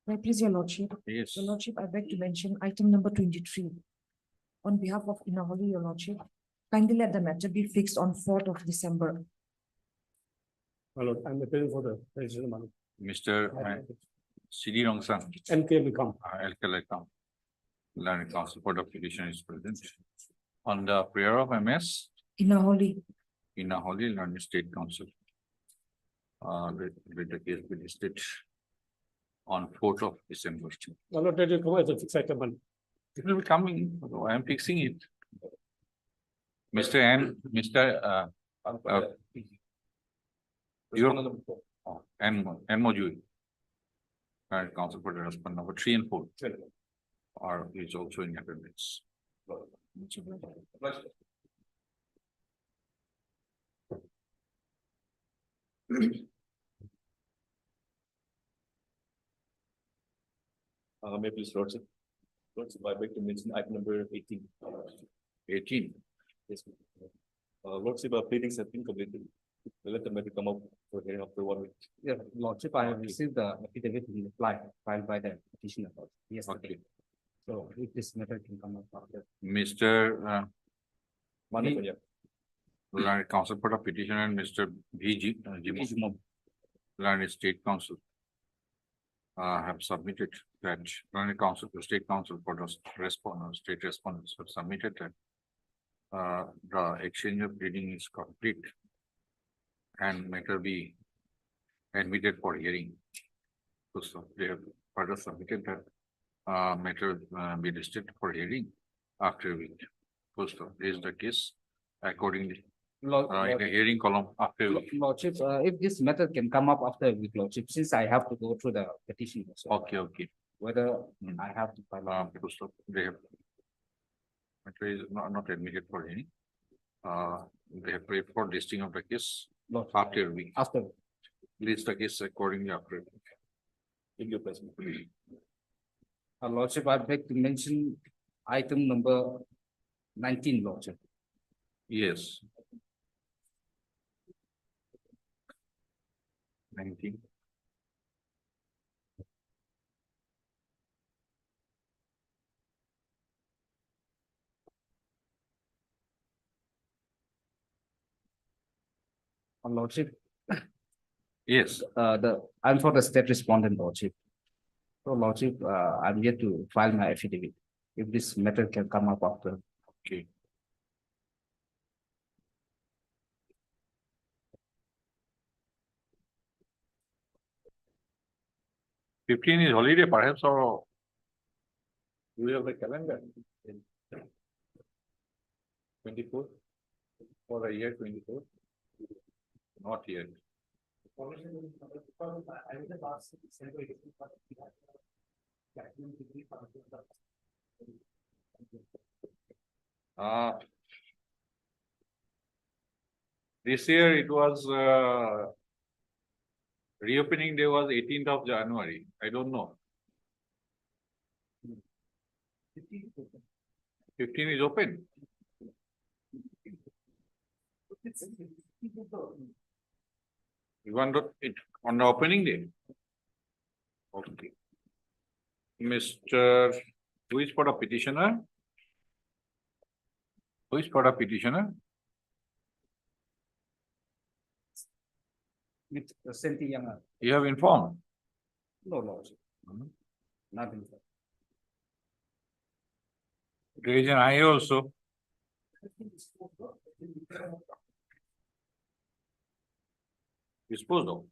May I please, Your Lordship? Yes. Your Lordship, I beg to mention item number 23. On behalf of Inaholi, Your Lordship, kindly let the matter be fixed on 4th of December. My lord, I'm appealing for the president. my lord. Mr. CD Rongsang, NK will come. Alkalakam, Learning Council for the petition is present. On the prayer of MS, Inaholi, Holy Learning State Council. Let the case be listed on 4th of December. My lord, let it come as a fixed item. my lord. It will be coming, I am fixing it. Mr. Mojui. Current council for the husband number 3 and 4 are is also in attendance. May I please, Lordship? Lordship, I beg to mention item number 18. 18. Yes. Lordship, pleadings have been completed. Let the matter come up for hearing after 1 week. Yeah, Lordship, I have received the affidavit in reply filed by the petitioner yesterday. Okay. So if this matter can come up after. Mr. Yeah. Learned Council for the petition and Mr. VG Learned State Council have submitted that Learned Council to State Council for the state respondents have submitted that the exchange of pleading is complete and matter be admitted for hearing. So they have further submitted that matter be listed for hearing after a week. First of is the case accordingly. In the hearing column after a week. Lordship, if this matter can come up after a week, Lordship, since I have to go through the petition. Also, Okay. whether I have to file. Because they have matter is not admitted for hearing. They have prayed for listing of the case after a week. After. List the case accordingly after a week. In your presence. Lordship, I beg to mention item number 19, Lordship. Yes. 19. Lordship, Yes. I'm for the state respondent, Lordship. So Lordship, I'm yet to file my affidavit. If this matter can come up after. Okay. Fifteen is holiday perhaps, or Do you have the calendar? 24 for the year 24? Not yet. This year it was reopening day was 18th of January. I don't know. 15 is open. You want it on the opening day? Okay. Mr. Who is for the petitioner? Who is for the petitioner? You have informed? No, Lordship. Mhm. Nothing. There is an I also. Disposed of.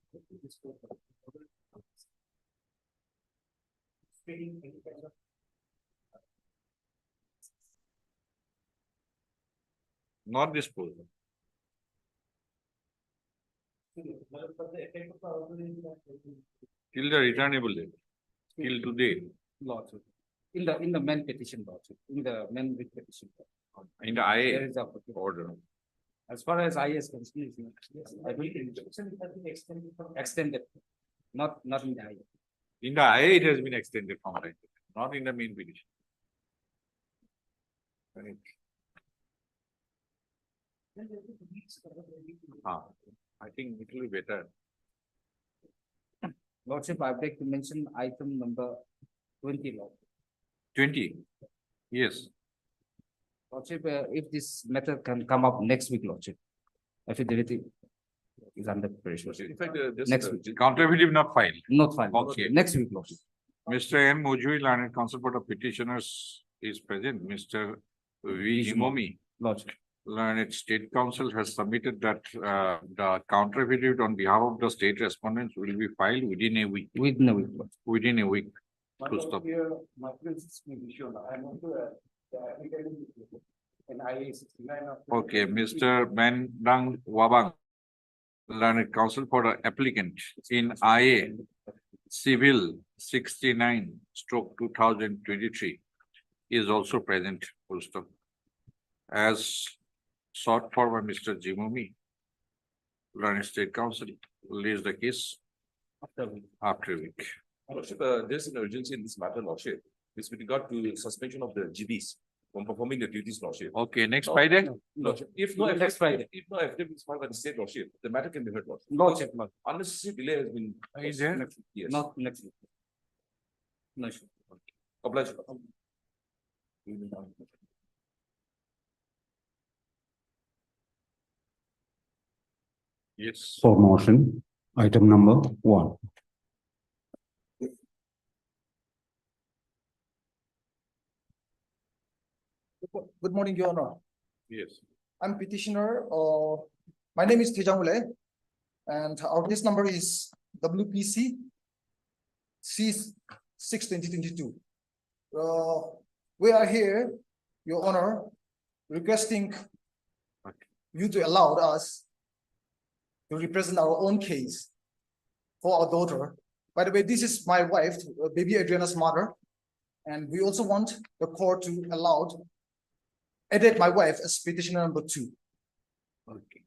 Not disposed of. Till the returnable date. Till today. Lordship. In the main petition, Lordship. In the main petition. In the There IA is a order. As far as I is concerned, yes, I believe extended, not in the I. In the IA, it has been extended from right, not in the main petition. Right. I think it will be better. Lordship, I would like to mention item number 20, Lord. 20. Yes, Lordship, if this matter can come up next week, Lordship. Affidavit is under preparation. In fact, just. Next week. counter affidavit not filed. Not fine. Okay. Next week, Lordship. Mr. N. Mujui, learned counsel for the petitioners is present. Mr. V. Jimomi, Lordship. learned state council has submitted that the counter affidavit on behalf of the state respondents will be filed within a week. Within a week, Lordship. Within a week. To stop. My friends may be sure, I'm also an IA 69. Okay, Mr. Bendang Wabang, learned counsel for the applicant in IA Civil 69/2023 is also present. Full stop. As sought for by Mr. Jimomi, learned state council, release the case after a week. Lordship, there's an urgency in this matter, Lordship. This with regard to suspension of the GBs from performing the duties, Lordship. Okay, next Friday? Lordship, if no, Next Friday. if no affidavit is filed by the state, Lordship, the matter can be heard, Lordship. Lordship, Lordship. Unnecessary delay has been. Is there? Yes. Not next week. No, sure. Obliged. Yes. For motion, item number 1. Good morning, Your Honor. Yes. I'm petitioner, my name is Tejangule, and our case number is WPC C6/2022. We are here, Your Honor, requesting you to allow us to represent our own case for our daughter. By the way, this is my wife, baby Adriana's mother, and we also want the court to allow edit my wife as petitioner number 2. Okay.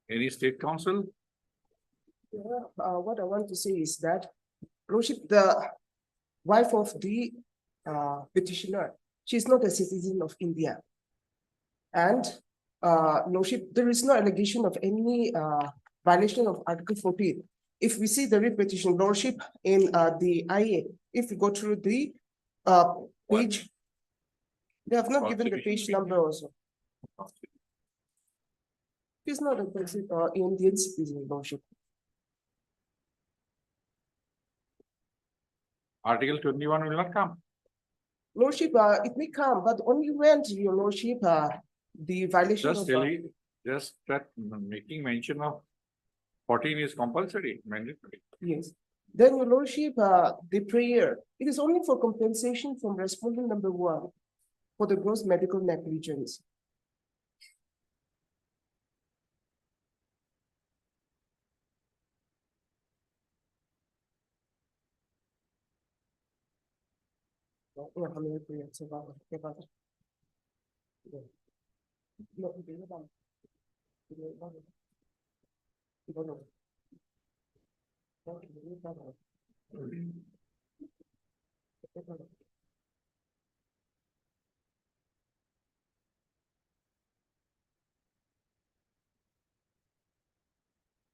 Any state council? What I want to say is that, Lordship, the wife of the petitioner, she's not a citizen of India. And Lordship, there is no allegation of any violation of Article 14. If we see the writ petition, Lordship, in the IA, if we go through the page, they have not given the page number also. He's not a Indian citizen, Lordship. Article 21 will not come. Lordship, it may come, but only when, Your Lordship, the violation Just of. telling, just that making mention of 14 is compulsory, mandatory. Yes. Then, Your Lordship, the prayer, it is only for compensation from respondent number 1 for the gross medical negligence.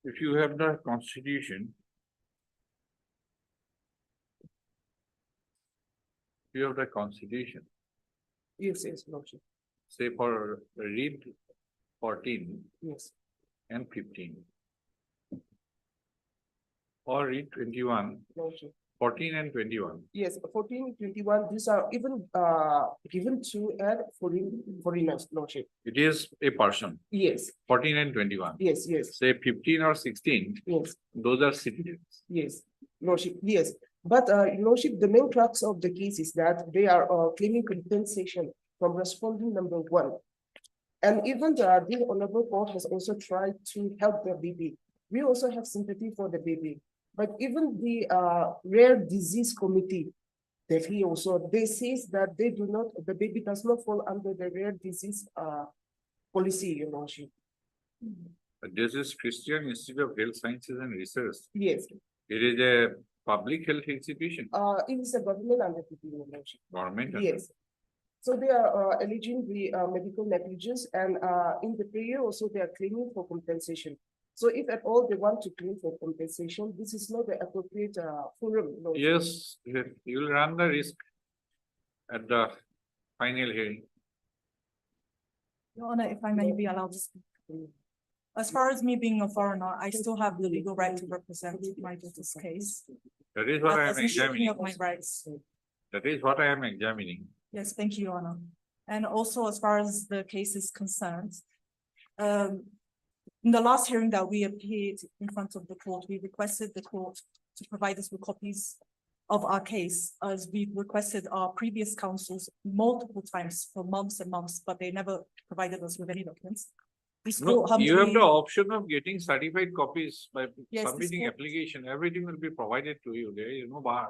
If you have the constitution. You have the constitution, Yes, yes, Lordship, say for read 14 yes. and 15. Or read 21, Lordship. 14 and 21. Yes, 14, 21, these are even given to foreigners, Lordship. It is a person, Yes, 14 and 21. yes, yes, Say 15 or 16, yes, those are citizens. yes, Lordship, yes. But Lordship, the main crux of the case is that they are claiming compensation from respondent number 1. And even the Honorable Court has also tried to help the baby. We also have sympathy for the baby. But even the Rare Disease Committee, they say that they do not, the baby does not fall under the rare disease policy, Your Lordship. This is Christian Institute of Health Sciences and Research. Yes, It is a public health institution, it is a government undertaking, Your Lordship. government. Yes. So they are alleging the medical negligence, and in the prayer also they are claiming for compensation. So if at all they want to claim for compensation, this is not the appropriate forum. Lord. Yes, you will run the risk at the final hearing. Your Honor, if I may be allowed to speak. As far as me being a foreigner, I still have the legal right to represent my daughter's case. That is what I am That doesn't strip me examining. of my rights. That is what I am examining. Yes, thank you, Your Honor. And also, as far as the case is concerned, in the last hearing that we appeared in front of the court, we requested the court to provide us with copies of our case, as we requested our previous counsels multiple times for months and months, but they never provided us with any documents. This No, court you have humbly- the option of getting certified copies by Yes, this submitting court- application. Everything will be provided to you. There is no bar.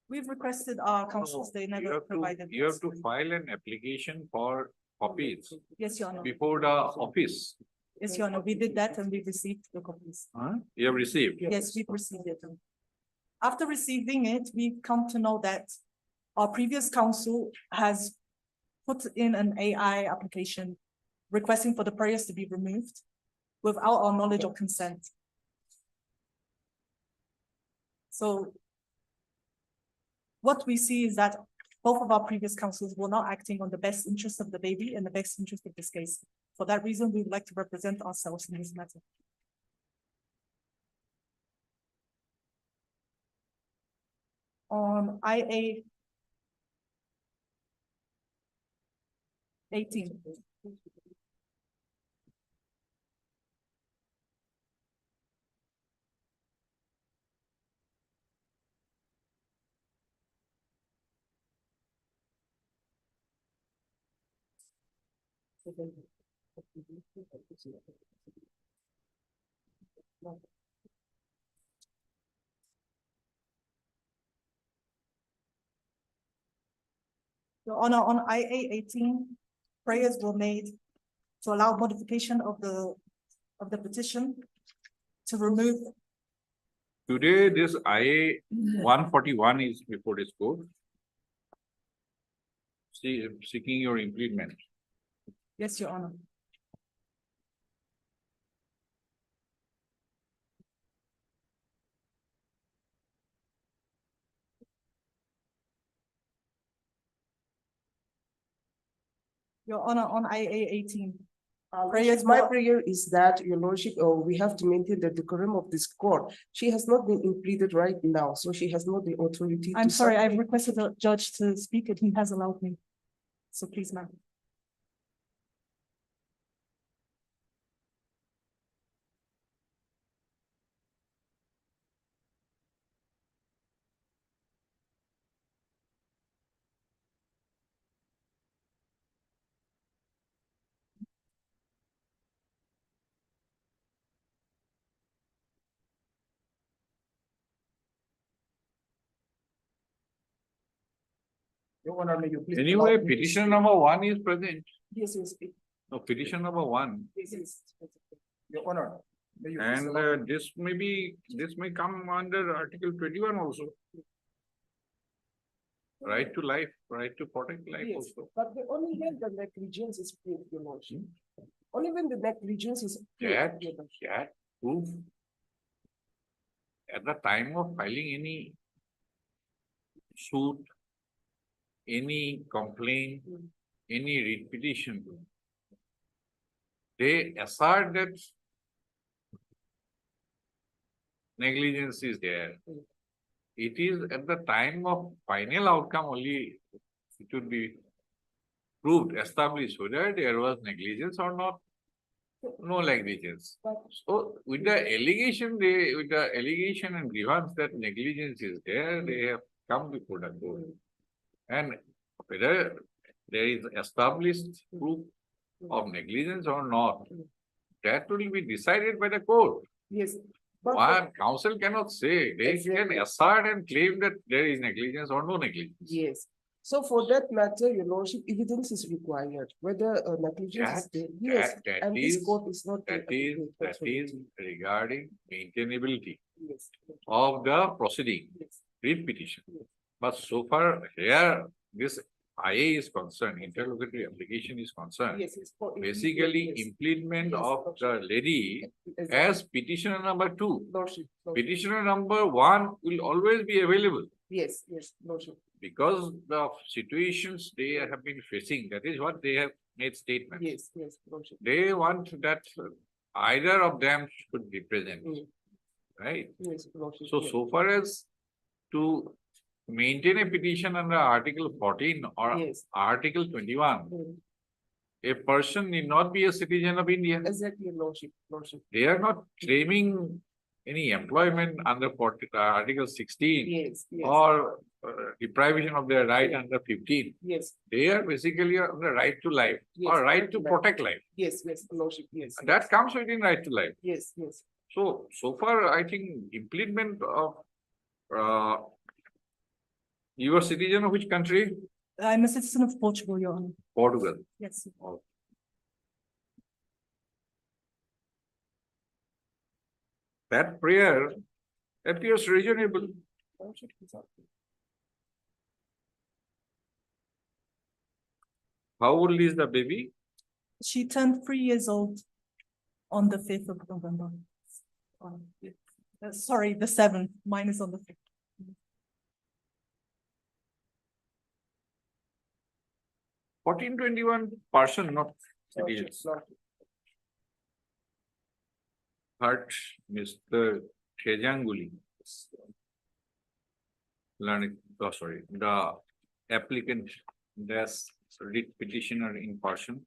We've requested our counsels, they You never have to, provided. you have us. to file an application for copies Yes, Your Honor. before the office. Yes, Your Honor, we did that and we received the copies. You have received. Yes, we've received it. After receiving it, we come to know that our previous counsel has put in an AI application requesting for the prayers to be removed without our knowledge or consent. So what we see is that both of our previous counsels were not acting on the best interest of the baby and the best interest of this case. For that reason, we would like to represent ourselves in this matter. On IA 18. Your Honor, on IA 18, prayers were made to allow modification of the petition to remove. Today, this IA 141 is before this court. Seeking your implement. Yes, Your Honor. Your Honor, on IA 18. Prayers My were- prayer is that, Your Lordship, we have to maintain the decorum of this court. She has not been impleaded right now, so she has not the authority. I'm to sorry, I've submit- requested the judge to speak and he has allowed me. So please, ma'am. Your Honor, may you please. Anyway, allow me to petition speak? number 1 is present. Yes, you speak. No, petition number 1. Yes, yes. Your Honor. May you please And allow me- this may come under Article 21 also. Right to life, right to protect life Yes, also. but only when the negligence is proved, Your Lordship. Only when the negligence is. proved, That, Your Lordship. that proof. At the time of filing any suit, any complaint, any writ petition, they assert that negligence is there. It is at the time of final outcome only it would be proved, established whether there was negligence or not. No negligence. So with the allegation, and grievance that negligence is there, they have come before the court. And whether there is established proof of negligence or not, that will be decided by the court. Yes. But One counsel cannot say, they can Exactly. assert and claim that there is negligence or no negligence. yes, so for that matter, Your Lordship, evidence is required, whether negligence is there. Yes, That and this is, court is not. the that is appropriate authority. regarding maintainability Yes, of the proceeding, yes, writ petition. But so far here, this IA is concerned, interlocutory application is concerned, Yes, it's for. basically Yes, implement Yes, of the lady exactly. as petitioner number 2. Lordship, lordship. Petitioner number 1 will always be available Yes, yes, lordship. because the situations they have been facing, that is what they have made statements. Yes, yes, lordship. They want that either of them should represent, Mm. right? Yes, lordship. So, yes. so far as to maintain a petition under Article 14 or Yes. Article 21, Mm. a person need not be a citizen of India. Exactly, lordship, lordship. They are not claiming any employment under Article 16 Yes, yes, or deprivation of their right Yeah. under 15. yes, They are basically on the right to life Yes, or right right to to life. protect life. yes, yes, lordship, yes. That comes within right to life. Yes, yes. So, so far, I think implement of you are citizen of which country? I'm a citizen of Portugal, Your Honor. Portugal. Yes. That prayer appears reasonable. Lordship, exactly. How old is the baby? She turned 3 years old on the 5th of November. Sorry, the 7th. Mine is on the 5th. 1421 person, not Lordship, citizens. lordship. Heard Mr. Khejanguli. Learning, oh, sorry, the applicant, that's writ petitioner in person.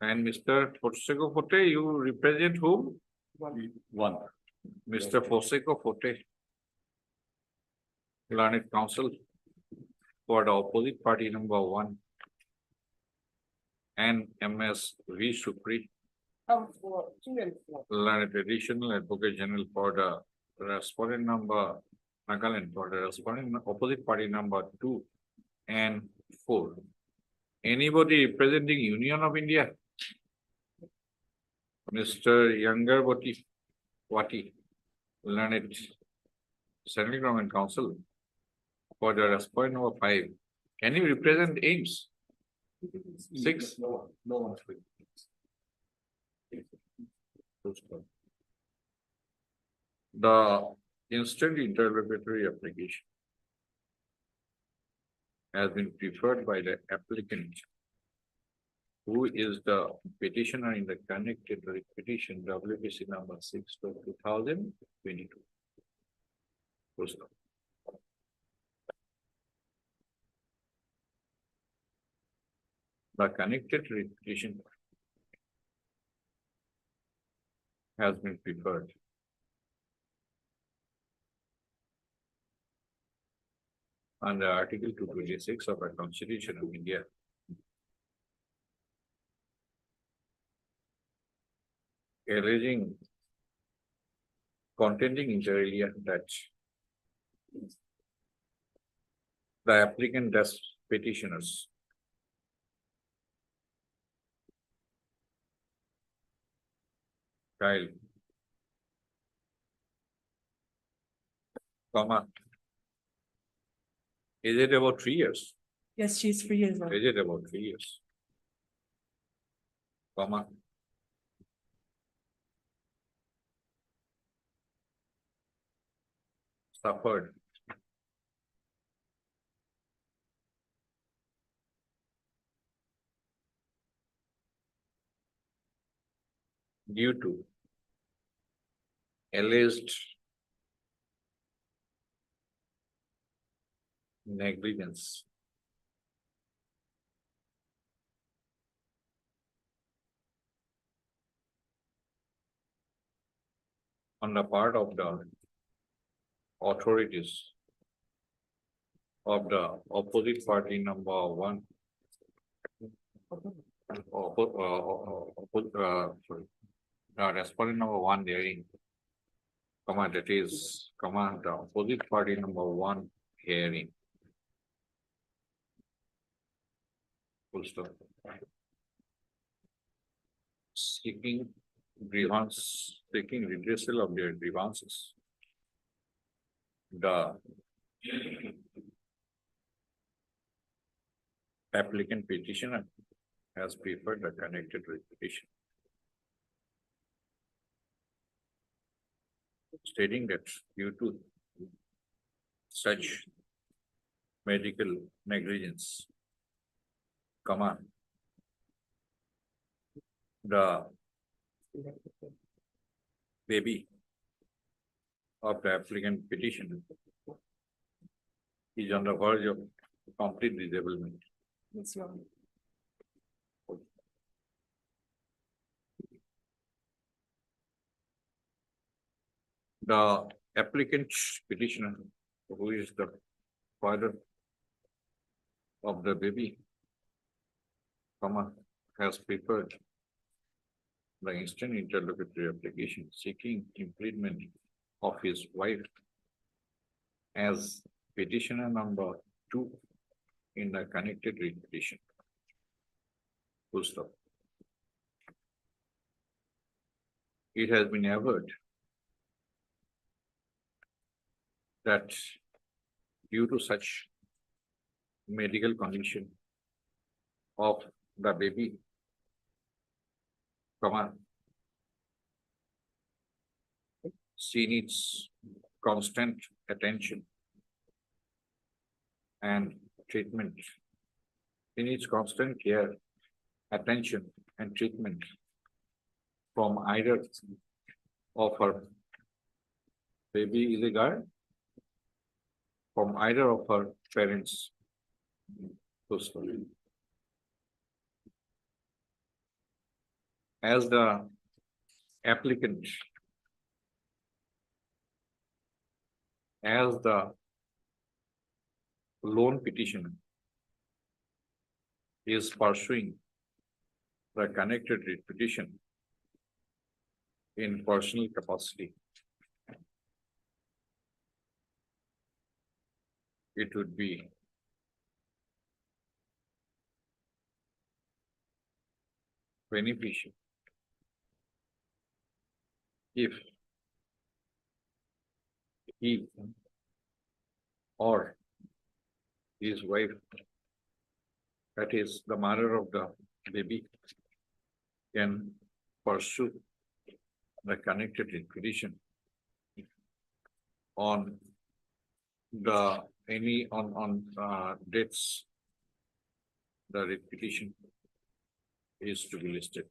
And Mr. Fosseco Forte, you represent whom? One. Mr. Fosseco Forte. Learned counsel for the opposite party number 1. And MS V. Supri, For 2 and 4. learned additional advocate general for the respondent number, Nagaland for the respondent opposite party number 2 and 4. Anybody representing Union of India? Mr. Younger Wati, learned Central Government Council for the respondent number 5. Can you represent Ames? 6. No one. The instant interlocutory application has been preferred by the applicant, who is the petitioner in the connected petition WPC number 6/2022. Full stop. The connected petition has been preferred. Under Article 226 of the Constitution of India. Alleging contending inter alia that the applicant does petitioners child, comma, is it about 3 years? Yes, she's 3 years old. Is it about 3 years? Comma. Suffered. Due to alleged negligence on the part of the authorities of the opposite party number 1. Respondent number 1 therein, comma, that is, comma, the opposite party number 1 hearing. Full stop. Seeking grievance, seeking redressal of their grievances. The applicant petitioner has preferred the connected with petition. Stating that due to such medical negligence, the baby of the applicant petition is on the verge of complete disablement. Yes, Your Honor. The applicant petitioner, who is the father of the baby, has prepared the instant interlocutory application seeking imprisonment of his wife as petitioner number 2 in the connected writ petition. Full stop. It has been averred that due to such medical condition of the baby, she needs constant attention and treatment. She needs constant care, attention, and treatment from either of her baby is a girl, from either of her parents. As the applicant, as the loan petitioner is pursuing the connected writ petition in personal capacity, it would be beneficial if he or his wife, that is the mother of the baby, can pursue the connected writ petition on the dates the writ petition is to be listed.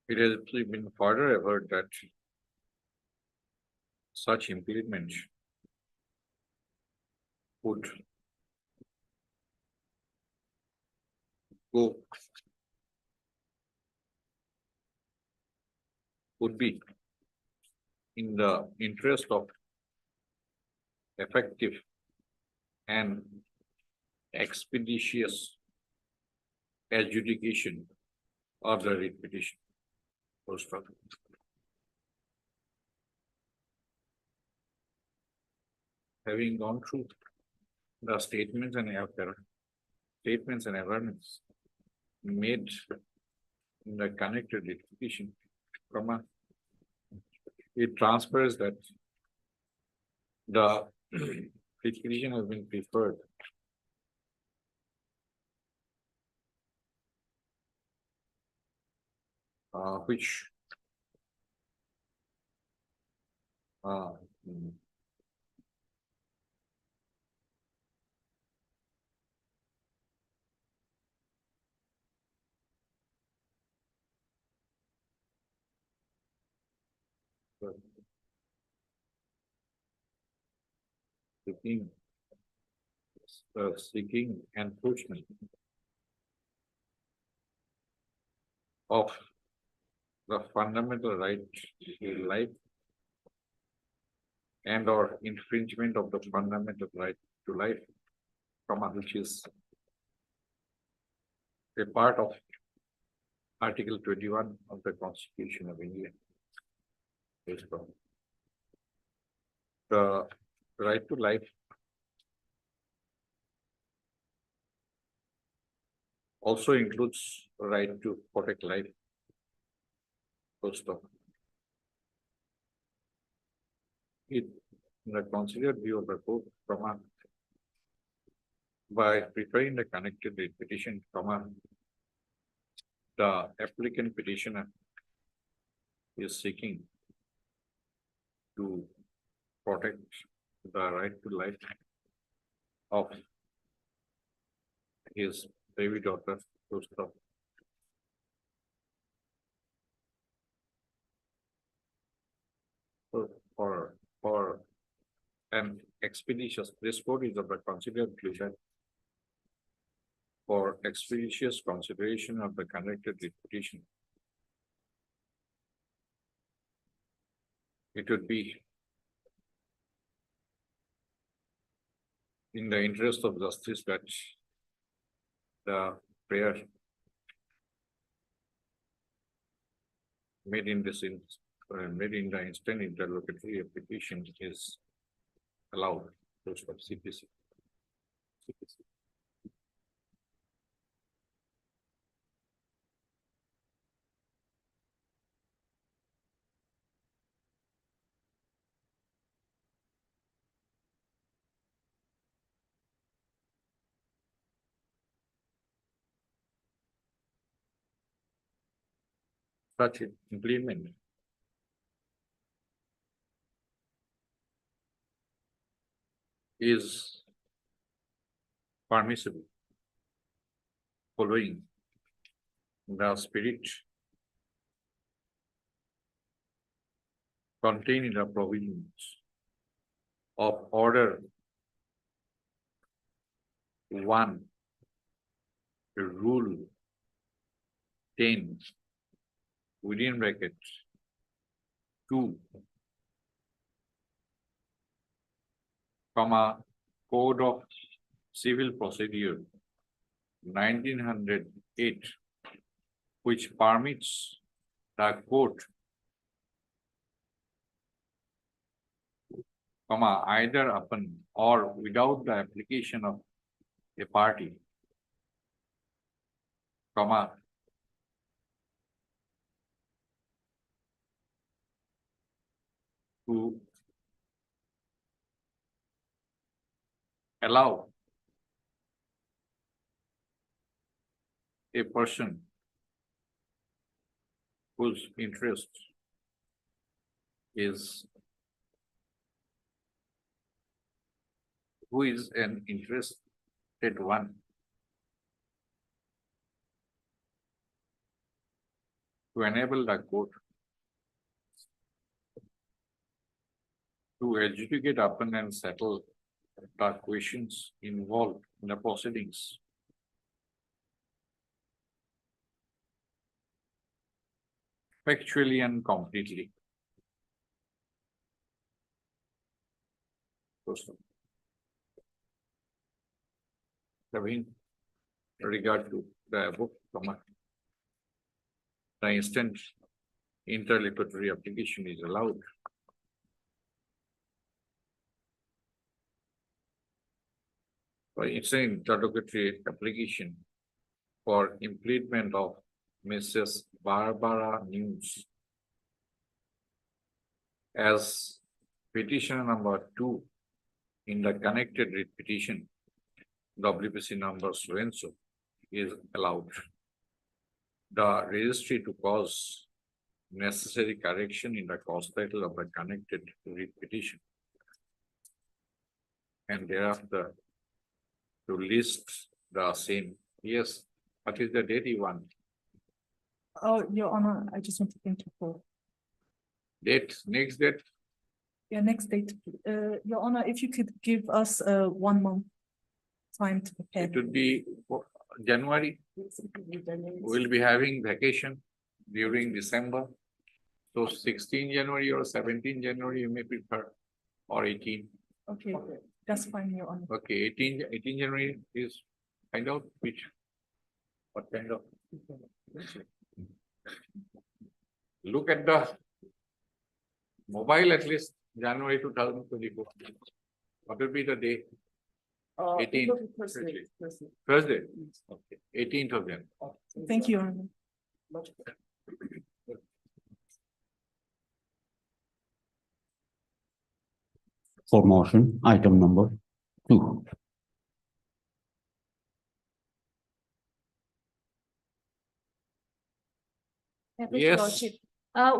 It has been further averred that such impediment would be in the interest of effective and expeditious adjudication of the writ petition. Having gone through the statements and awareness made in the connected writ petition, it transpires that the writ petition has been preferred which seeking enforcement of the fundamental right to life and or infringement of the fundamental right to life, which is a part of Article 21 of the Constitution of India. The right to life also includes the right to protect life. it, in the considered view of the court, comma, by preparing the connected read petition, comma, the applicant petitioner is seeking to protect the right to life of his baby daughter, to stop. For an expeditious, this code is of the considered pleasure for expeditious consideration of the connected read petition. It would be in the interest of justice that the prayer made in this made in the instant interlocutory application is allowed. Those of CPC. Such implement is permissible following the spirit contained in the provisions of Order 1, Rule 10, within brackets 2, comma, Code of Civil Procedure 1908, which permits the court, comma, either upon or without the application of a party, comma, to allow a person whose interest is who is an interested one to enable the court to adjudicate upon and settle the questions involved in the proceedings. Factually and completely. Having regard to the above, comma, the instant interlocutory application is allowed. It's an interlocutory application for impleadment of Mrs. Barbara News as petitioner number 2 in the connected read petition, WPC number so and so, is allowed. The registry to cause necessary correction in the cause title of the connected read petition, and thereafter to list the same. Yes, what is the date you want? Oh, Your Honor, I just want to thank you for Date, next date? your next date. Your Honor, if you could give us 1 month time to prepare. It would be January. We'll be having vacation during December. So 16 January or 17 January, you may prefer, or 18. Okay, that's fine, Your Honor. Okay, 18 January is find out what kind of. Look at the mobile at least January 2024. What will be the day? 18th. Thursday. Thursday. Okay, 18th of January. Thank you, Your Honor. Much better. For motion, item number 2. Thank you, Yes. Lordship.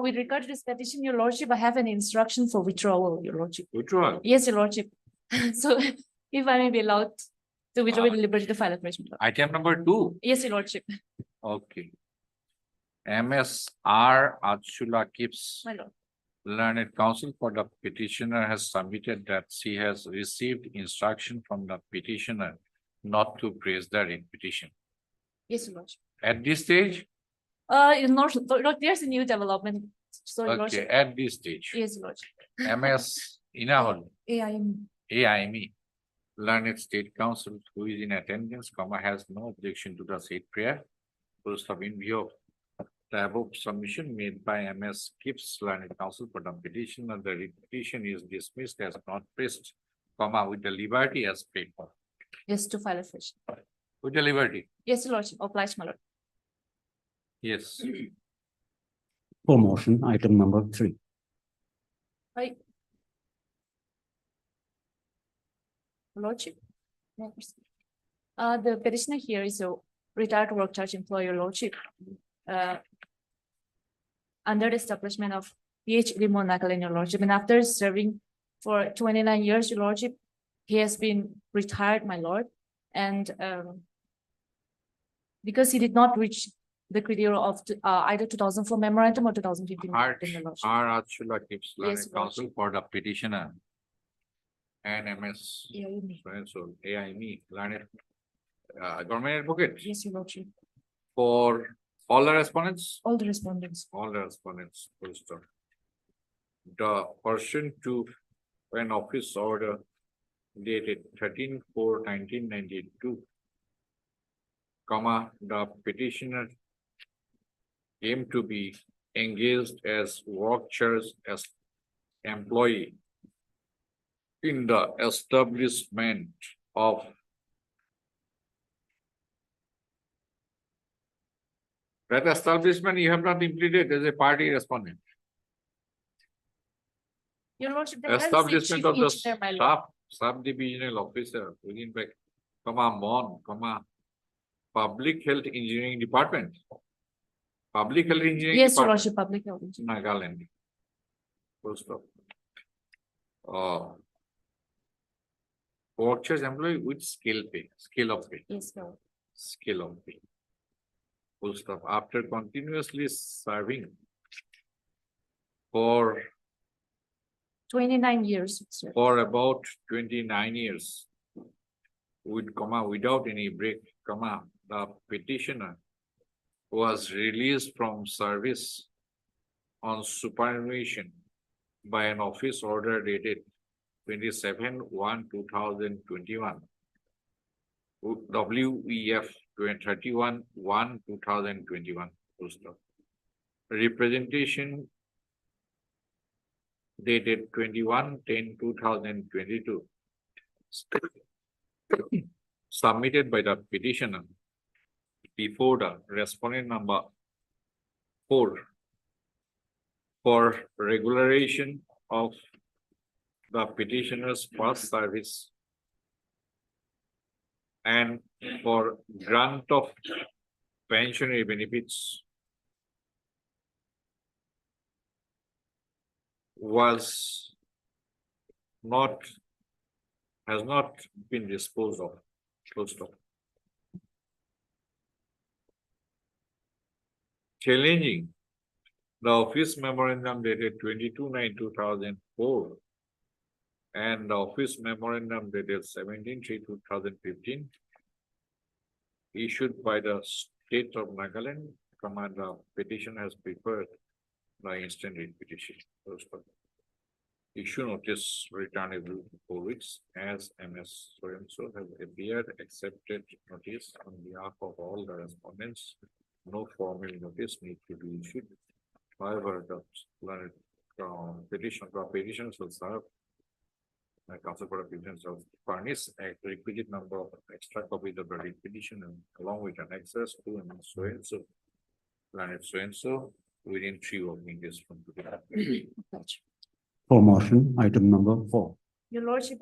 With regard to this petition, your Lordship, I have an instruction for withdrawal, your Lordship. Withdrawal. Yes, your Lordship. So if I may be allowed to withdraw with liberty to file a fresh. Item number 2. Yes, your Lordship, Okay. MSR Achula keeps my lord. learned counsel for the petitioner has submitted that she has received instruction from the petitioner not to praise the writ petition. Yes, your Lordship. At this stage, In Lord, there's a new development. So your okay, Lordship. at this stage, Yes, your Lordship. MS Inahol, AIM. AIME, learned state counsel who is in attendance, has no objection to the said prayer. First of in view of the above submission made by MS Gibbs learned counsel for the petition and the writ petition is dismissed as not pressed, with the liberty as paid for. Yes, to file a fresh. With the liberty, Yes, your Lordship, obliged, my lord. yes. For motion, item number 3. Right. Lordship. The petitioner here is a retired work charge employee, your Lordship. Under the establishment of PH Limon Nagaland, your Lordship, and after serving for 29 years, your Lordship, he has been retired, my lord, and because he did not reach the criteria of either 2004 memorandum or 2015. R. memorandum, your Lordship. R. Achula keeps learned Yes, counsel Lordship. for the petitioner. And MS, Yeah, you may. so AIME, learned government advocate Yes, your Lordship. for all the respondents. All the respondents. All the respondents, full stop. The person to an office order dated 13/4/1992, the petitioner came to be engaged as work charge as employee in the establishment of that establishment you have not implemented as a party respondent. Your Lordship, the LC Establishment chief of the engineer, my lord. sub-divisional officer within MON, Public Health Engineering Department. Public Health Engineering Yes, your Department, Lordship, public health. Nagaland. Full stop. Workers employee with scale of pay, Yes, Lord. scale of pay. Full stop. After continuously serving for 29 years, sir. for about 29 years. Without any break, the petitioner was released from service on superannuation by an office order dated 27/1/2021. WEF 31/1/2021. Representation dated 21/10/2022. Submitted by the petitioner before the respondent number 4 for regularization of the petitioner's past service and for grant of pensionary benefits has not been disposed of. Full stop. Challenging the office memorandum dated 22/9/2004 and the office memorandum dated 17/3/2015 issued by the state of Nagaland, the petition has preferred the instant writ petition. Full stop. Issue notice returnable 4 weeks as MS so has appeared accepted notice on behalf of all the respondents. No formal notice need to be issued. However, the petitions will serve. Council for petitions will furnish a requisite number of extra copies of the writ petition and along with an access to MS so within 3 working days from today. For motion, item number 4. Your lordship,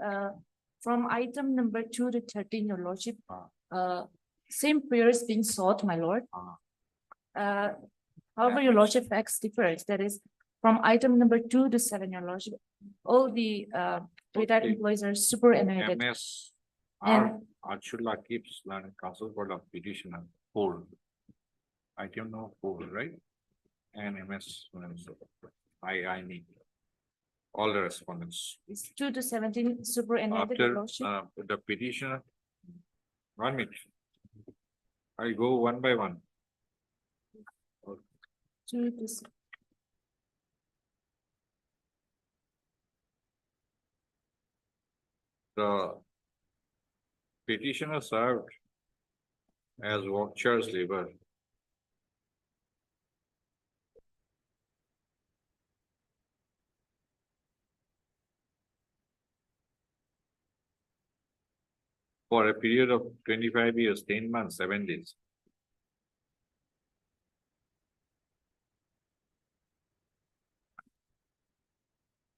from item number 2 to 13, your lordship, same prayer is being sought, my lord. However, your lordship facts differs, that is, from item number 2 to 7, your lordship, all the retired Okay. employees are superannuated. MS And- Archula keeps learning council for the petitioner hold. Item no hold, right? And MS, I need all the respondents. It's 2 to 17 superannuated, your After lordship. the petitioner. 1 minute. I go one by one. 2 to The petitioner served as watcher's labor. For a period of 25 years, 10 months, 7 days.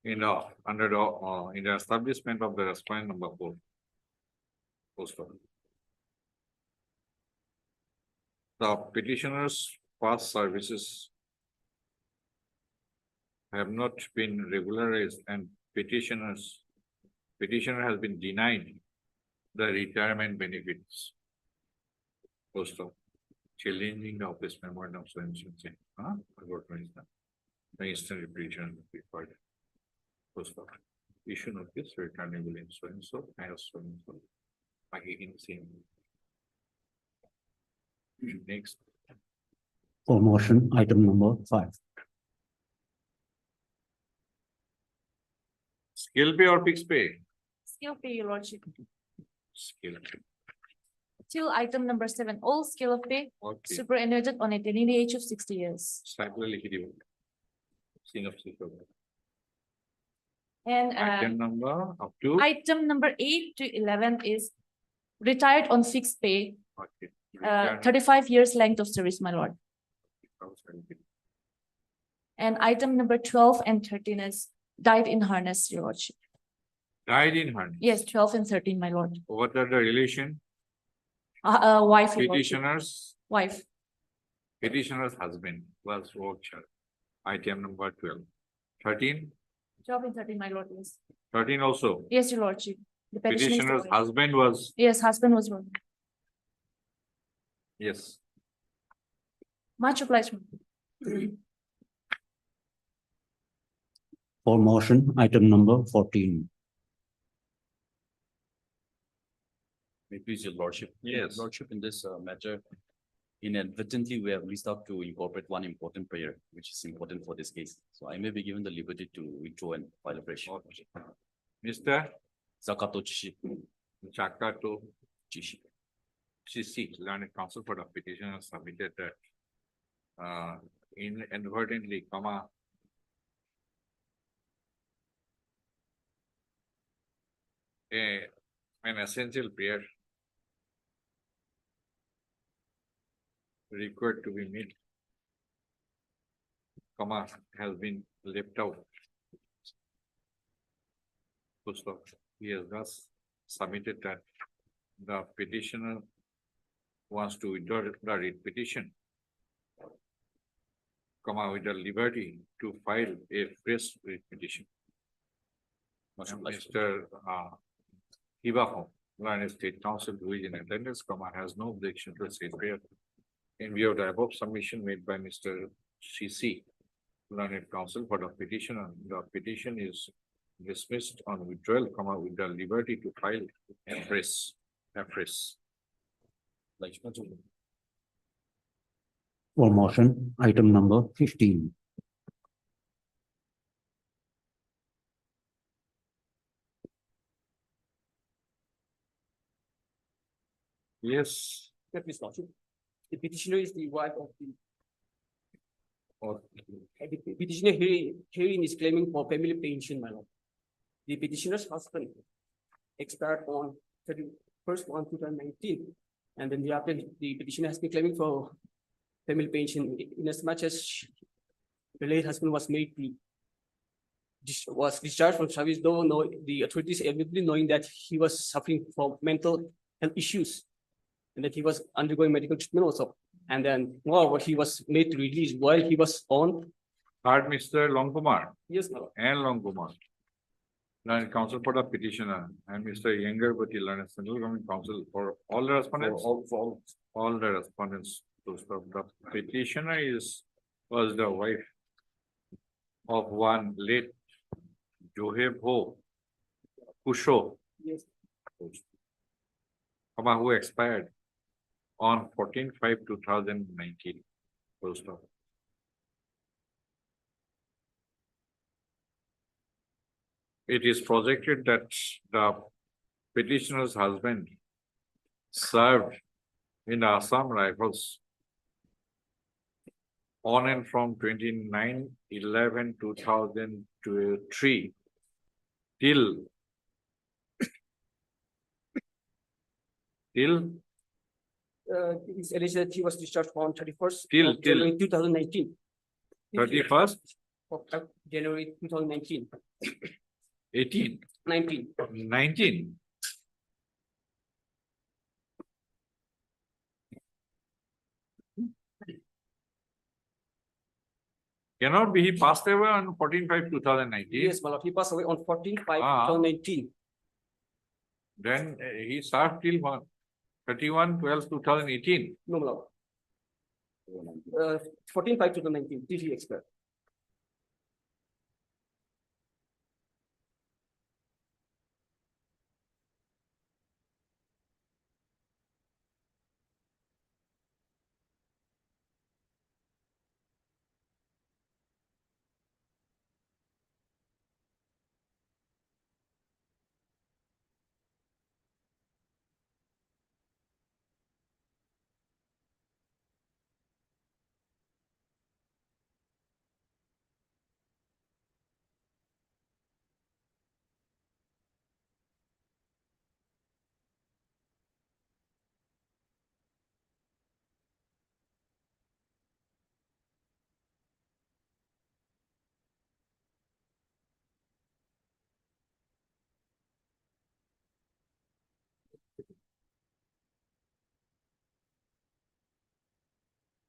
Under the, in the establishment of the respondent number 4. Post office. The petitioner's past services have not been regularized and petitioner has been denied the retirement benefits. Post of challenging the office memorandum of saying, the instant repetition required. Post of issue notice returning will insurance so as so. Again, same. Next. For motion, item number 5. Skill pay or fixed pay? skill pay, your lordship. Skill pay. Till item number 7, all scale of pay Okay. superannuated on a daily age of 60 years. Cycle लिखी दी होगी. Scene of skill. And Item number up to. item number 8 to 11 is retired on fixed pay, Okay. 35 years length of service, my lord. And item number 12 and 13 is died in harness, your lordship. Died in harness. Yes, 12 and 13, my lord. What are the relation? Wife, your lordship. Petitioner's Wife. husband was watcher. Item number 12. 13. 12 and 13, my lord, yes. 13 also. Yes, your lordship. The petitioner is the Petitioner's wife. husband was, Yes, husband was wrong. yes. Much obliged. For motion, item number 14. May please your lordship. Yes. Lordship, in this matter, inadvertently, we have missed out to incorporate one important prayer, which is important for this case. So I may be given the liberty to withdraw and file a fresh. Mr. Zakato Chishi. Chakato Chishi. CC, learned counsel for the petitioner submitted that inadvertently, an essential prayer required to be made, has been left out. So he has thus submitted that the petitioner wants to withdraw the writ petition, with the liberty to file a fresh writ petition. Mr. Hibaho, Learned State Council, who is in attendance, has no objection to said prayer. In view of the above submission made by Mr. CC, Learned Council for the petitioner, the petition is dismissed on withdrawal, with the liberty to file a fresh. For motion, item number 15. Yes. Please, lordship. The petitioner is the wife of the. Or The petitioner herein is claiming for family pension, my lord. The petitioner's husband expired on 31st of 2019. And then the petitioner has been claiming for family pension in as much as the late husband was made the was discharged from service, though the authorities admittedly knowing that he was suffering from mental health issues and that he was undergoing medical treatment also. And then, moreover, he was made to release while he was on. Heard Mr. Longkumar Yes, my lord. and Longkumar. Learned counsel for the petitioner and Mr. Yengarpati, learned central government counsel for all the respondents. All the respondents. To stop. The petitioner was the wife of one late Joheb Ho Kusho, Yes. who expired on 14/5/2019. Full stop. It is projected that the petitioner's husband served in the Assam Rifles on and from 29/11/2003 till It's alleged that he was discharged on 31st Till- of January 2019. 31st, Of January 2019, 18, 19. 19. Cannot be, he passed away on 14/5/2019. Yes, my lord, he passed away on 14/5, Ah. 2019. Then he served till 31/12/2018. No, my lord. 14/5, 2019, did he expire?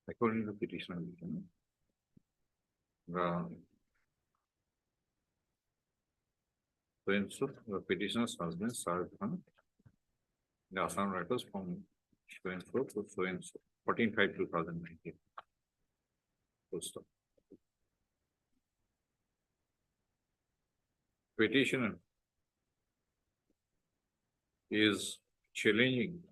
According to petitioner. The petitioner's husband served on the Assam Rifles from so and so to so and so, 14/5/2019. Full stop. Petitioner is challenging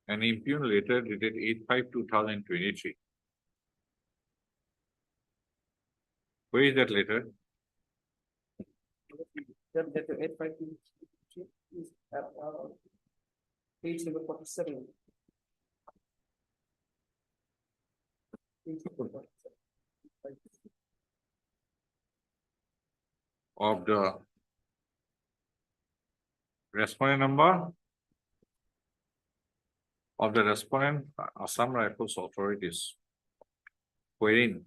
an impugned letter dated 8/5/2023. Where is that letter? That the 8/5 is at page number 47. Page number 47. Of the respondent number of the respondent Assam Rifles authorities, wherein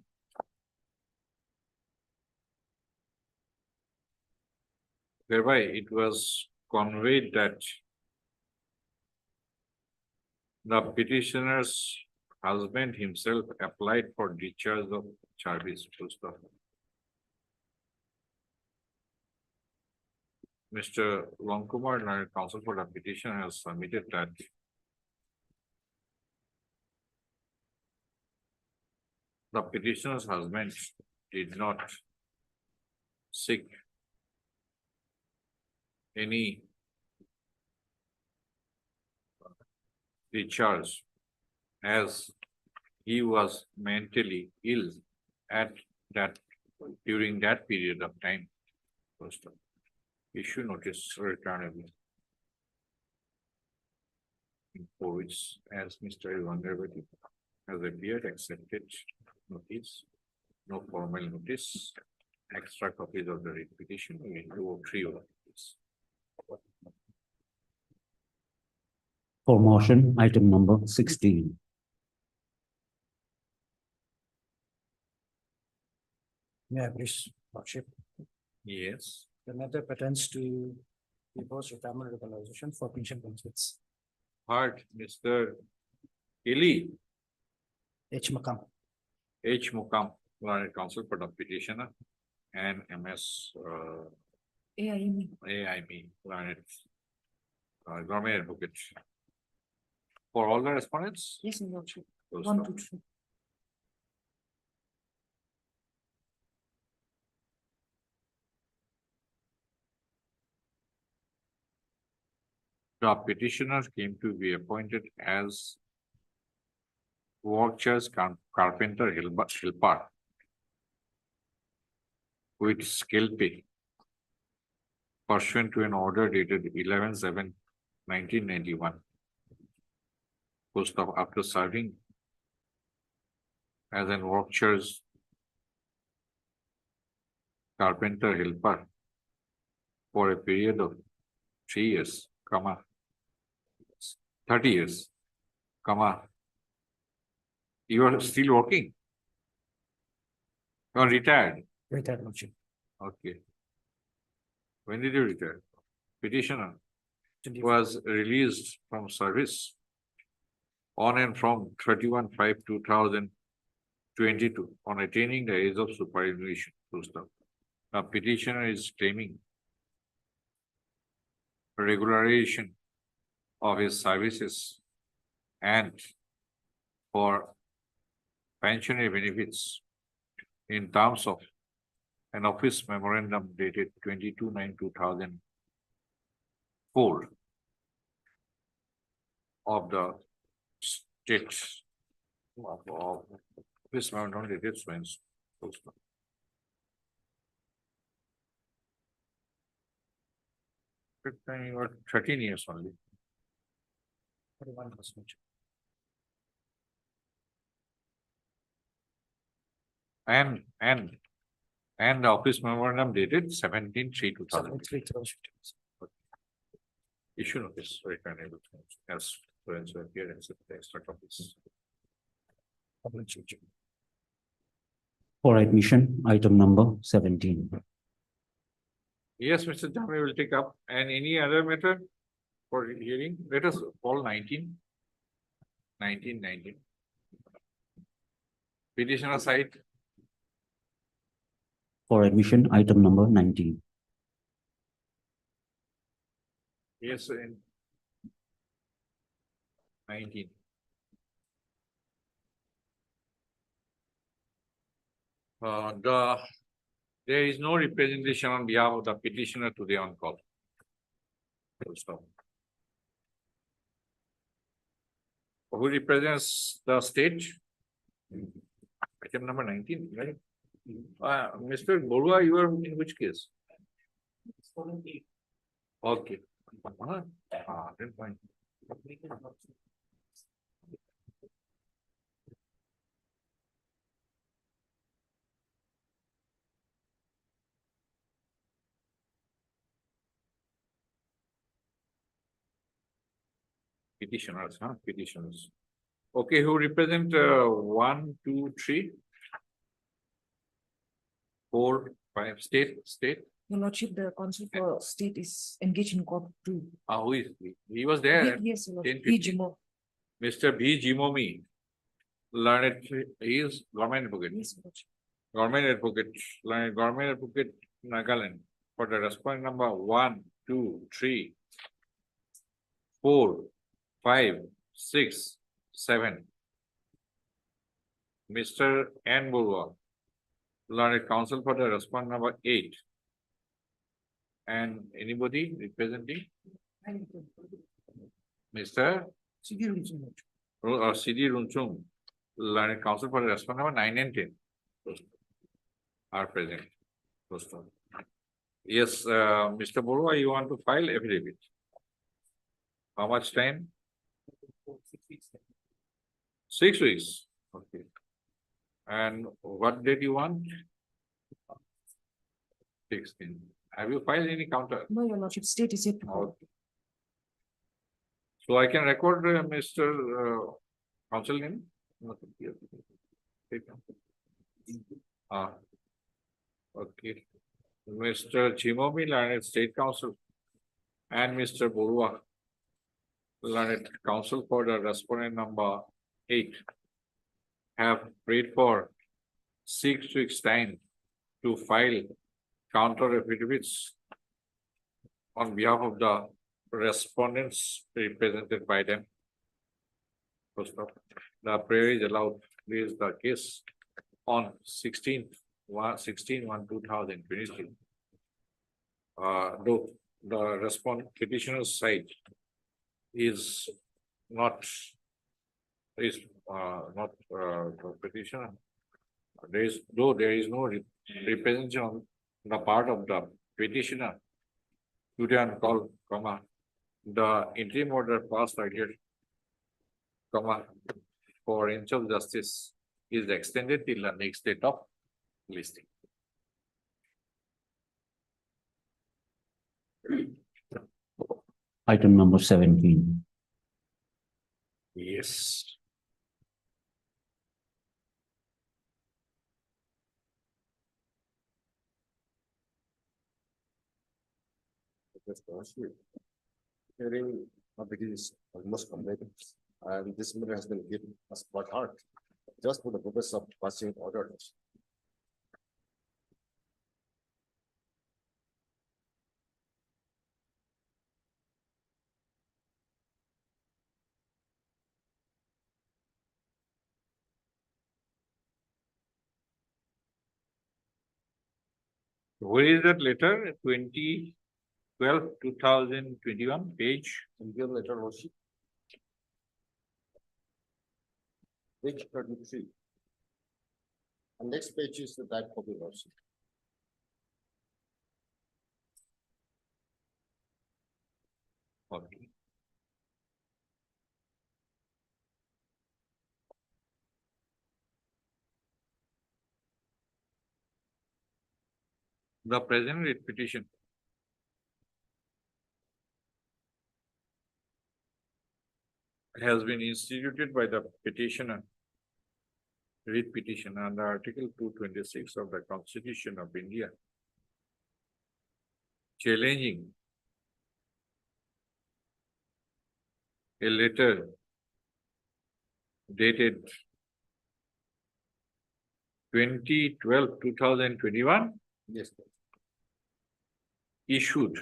thereby it was conveyed that the petitioner's husband himself applied for discharge of service. Full stop. Mr. Longkumar, learned counsel for the petition, has submitted that the petitioner's husband did not seek any discharge as he was mentally ill at that during that period of time. First, issue notice returnable. For which, as Mr. Yengarpati has appeared, accepted notice, no formal notice, extra copies of the writ petition, in 2 or 3 of this. For motion, item number 16. Yeah, please. Lordship, Yes. the matter pertains to the post-retirement recognition for pension benefits. Heard, Mr. Kelly H. Makam. H. Mukam, learned counsel for the petitioner, and MS AIME, learned government advocate. For all the respondents? Yes, your lordship. Those 1, are- 2, 3. The petitioner came to be appointed as Watchers Carpenter Hilpar with skill pay pursuant to an order dated 11/7/1991. Post of after serving as an Watchers Carpenter Helper for a period of 3 years, 30 years, you are still working? You are retired? Retired, Lordship. Okay. When did you retire? Petitioner 24. was released from service on and from 31/5/2022 on attaining the age of superannuation. The petitioner is claiming regularization of his services and for pensionary benefits in terms of an office memorandum dated 22/9/2004 of the state of office memorandum dated Swens. 13 years only. 41 years, Lordship. And the office memorandum dated 17/3/2000. 73, Lordship. Issue notice returnable as friends were appearance of the extra copies. Public judgment. For admission, item number 17. Yes, Mr. Jami will take up. And any other matter for hearing? Let us call 19. 19. Petitioner side. For admission, item number 19. Yes, in 19. There is no representation on behalf of the petitioner today on call. Full stop. Who represents the state? Item number 19, right? Mr. Borua, you are in which case? Okay. Then fine. Petitioners, petitioners. Okay, who represent 1, 2, 3, 4, 5, state? Your lordship, the council for state is engaged in court too. Who is he? He was there. Yes, your lordship. 10:50. Jimo. Mr. B. Jimomi, learned, he is government advocate. Yes, your lordship. Government advocate, learned government advocate, Nagaland, for the respondent number 1, 2, 3, 4, 5, 6, 7. Mr. N. Burwa, learned counsel for the respondent number 8. And anybody representing? Mr. CD Runchung, learned counsel for the respondent number 9 and 10. Are present. Yes, Mr. Burwa, you want to file affidavit? How much time? 6 weeks. Okay. And what date you want? 16. Have you filed any counter? No, your lordship, state is yet to call. Okay. So I can record Mr. Counsel name? Okay. Mr. Chimobi, learned State Council, and Mr. Borua, learned Council for the respondent number 8, have prayed for 6 weeks' time to file counter affidavits on behalf of the respondents represented by them. First off, the prayer is allowed to raise the case on 16/1/2023. Though the petitioner's side is not the petitioner. There is no representation on the part of the petitioner. Today on call, the interim order passed earlier, for inch of justice is extended till the next date of listing. Item number 17. Yes. Hearing of it is almost completed, and this matter has been given as by heart, just for the purpose of passing orders. Where is that letter? 2012/2021 page. Single letter worship. Page 33. And next page is the type copy worship. Okay. The present writ petition has been instituted by the petitioner, writ petition under Article 226 of the Constitution of India, challenging a letter dated 2012/2021 Yes. issued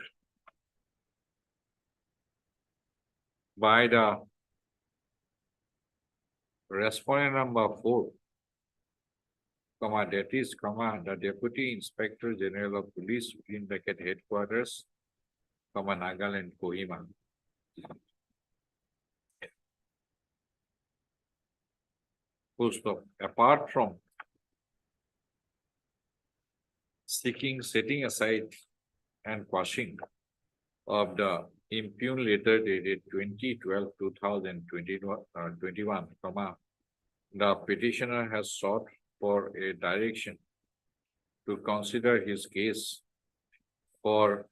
by the respondent number 4, that is, the Deputy Inspector General of Police in bracket headquarters, Nagaland, Kohima. Full stop. Apart from setting aside and quashing of the impugned letter dated 2012/2021, the petitioner has sought for a direction to consider his case for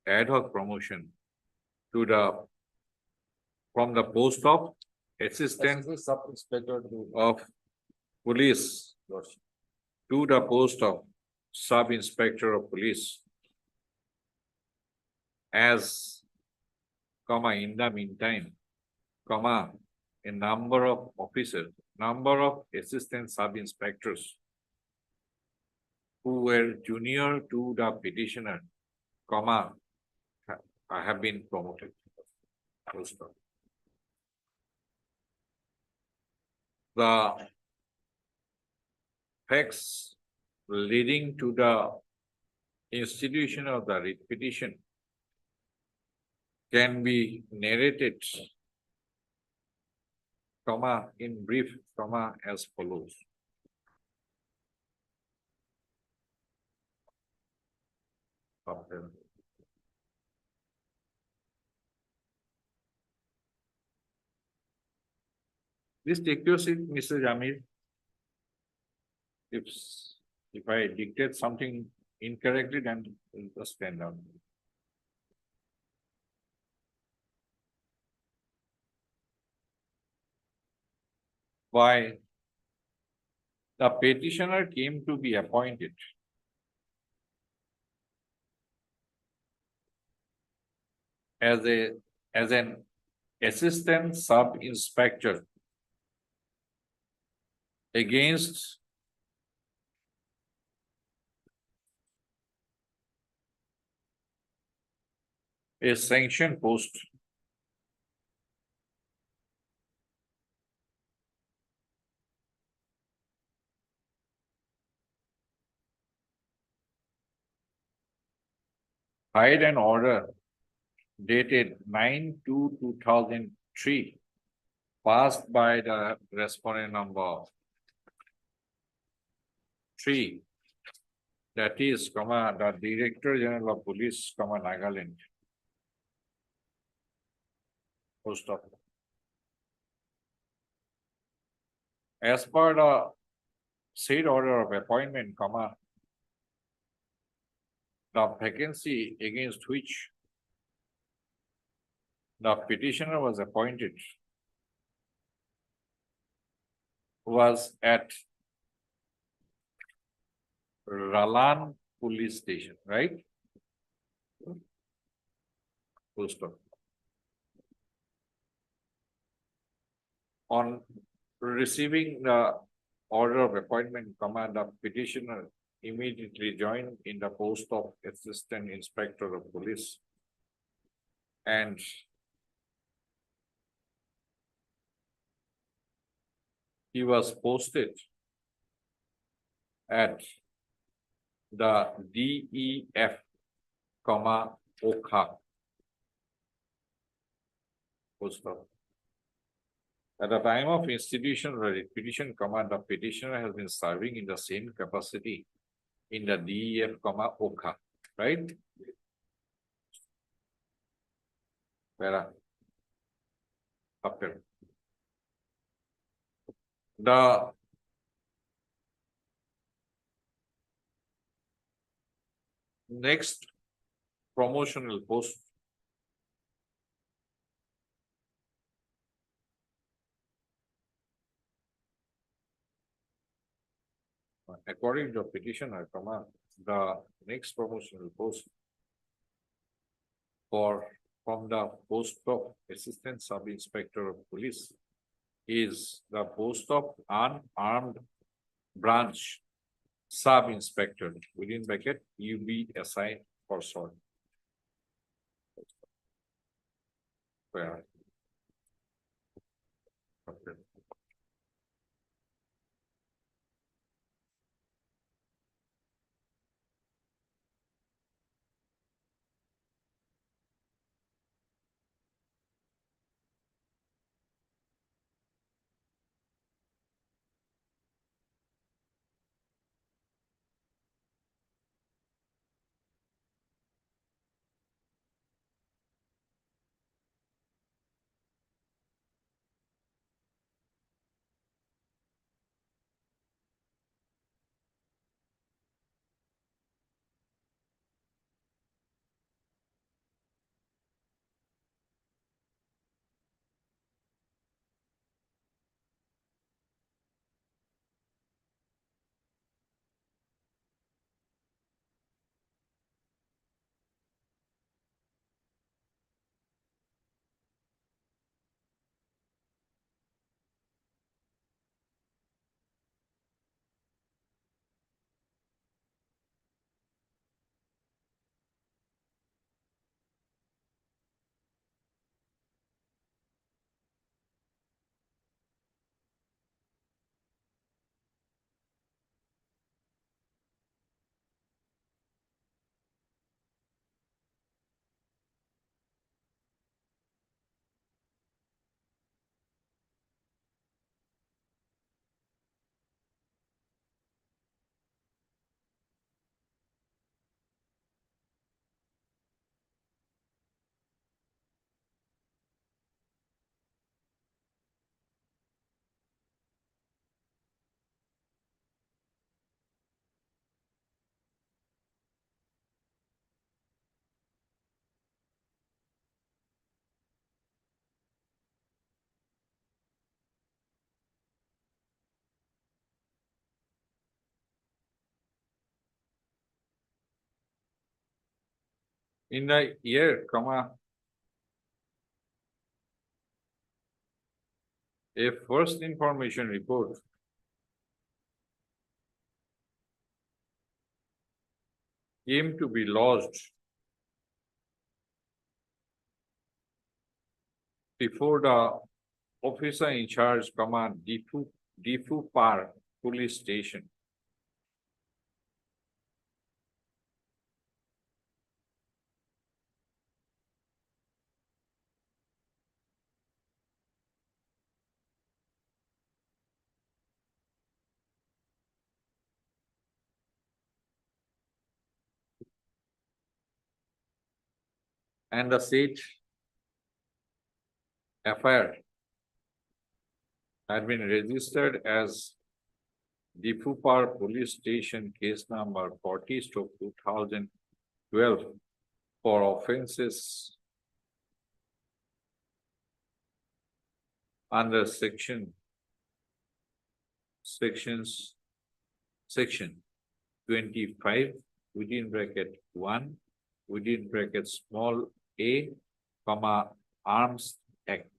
ad hoc promotion to from the post of Assistant Sub-Inspector of Police to the post of Sub-Inspector of Police as, in the meantime, a number of officers, number of assistant sub-inspectors who were junior to the petitioner, have been promoted. Full stop. The facts leading to the institution of the writ petition can be narrated, in brief, as follows. Please take your seat, Mr. Jamir. If I dictate something incorrectly, then just stand down. Why the petitioner came to be appointed as an assistant sub-inspector against a sanctioned post hide an order dated 9/2/2003 passed by the respondent number 3, that is, the Director General of Police, Nagaland. Post of. As per the said order of appointment, the vacancy against which the petitioner was appointed was at Ralan Police Station, right? Full stop. On receiving the order of appointment, the petitioner immediately joined in the post of Assistant Inspector of Police. And he was posted at the DEF, Okha. Post of. At the time of institution petition, the petitioner has been serving in the same capacity in the DEF, Okha, right? Where? After. The next promotional post according to petitioner, the next promotional post from the post of Assistant Sub-Inspector of Police is the post of Unarmed Branch Sub-Inspector, within bracket UBSI for short. Where? Okay. In the year, A first information report came to be lodged before the officer in charge command Difu Par police station. And the said FIR had been registered as Difupar Police Station case number 40/2012 for offences under section 25 within bracket 1 within bracket small a comma Arms Act.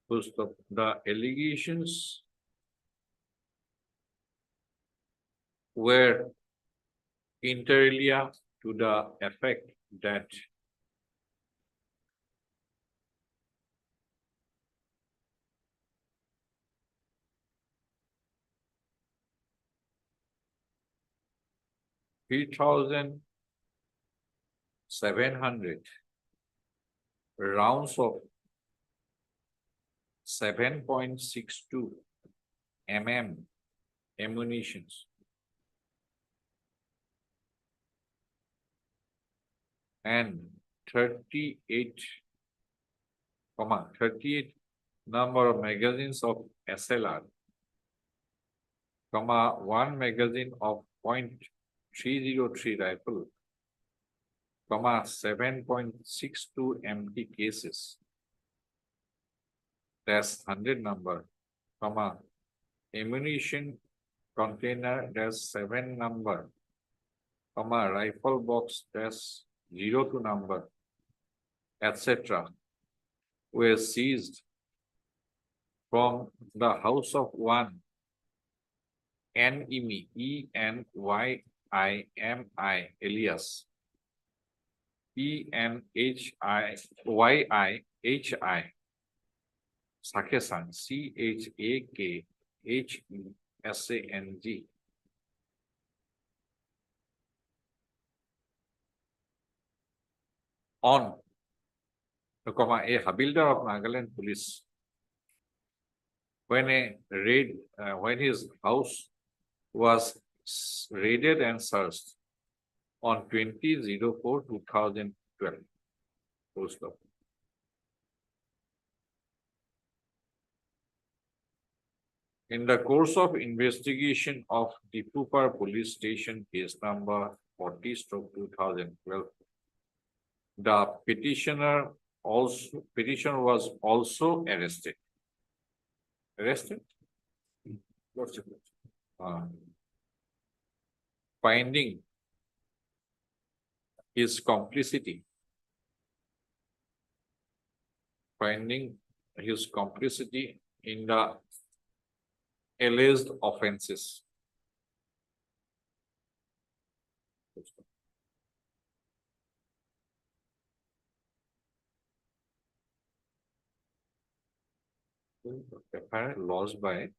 The allegations were inter alia to the effect that $3,700 rounds of 7.62 mm ammunitions and 38 number of magazines of SLR, one magazine of .303 rifle, 7.62 empty cases, dash 100 number, ammunition container dash 7 number, rifle box dash 02 number, etc. were seized from the house of one Enimi, ENYIMI, alias ENHIYIHI, Sakesang, CHAKHESANG. On, a Havildar of Nagaland Police, when his house was raided and searched on 20/04/2012. Post of. In the course of investigation of the Difupar Police Station case number 40/2012, the petitioner was also arrested. Finding his complicity in the alleged offenses. Apparent loss by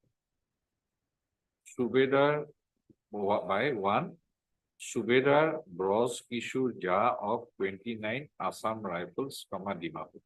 Subedar by one Subedar Bros Kishore Jha of 29 Assam Rifles, Dimapur.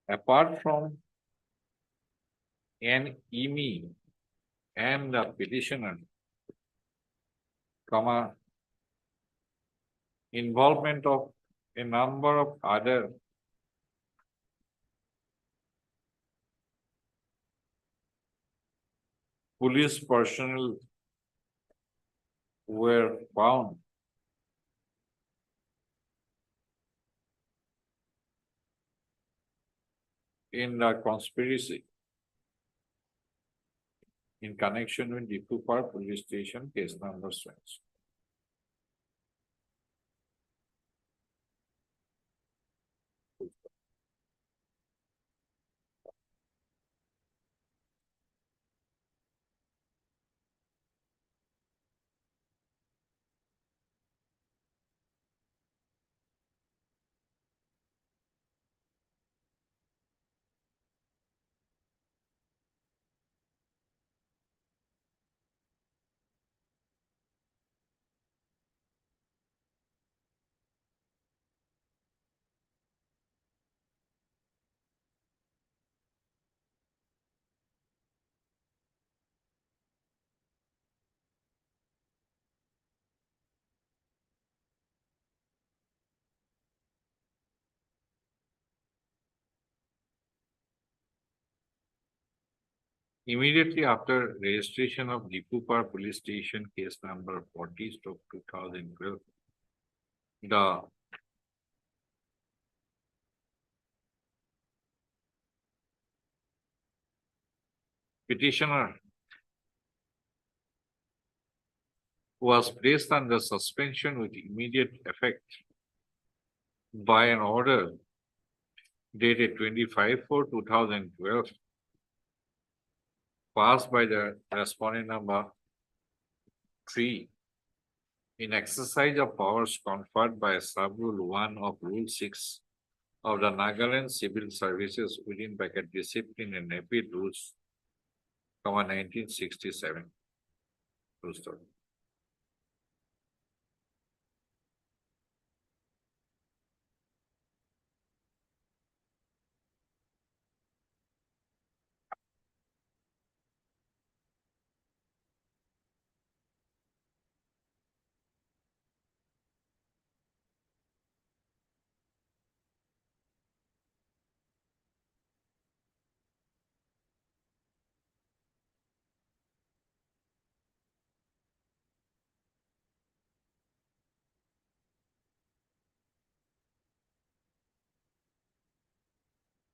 apart from an EME and the petitioner, comma, involvement of a number of other police personnel were found in the conspiracy in connection with Dipupar police station case number 6. Immediately after registration of Dipupar police station case number 40/2012, the petitioner was placed under suspension with immediate effect by an order dated 25/4/2012, passed by the respondent number 3 in exercise of powers conferred by sub-rule 1 of Rule 6 of the Nagaland Civil Services within bracket Discipline and Appeal Rules, 1967. Full stop.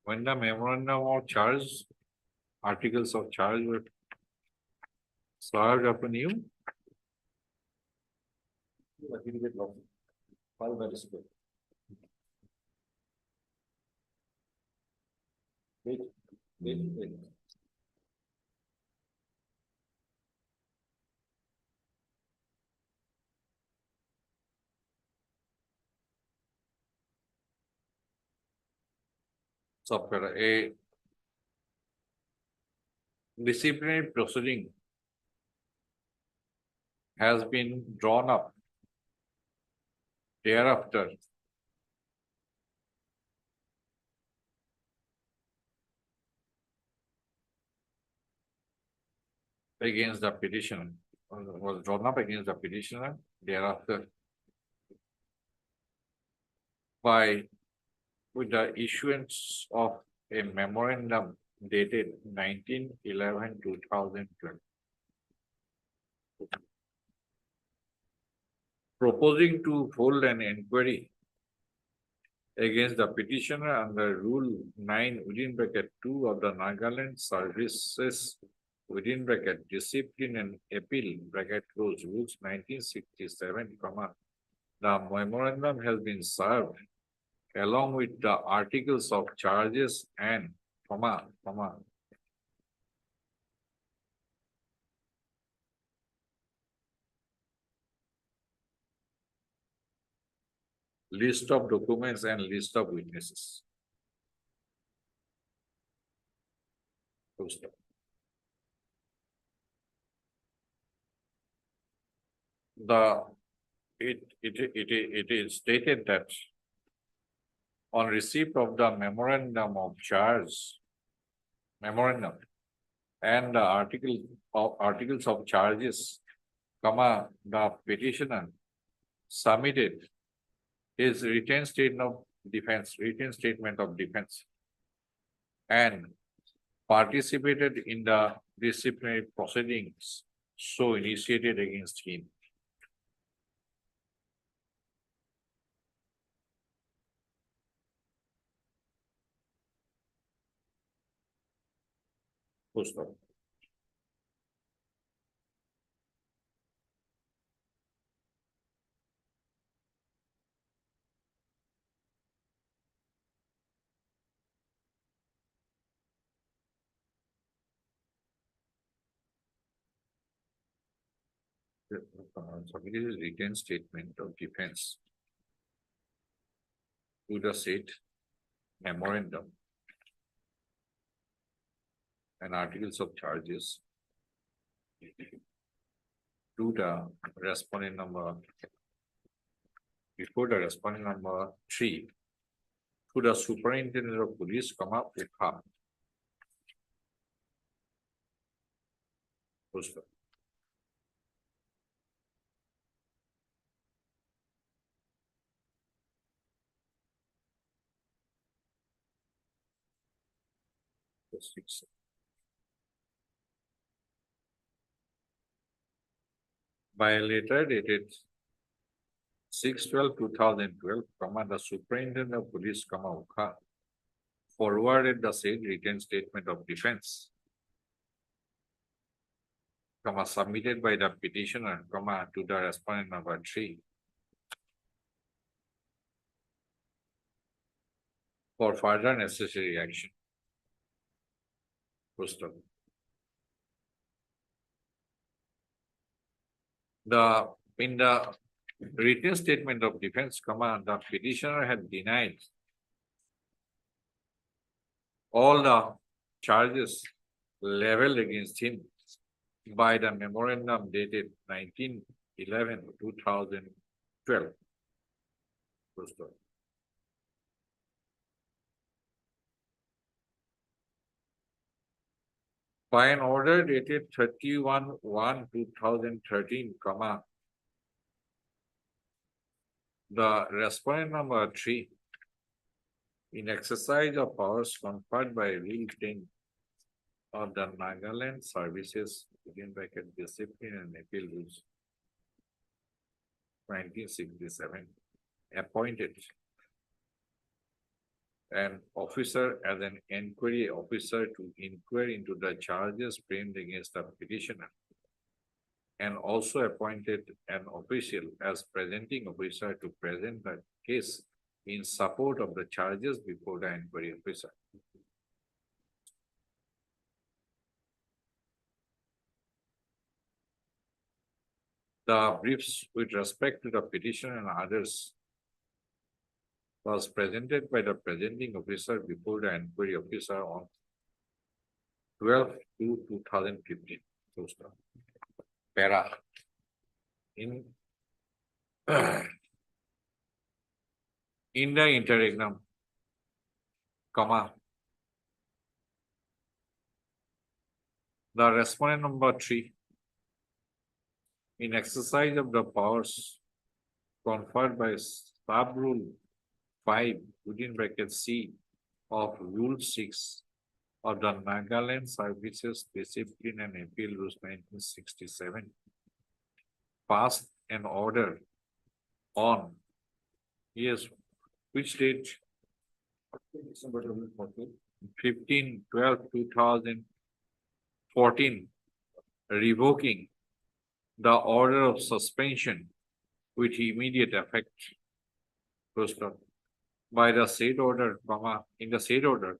When the memorandum of charge, articles of charge were served upon you, File by display. Wait. software, a disciplinary proceeding has been drawn up thereafter against the petitioner, was drawn up against the petitioner thereafter by with the issuance of a memorandum dated 19/11/2012, proposing to hold an inquiry against the petitioner under Rule 9 within bracket 2 of the Nagaland Services within bracket Discipline and Appeal bracket close Rules 1967, the memorandum has been served along with the articles of charges and list of documents and list of witnesses. Full stop. It is stated that on receipt of the memorandum of charge, memorandum, and the articles of charges, the petitioner submitted his written statement of defense, and participated in the disciplinary proceedings so initiated against him. Full stop. Submitted his written statement of defense to the said memorandum and articles of charges to the respondent number, before the respondent number 3, to the superintendent of police, Kohima. By a letter dated 6/12/2012, the superintendent of police, Ukha, forwarded the said written statement of defense, submitted by the petitioner, to the respondent number 3 for further necessary action. In the written statement of defense, the petitioner had denied all the charges leveled against him by the memorandum dated 19/11/2012. By an order dated 31/1/2013, the respondent number 3, in exercise of powers conferred by Rule 10 of the Nagaland Services Discipline and Appeal Rules 1967, appointed an officer as an inquiry officer to inquire into the charges framed against the petitioner, and also appointed an official as presenting officer to present the case in support of the charges before the inquiry officer. The briefs with respect to the petitioner and others was presented by the presenting officer before the inquiry officer on 12/2/2015. Para. In the interregnum, the respondent number 3, in exercise of the powers conferred by sub-rule 5 (C) of Rule 6 of the Nagaland Services Discipline and Appeal Rules 1967, passed an order on, yes, which date? December 15/12/2014, revoking the order of suspension with immediate effect. By the said order, in the said order,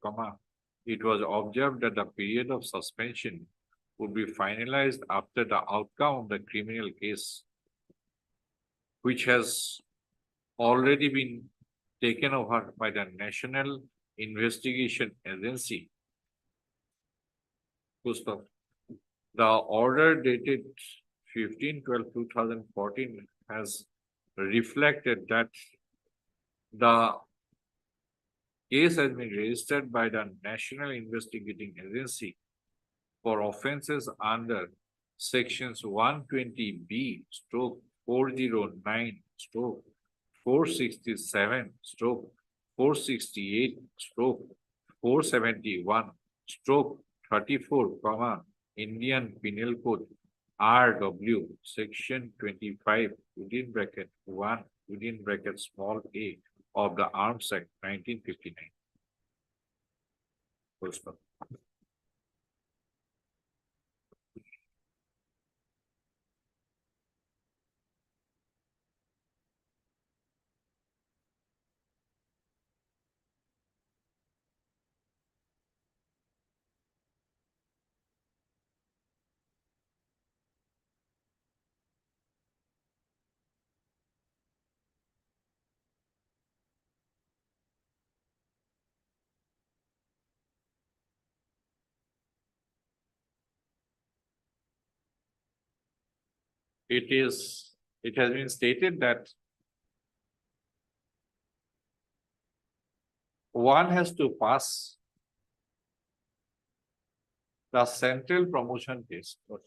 it was observed that the period of suspension would be finalized after the outcome of the criminal case, which has already been taken over by the National Investigation Agency. The order dated 15/12/2014 has reflected that the Case has been registered by the National Investigating Agency for offences under sections 120B stroke 409 stroke 467 stroke 468 stroke 471 stroke 34, Indian Penal Code RW section 25 within bracket 1 within bracket small a of the Arms Act 1959. Full stop. It has been stated that one has to pass the Central Promotion Test or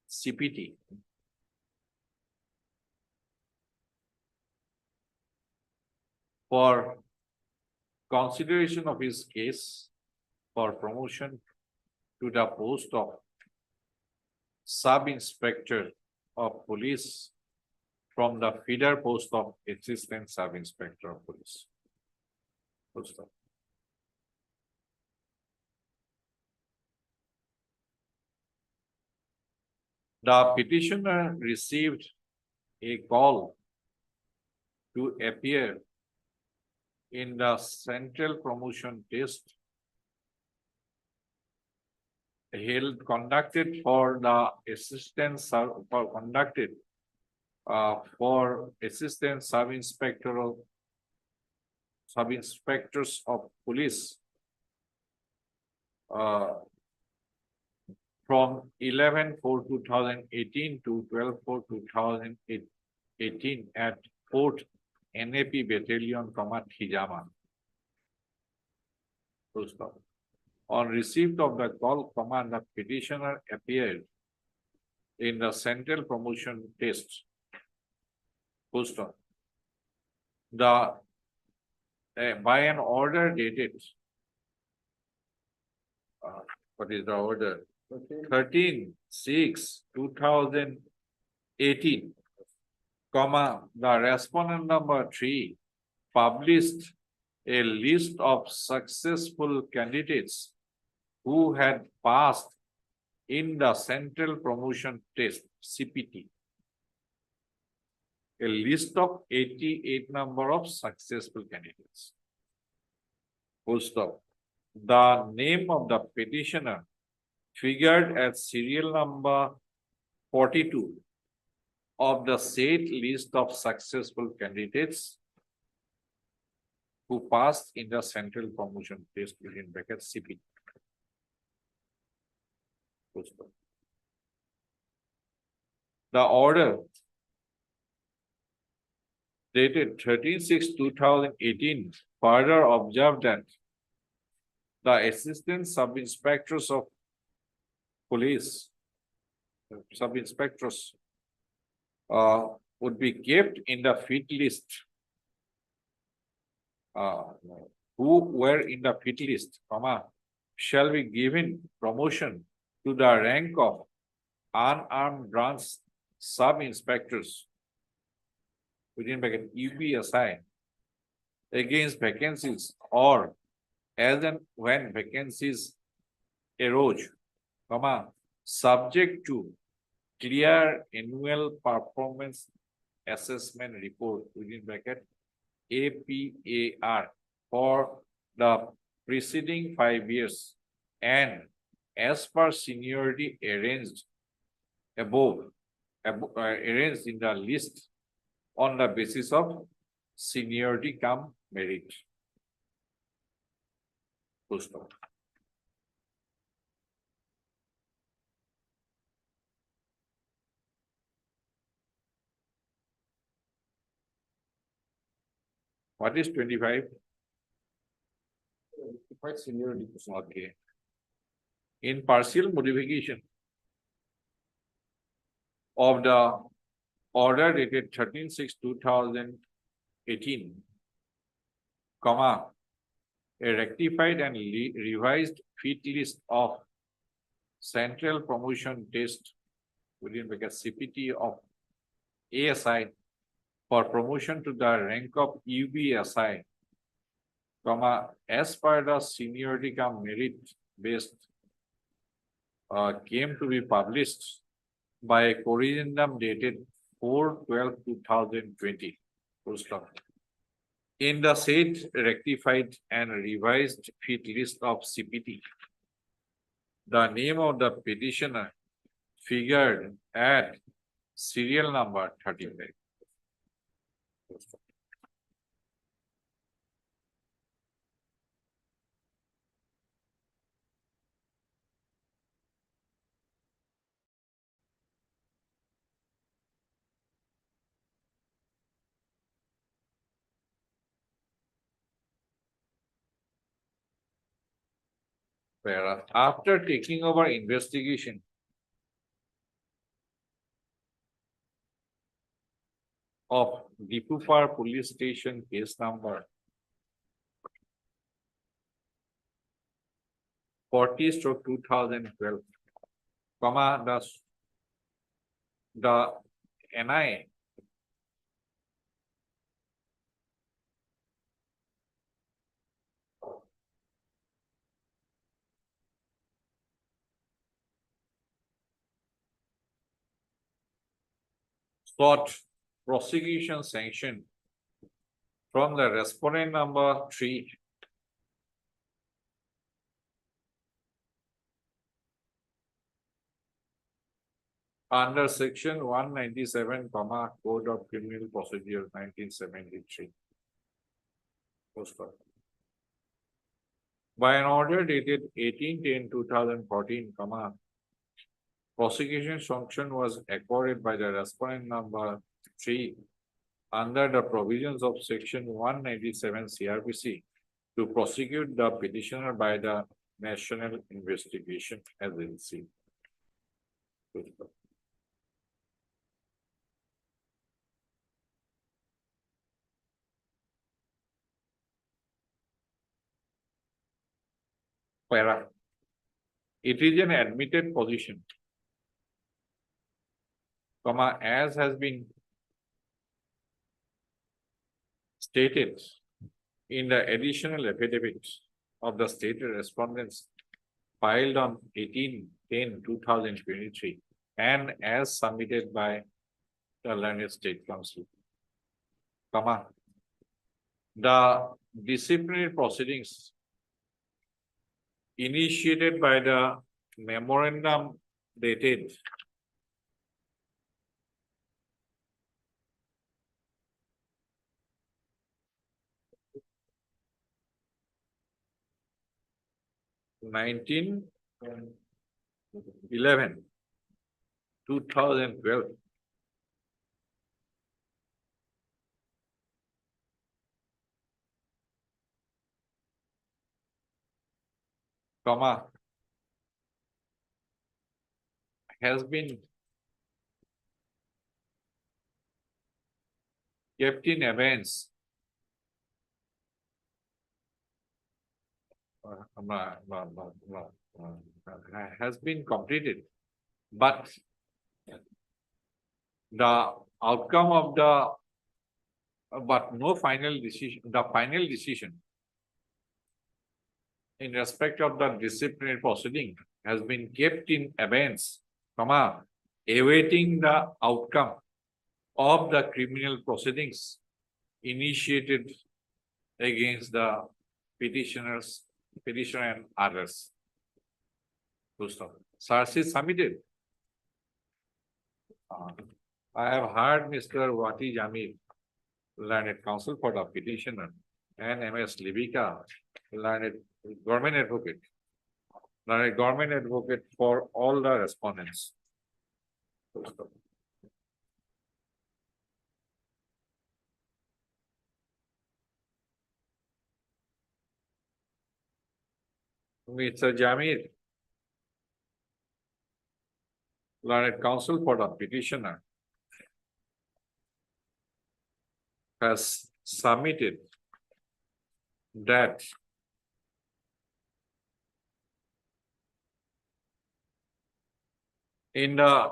CPT for consideration of his case for promotion to the post of Sub-Inspector of Police from the feeder post of Assistant Sub-Inspector of Police. Full stop. The petitioner received a call to appear in the Central Promotion Test conducted for the for assistant sub-inspectors of police from 11/4/2018 to 12/4/2018 at Fort NAP Battalion, Thijama. Full stop. On receipt of the call, the petitioner appeared in the Central Promotion Test. Full stop. By an order dated, what is the order? 13/6/2018, the respondent number 3 published a list of successful candidates who had passed in the Central Promotion Test, CPT. A list of 88 number of successful candidates. Full stop. The name of the petitioner figured as serial number 42 of the said list of successful candidates who passed in the Central Promotion Test within bracket CPT. The order dated 13/6/2018 further observed that the assistant sub-inspectors of police, sub-inspectors would be kept in the fit list, who were in the fit list, shall be given promotion to the rank of unarmed branch sub-inspectors within bracket UBSI against vacancies or as and when vacancies arose, subject to clear annual performance assessment report within bracket APAR for the preceding 5 years and as per seniority arranged arranged in the list on the basis of seniority cum merit. Full stop. What is 25? Quite seniority. Okay. In partial modification of the order dated 13/6/2018, comma, a rectified and revised feat list of Central Promotion Test within brackets CPT of ASI for promotion to the rank of UBSI, comma, as per the seniority cum merit based came to be published by a corrigendum dated 4/12/2020. Full stop. In the said rectified and revised feat list of CPT, the name of the petitioner figured at serial number 35. Whereas after taking over investigation of Dipupar Police Station case number 40/2012, comma, the NI sought prosecution sanction from the respondent number 3 under section 197, comma, Code of Criminal Procedure 1973. By an order dated 18/10/2014, comma, prosecution sanction was accorded by the respondent number 3 under the provisions of section 197 CRPC to prosecute the petitioner by the National Investigation Agency. Para. It is an admitted position, comma, as has been stated in the additional affidavit of the stated respondents filed on 18/10/2023 and as submitted by the learned State Council, comma, the disciplinary proceedings initiated by the memorandum dated (19/11/2012), comma, has been kept in abeyance has been completed, but the outcome of the but no final decision, the final decision in respect of the disciplinary proceeding has been kept in abeyance, comma, awaiting the outcome of the criminal proceedings initiated against the petitioner and others. Full stop. Search is submitted. I have heard Mr. Wati Jamil, learned counsel for the petitioner, and MS Libika, learned government advocate for all the respondents. Full stop. Mr. Jamir, learned counsel for the petitioner, has submitted that in the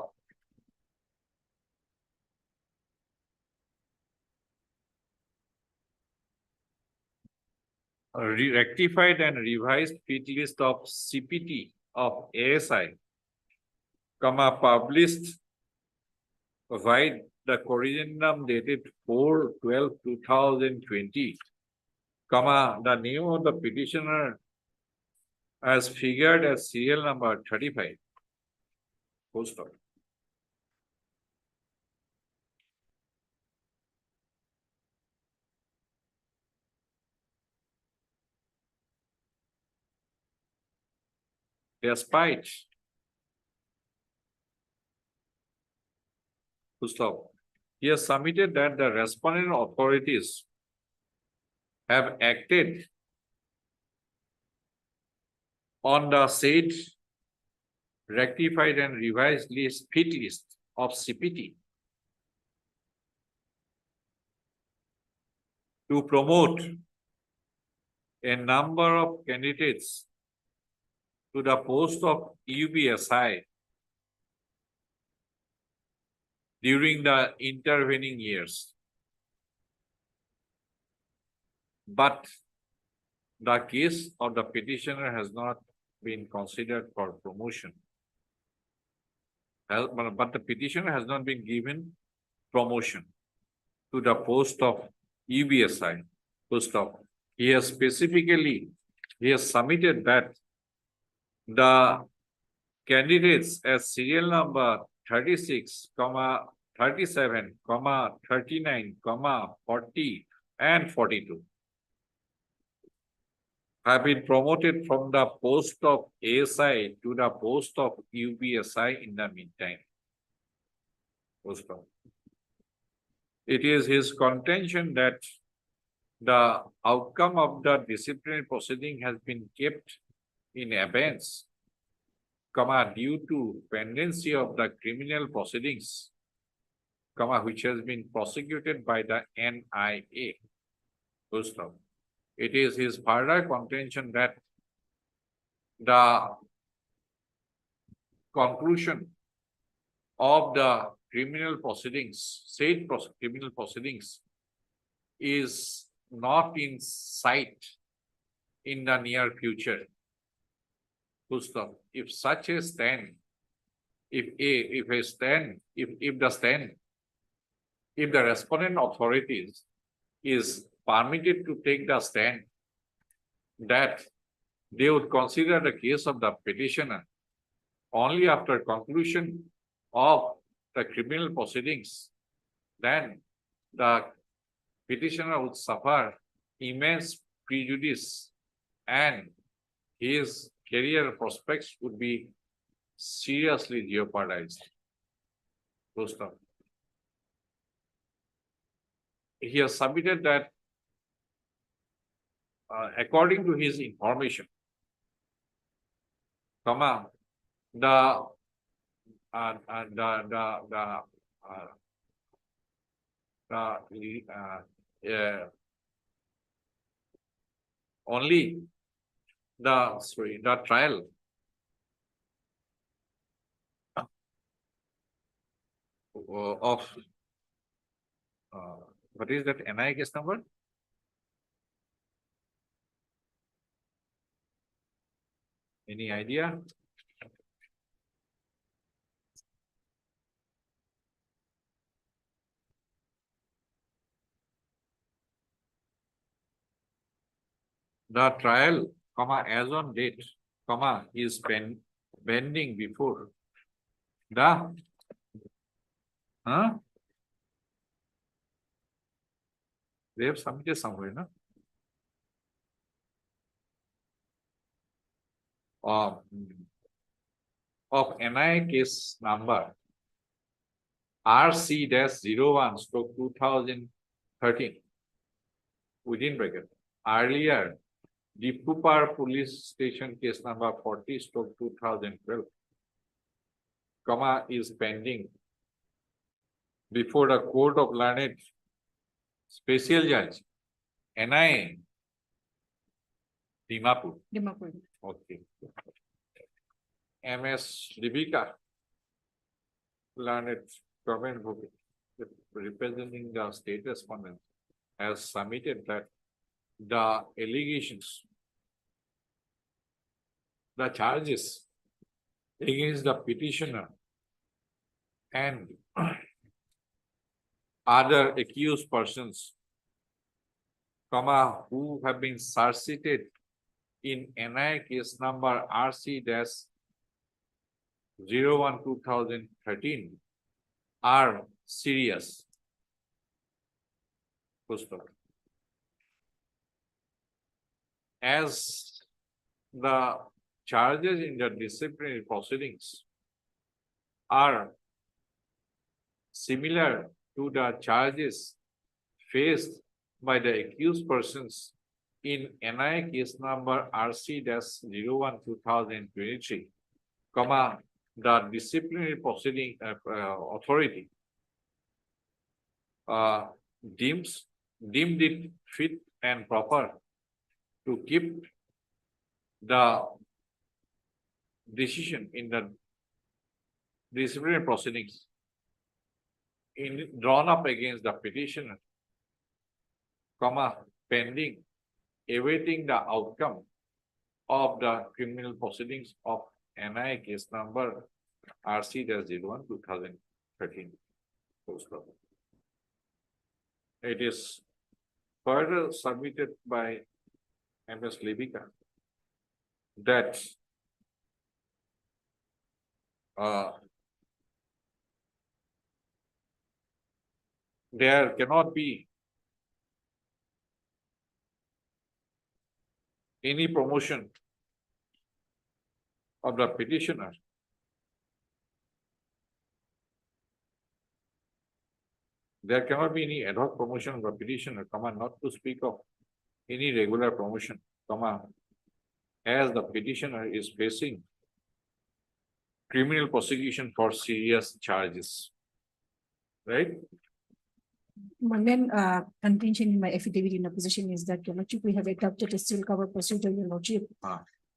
rectified and revised pit list of CPT of ASI, published by the corrigendum dated 4/12/2020, the name of the petitioner as figured as serial number 35. Full stop. Despite full stop. He has submitted that the respondent authorities have acted on the said rectified and revised pit list of CPT to promote a number of candidates to the post of UBSI during the intervening years. But the case of the petitioner has not been considered for promotion. But the petitioner has not been given promotion to the post of UBSI. He has submitted that the candidates as serial number 36, 37, 39, 40, and 42 have been promoted from the post of ASI to the post of UBSI in the meantime. It is his contention that the outcome of the disciplinary proceeding has been kept in abeyance, due to pendency of the criminal proceedings, which has been prosecuted by the NIA. It is his further contention that the conclusion of the criminal proceedings, criminal proceedings, is not in sight in the near future. If such a stand, if the respondent authorities is permitted to take the stand that they would consider the case of the petitioner only after conclusion of the criminal proceedings, then the petitioner would suffer immense prejudice and his career prospects would be seriously jeopardized. He has submitted that according to his information, only the trial of what is that NI case number? Any idea? The trial, as on date, is pending before the they have submitted somewhere, no? Of NI case number RC-01/2013 within bracket. Earlier, Dipupar Police Station case number 40/2012, is pending before the Court of Learned Special Judge, NIA, Dimapur. Okay. MS Libika, Learned Government Book, representing the state respondent, has submitted that the allegations, the charges against the petitioner and other accused persons, who have been charged in NI case number RC-01/2013 are serious. Full stop. As the charges in the disciplinary proceedings are similar to the charges faced by the accused persons in NI case number RC-01/2023, the disciplinary proceeding authority deemed it fit and proper to keep the decision in the disciplinary proceedings drawn up against the petitioner, pending awaiting the outcome of the criminal proceedings of NI case number RC-01/2013. It is further submitted by MS Libika that there cannot be any promotion of the petitioner there cannot be any ad hoc promotion of the petitioner, not to speak of any regular promotion, as the petitioner is facing criminal prosecution for serious charges. Right? My main contention in my affidavit in opposition is that, Your Lordship, we have adopted a seal cover procedure, Your Lordship.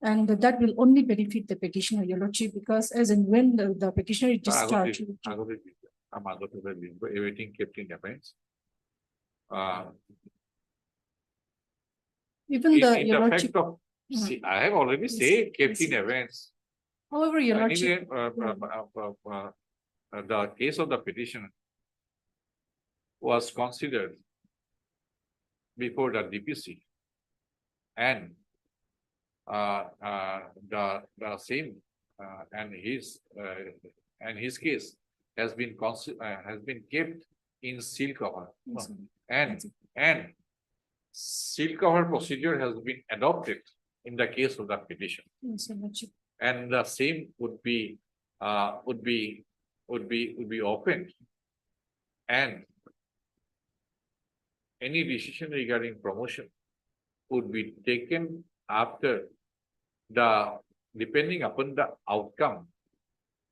And that will only benefit the petitioner, Your Lordship, because as and when the petitioner is discharged. I'm awaiting kept in abeyance. Even In the, Your the Lordship. fact of, see, I have already said kept in abeyance. However, Your Lordship. The case of the petitioner was considered before the DPC, and the same and his case has been kept in seal cover, and seal cover procedure has been adopted in the case of the petition, and the same would be opened, and any decision regarding promotion would be taken after depending upon the outcome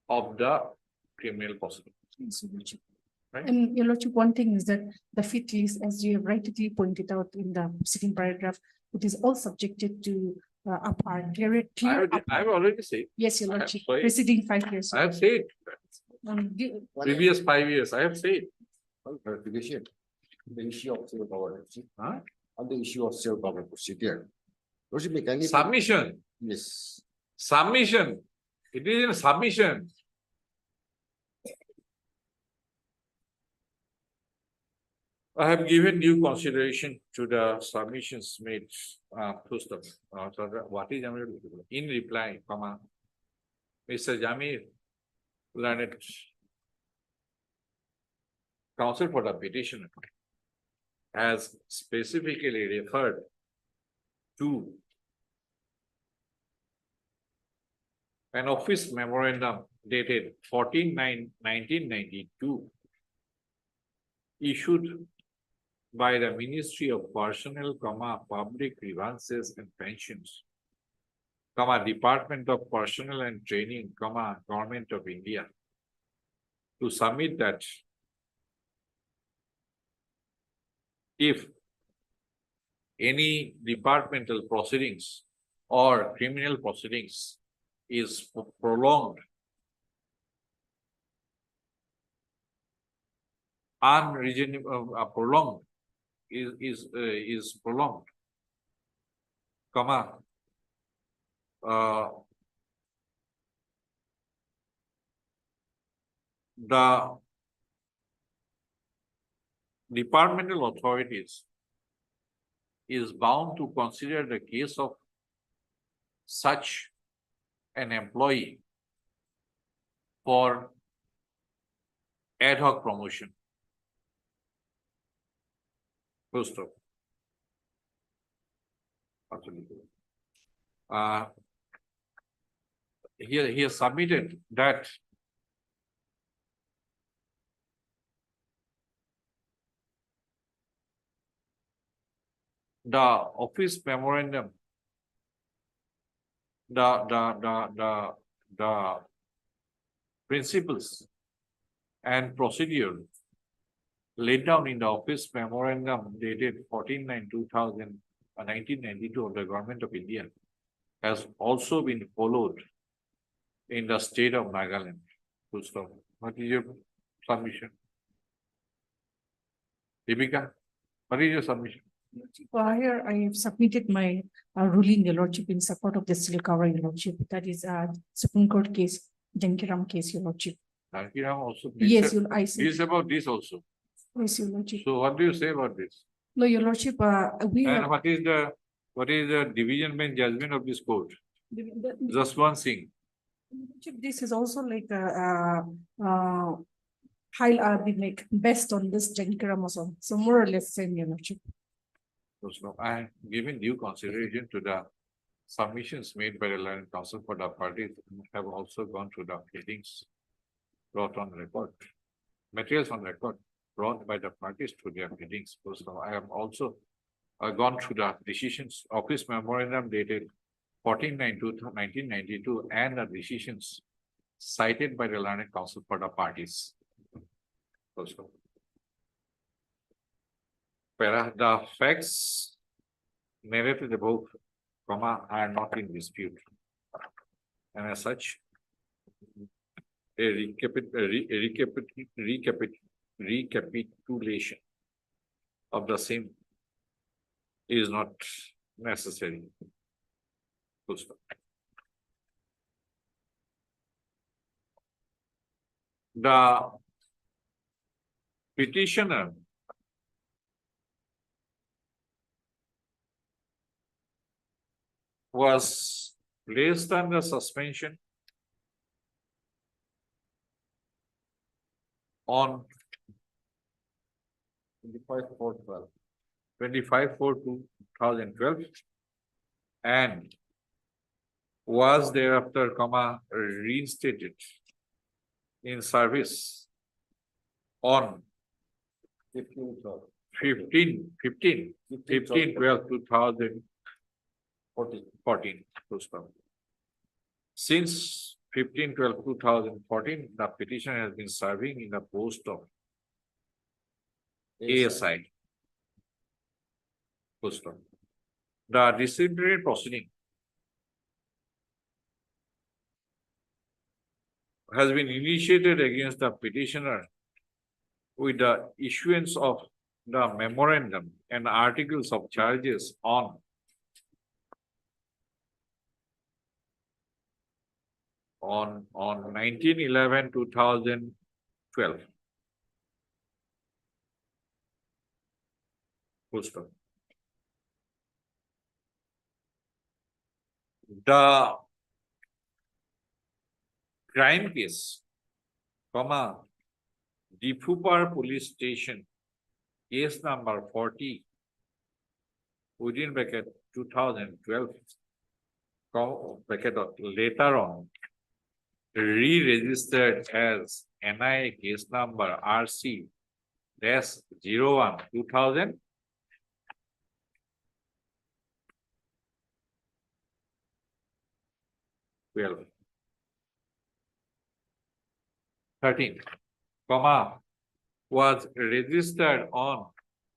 of the criminal proceedings. Right? And Your Lordship, one thing is that the fit list, as you have rightly pointed out in the preceding paragraph, it is all subjected to I've already said. Yes, Your I have Lordship, said. preceding 5 years. I have said previous 5 years. I have said. Clarification, the issue of seal cover, Huh? on the issue of seal cover procedure. Lordship, may kindly. Submission. Yes. Submission. It is in submission. I have given due consideration to the submissions made, what is in reply, Mr. Jamir, learned counsel for the petitioner, has specifically referred to an office memorandum dated 14/9/1992 issued by the Ministry of Personnel, Public Grievances and Pensions, Department of Personnel and Training, Government of India, to submit that if any departmental proceedings or criminal proceedings is prolonged, prolonged, is prolonged, the departmental authorities is bound to consider the case of such an employee for ad hoc promotion. Full stop. Absolutely. He has submitted that the office memorandum, the principles and procedure laid down in the office memorandum dated 1992 of the Government of India has also been followed in the state of Nagaland. Full stop. What is your submission? Deepika, what is your submission? Here I have submitted my ruling, Your Lordship, in support of the seal cover, Your Lordship. That is Supreme Court case, Jankiram case, Your Lordship. Jankiram also. Yes, I see. This about this also. Yes, Your Lordship. So what do you say about this? No, Your Lordship, we And have. what is the division bench judgment of this court? Just one thing. This is also like like based on this Jankiram also. So more or less same, Your Lordship. So I have given due consideration to the submissions made by the Learned Council for the parties, have also gone through the pleadings brought on record, materials on record brought by the parties to their pleadings. So I have also gone through the decisions, office memorandum dated 14/9/1992 and the decisions cited by the Learned Council for the parties. Also. The facts narrated above, are not in dispute. And as such, a recapitulation of the same is not necessary. Full stop. The petitioner was placed under suspension on 25/4/2012 and was thereafter, reinstated in service on 15/12/2014. Since 15/12/2014, the petitioner has been serving in the post of ASI. The disciplinary proceeding has been initiated against the petitioner with the issuance of the memorandum and articles of charges on 19/11/2012. Full stop. The crime case, Dipupar Police Station, case number 40, within bracket 2012, bracket of later on, re-registered as NIA case number RC-01/2000, 12. 13, comma, was registered on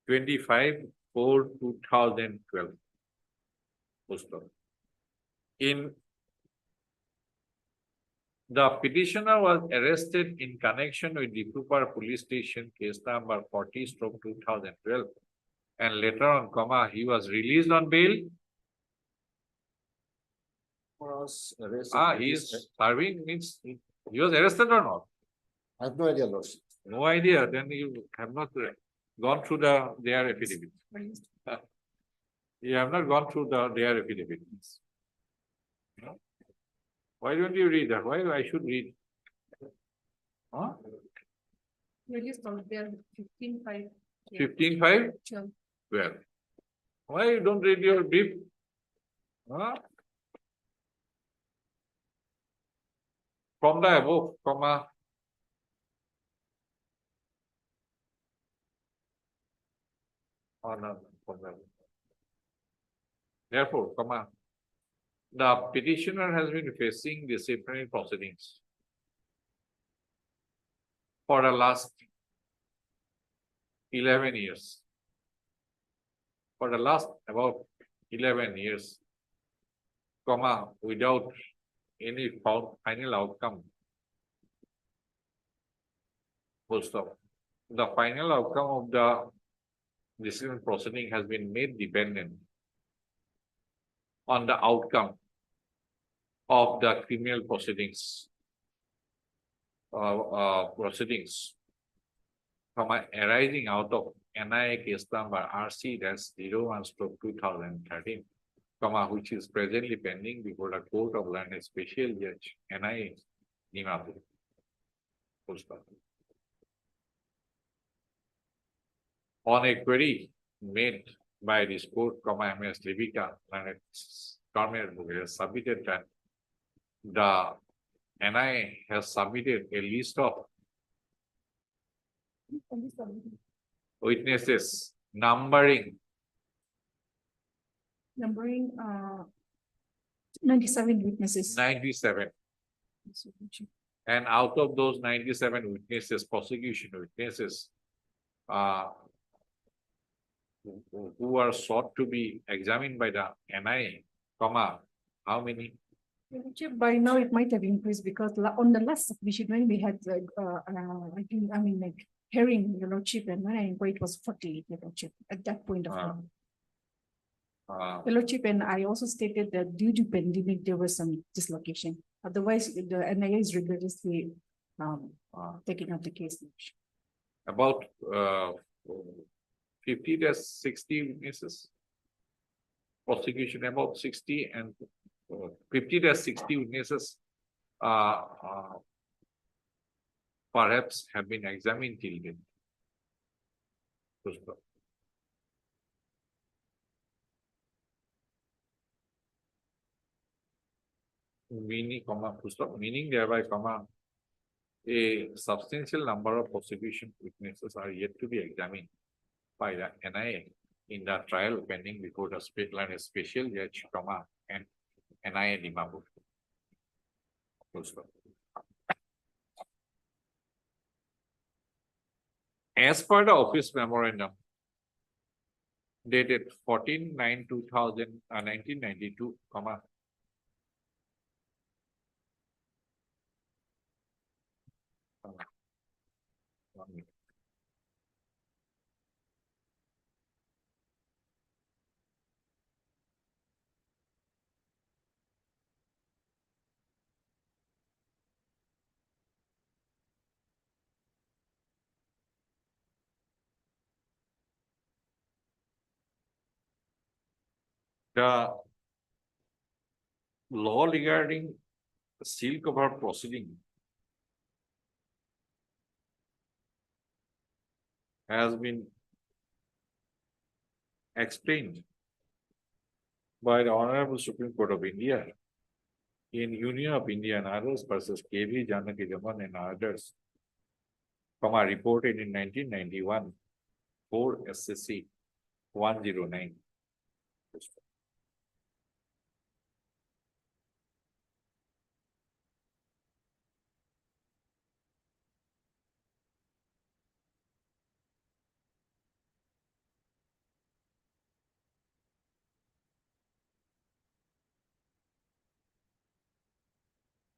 25/4/2012. Full stop. In the petitioner was arrested in connection with the Kupar Police Station case number 40/2012. And later on, comma, he was released on bail. Was arrested. He is serving means he was arrested or not? I have no idea, Lordship. No idea. Then you have not gone through their affidavit. You have not gone through their affidavit. No? Why don't you read that? Why I should read? Huh? Released on bail 15/5. 15/5? 12. Why you don't read your brief? Huh? From the above, comma. Oh, no, from the above. Therefore, comma. The petitioner has been facing disciplinary proceedings for the last 11 years. For the last about 11 years, comma, without any final outcome. Full stop. The final outcome of the disciplinary proceeding has been made dependent on the outcome of the criminal proceedings. Arising out of NIA case number RC-01/2013, which is presently pending before the Court of Land Special Judge NIA Dimapur. Full stop. On a query made by this court, MS Livika has submitted that the NIA has submitted a list of witnesses numbering 97 witnesses. 97. And out of those 97 witnesses, prosecution witnesses, who are sought to be examined by the NIA, how many? By now it might have increased because on the last submission when we had hearing, Your Lordship, and when I inquired it was 48, Your Lordship, at that point of time. Your Lordship, and I also stated that due to pandemic there was some dislocation. Otherwise, the NIA is rigorously taking up the case. About 50 to 60 witnesses. Prosecution about 60 and 50 to 60 witnesses perhaps have been examined till then. Meaning thereby, a substantial number of prosecution witnesses are yet to be examined by the NIA in the trial pending before the special judge, and NIA Dimapur. As per the office memorandum dated 14/9/1992, the law regarding the seal cover proceeding has been explained by the Honorable Supreme Court of India in Union of India and others versus K.V. Janaki Raman and others, reported in 1991, 4 SCC 109.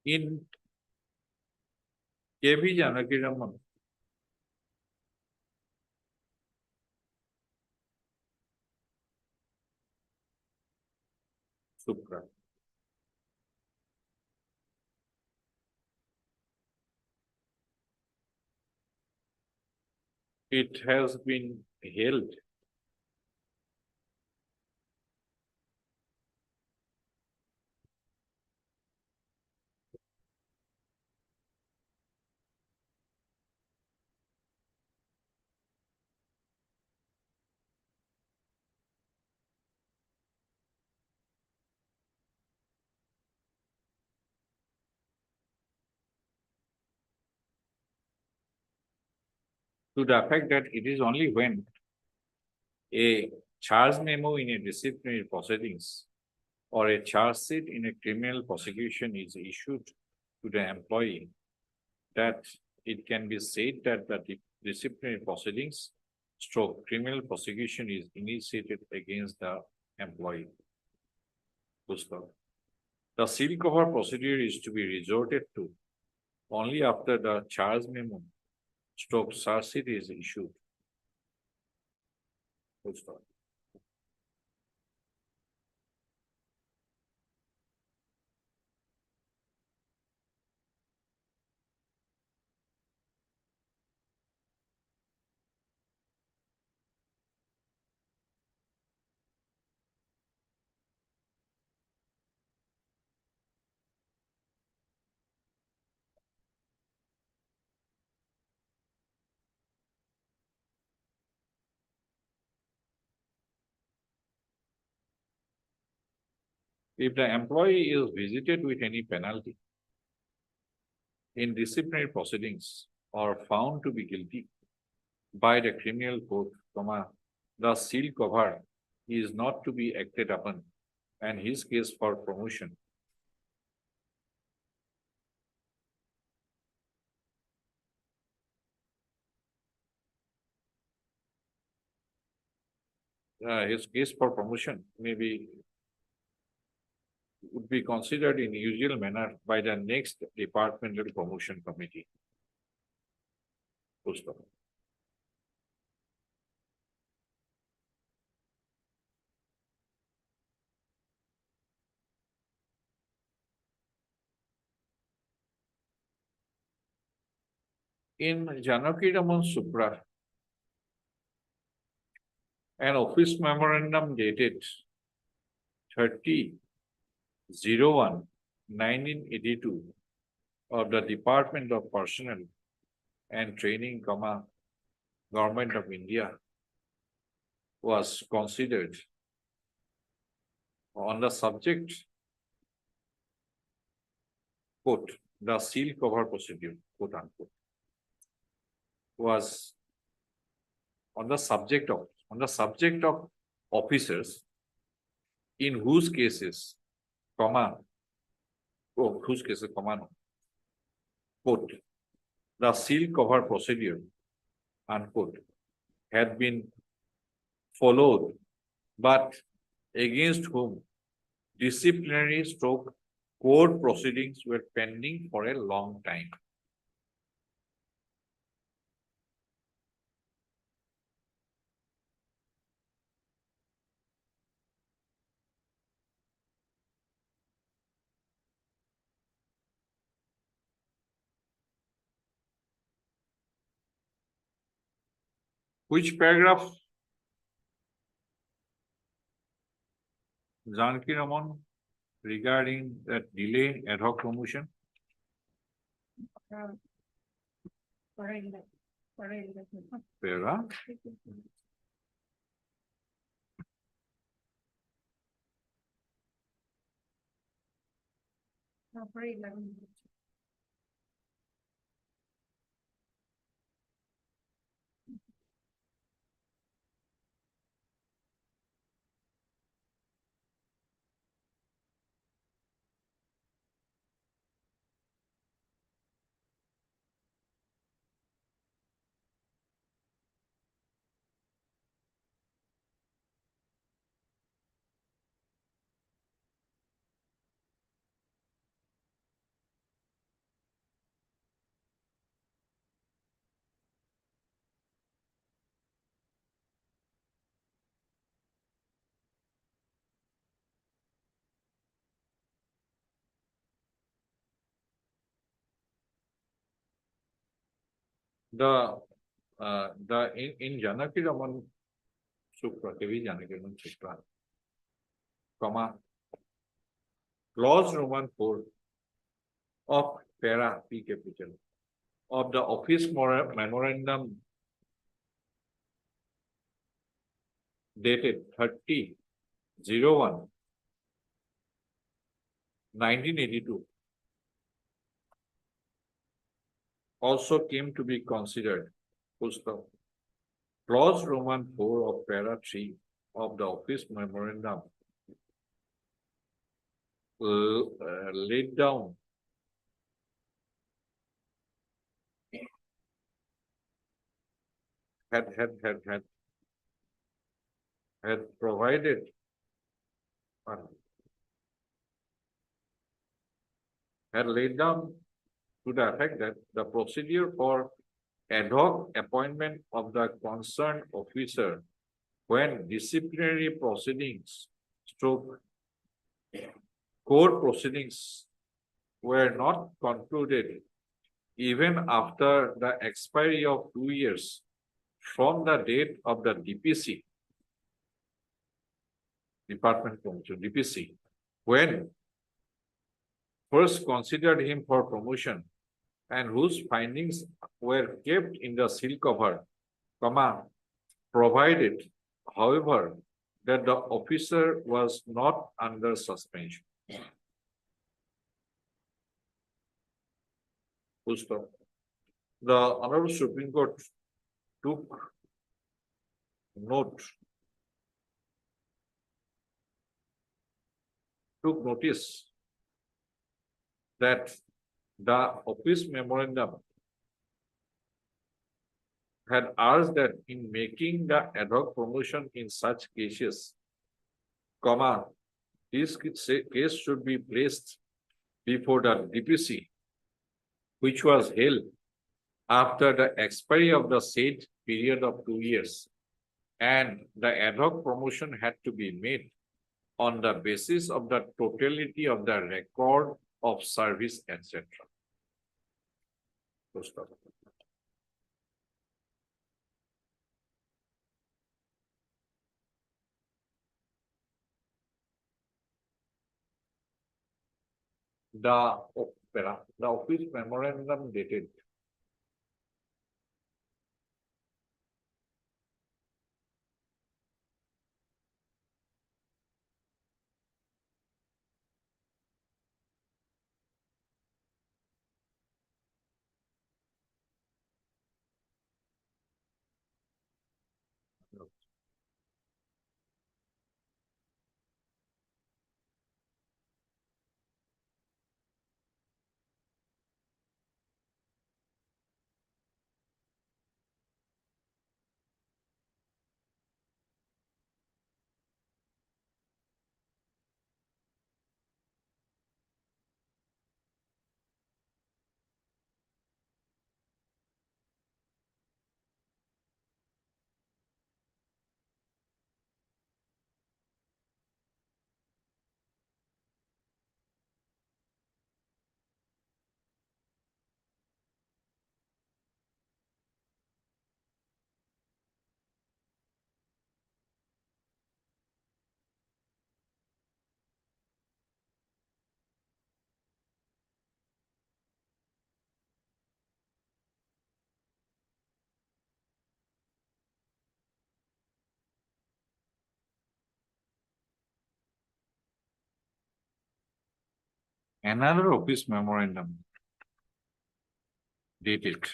In KV Janakiraman, Supra. It has been held to the effect that it is only when a charge memo in a disciplinary proceedings or a charge sheet in a criminal prosecution is issued to the employee that it can be said that the disciplinary proceedings stroke criminal prosecution is initiated against the employee. Full stop. The seal cover procedure is to be resorted to only after the charge memo stroke charge sheet is issued. Full stop. If the employee is visited with any penalty in disciplinary proceedings or found to be guilty by the criminal court, the seal cover is not to be acted upon and his case for promotion. His case for promotion would be considered in usual manner by the next departmental promotion committee. Full stop. In Janaki Raman Supra, an office memorandum dated 30/01/1982 of the Department of Personnel and Training, Government of India was considered on the subject, quote, the seal cover procedure, quote unquote, was on the subject of officers in whose cases, quote, the seal cover procedure, unquote, had been followed, but against whom disciplinary stroke court proceedings were pending for a long time. Which paragraph? Janaki Raman regarding that delay ad hoc promotion? Para? in Janaki Raman Supra, KV Janaki Raman Supra, comma, clause Roman 4 of para P capital of the office memorandum dated 30/01/1982 also came to be considered. Full stop. Clause Roman 4 of para 3 of the office memorandum laid down had provided had laid down to the effect that the procedure for ad hoc appointment of the concerned officer when disciplinary proceedings stroke court proceedings were not concluded even after the expiry of 2 years from the date of the DPC, Department Promotion, DPC, when first considered him for promotion and whose findings were kept in the seal cover, comma, provided, however, that the officer was not under suspension. Full stop. The Honorable Supreme Court took notice that the office memorandum had urged that in making the ad hoc promotion in such cases, comma, this case should be placed before the DPC, which was held after the expiry of the said period of 2 years, and the ad hoc promotion had to be made on the basis of the totality of the record of service, etc. The office memorandum dated another office memorandum dated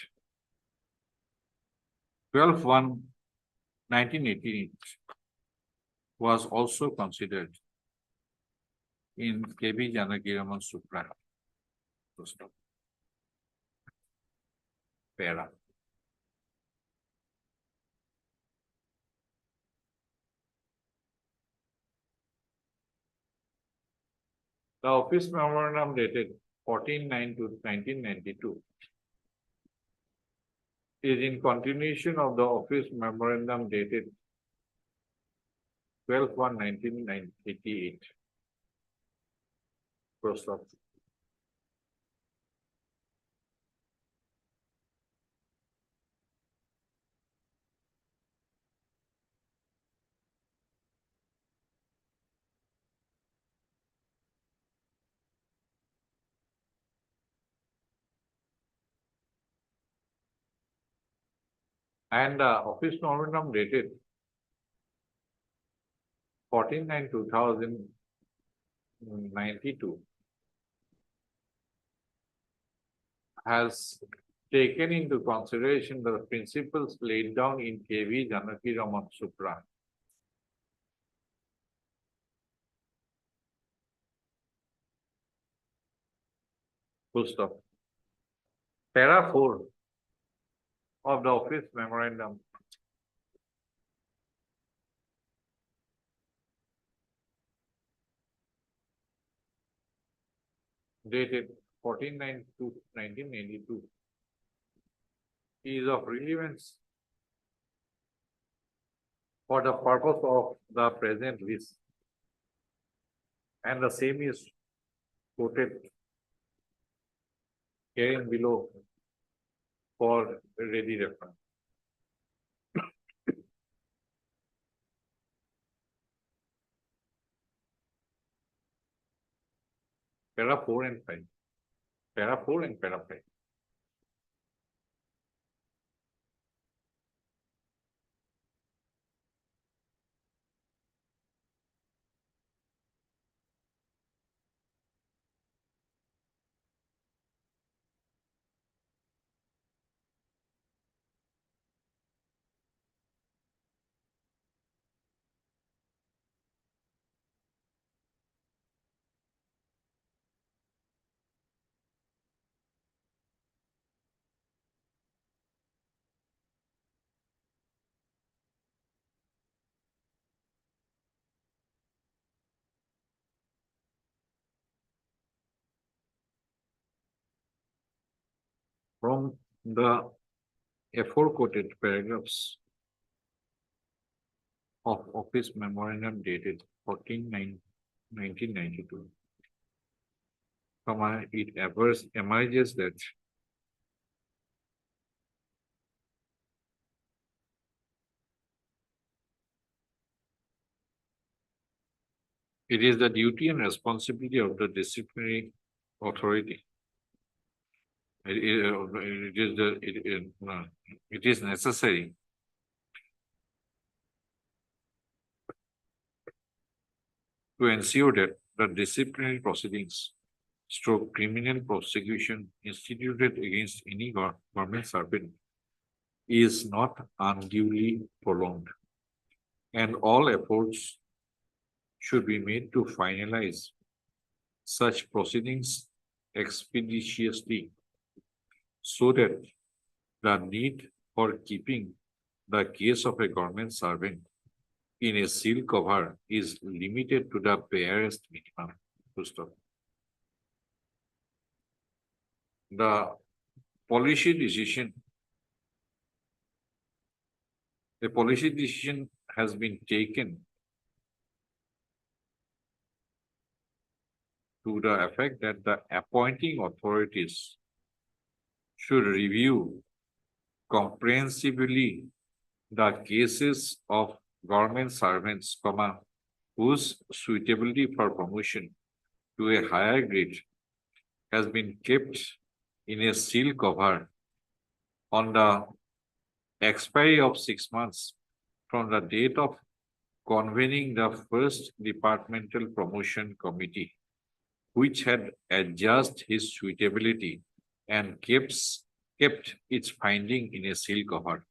12/1/1988 was also considered in KB Janagiraman Supra. Para. The office memorandum dated 14/9/1992 is in continuation of the office memorandum dated 12/1/1988. Prost. And office memorandum dated 14/9/2092 has taken into consideration the principles laid down in KV Janaki Raman Supra. Full stop. Para 4 of the office memorandum dated 14/9/1992 is of relevance for the purpose of the present list, and the same is quoted herein below for ready reference. Para 4 and 5. Para 4 and para 5. From the aforequoted paragraphs of office memorandum dated 14/9/1992, it emerges that it is the duty and responsibility of the disciplinary authority. It is necessary to ensure that the disciplinary proceedings stroke criminal prosecution instituted against any government servant is not unduly prolonged, and all efforts should be made to finalize such proceedings expeditiously, so that the need for keeping the case of a government servant in a seal cover is limited to the barest minimum. Full stop. The policy decision has been taken to the effect that the appointing authorities should review comprehensively the cases of government servants, whose suitability for promotion to a higher grade has been kept in a seal cover on the expiry of 6 months from the date of convening the first departmental promotion committee, which had adjudged his suitability and kept its finding in a seal cover.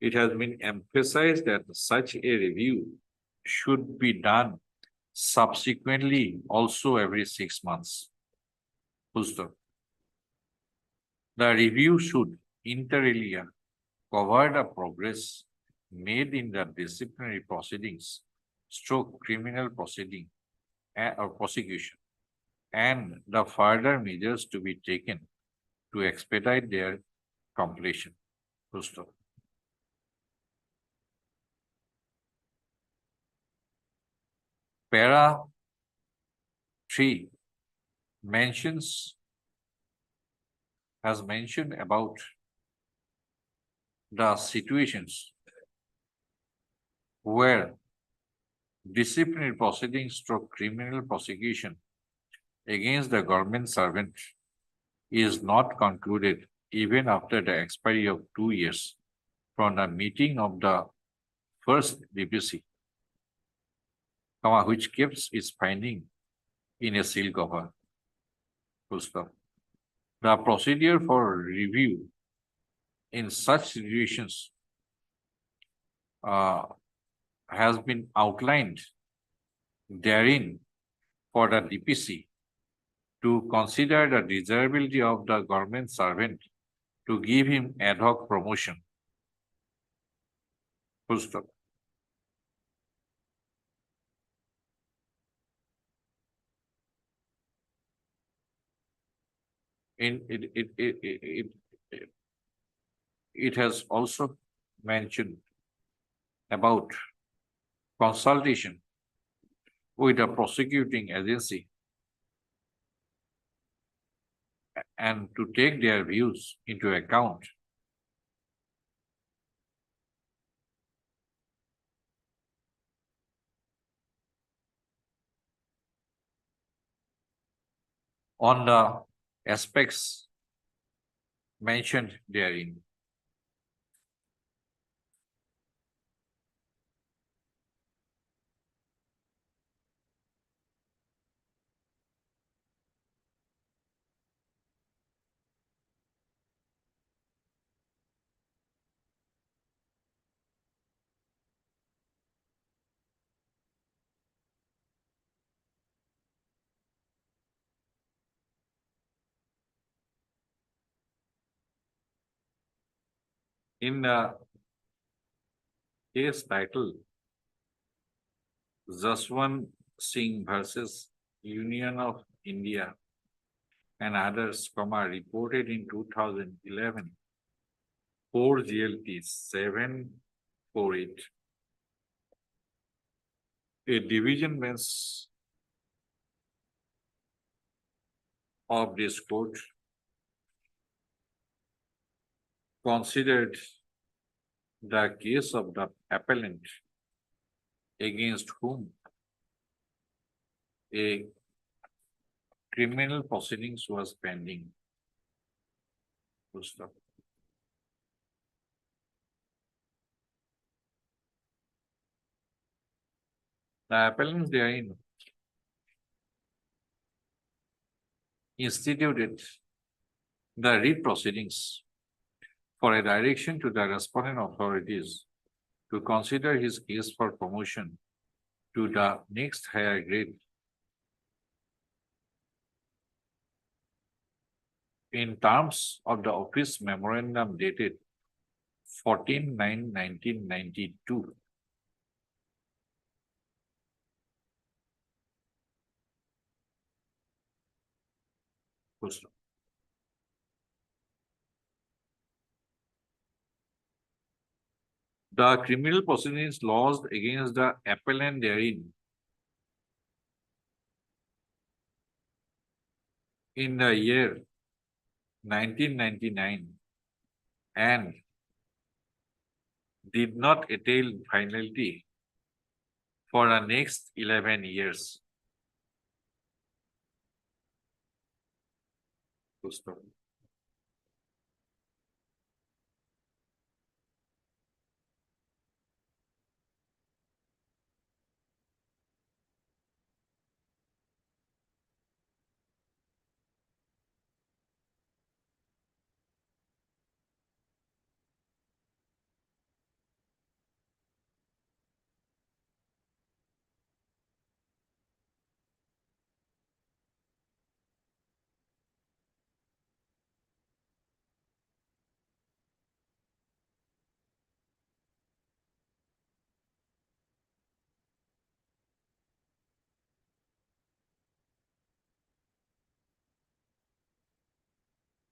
It has been emphasized that such a review should be done subsequently also every 6 months. The review should inter alia cover the progress made in the disciplinary proceedings, stroke criminal proceeding or prosecution, and the further measures to be taken to expedite their completion. Para 3 has mentioned about the situations where disciplinary proceedings stroke criminal prosecution against the government servant is not concluded even after the expiry of 2 years from the meeting of the first DPC, which keeps its finding in a seal cover. Full stop. The procedure for review in such situations has been outlined therein for the DPC to consider the desirability of the government servant to give him ad hoc promotion. Full stop. It has also mentioned about consultation with the prosecuting agency and to take their views into account. On the aspects mentioned therein. In the case title, Jaswant Singh versus Union of India and others, reported in 2011, 4 GLT 748. A division bench of this court considered the case of the appellant against whom a criminal proceedings was pending. Full stop. The appellant therein instituted the writ proceedings for a direction to the respondent authorities to consider his case for promotion to the next higher grade in terms of the office memorandum dated 14/9/1992. Full stop. The criminal proceedings lodged against the appellant therein in the year 1999 and did not attain finality for the next 11 years. Full stop.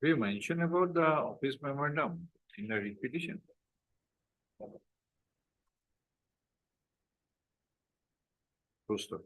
We mentioned about the office memorandum in the repetition. Full stop.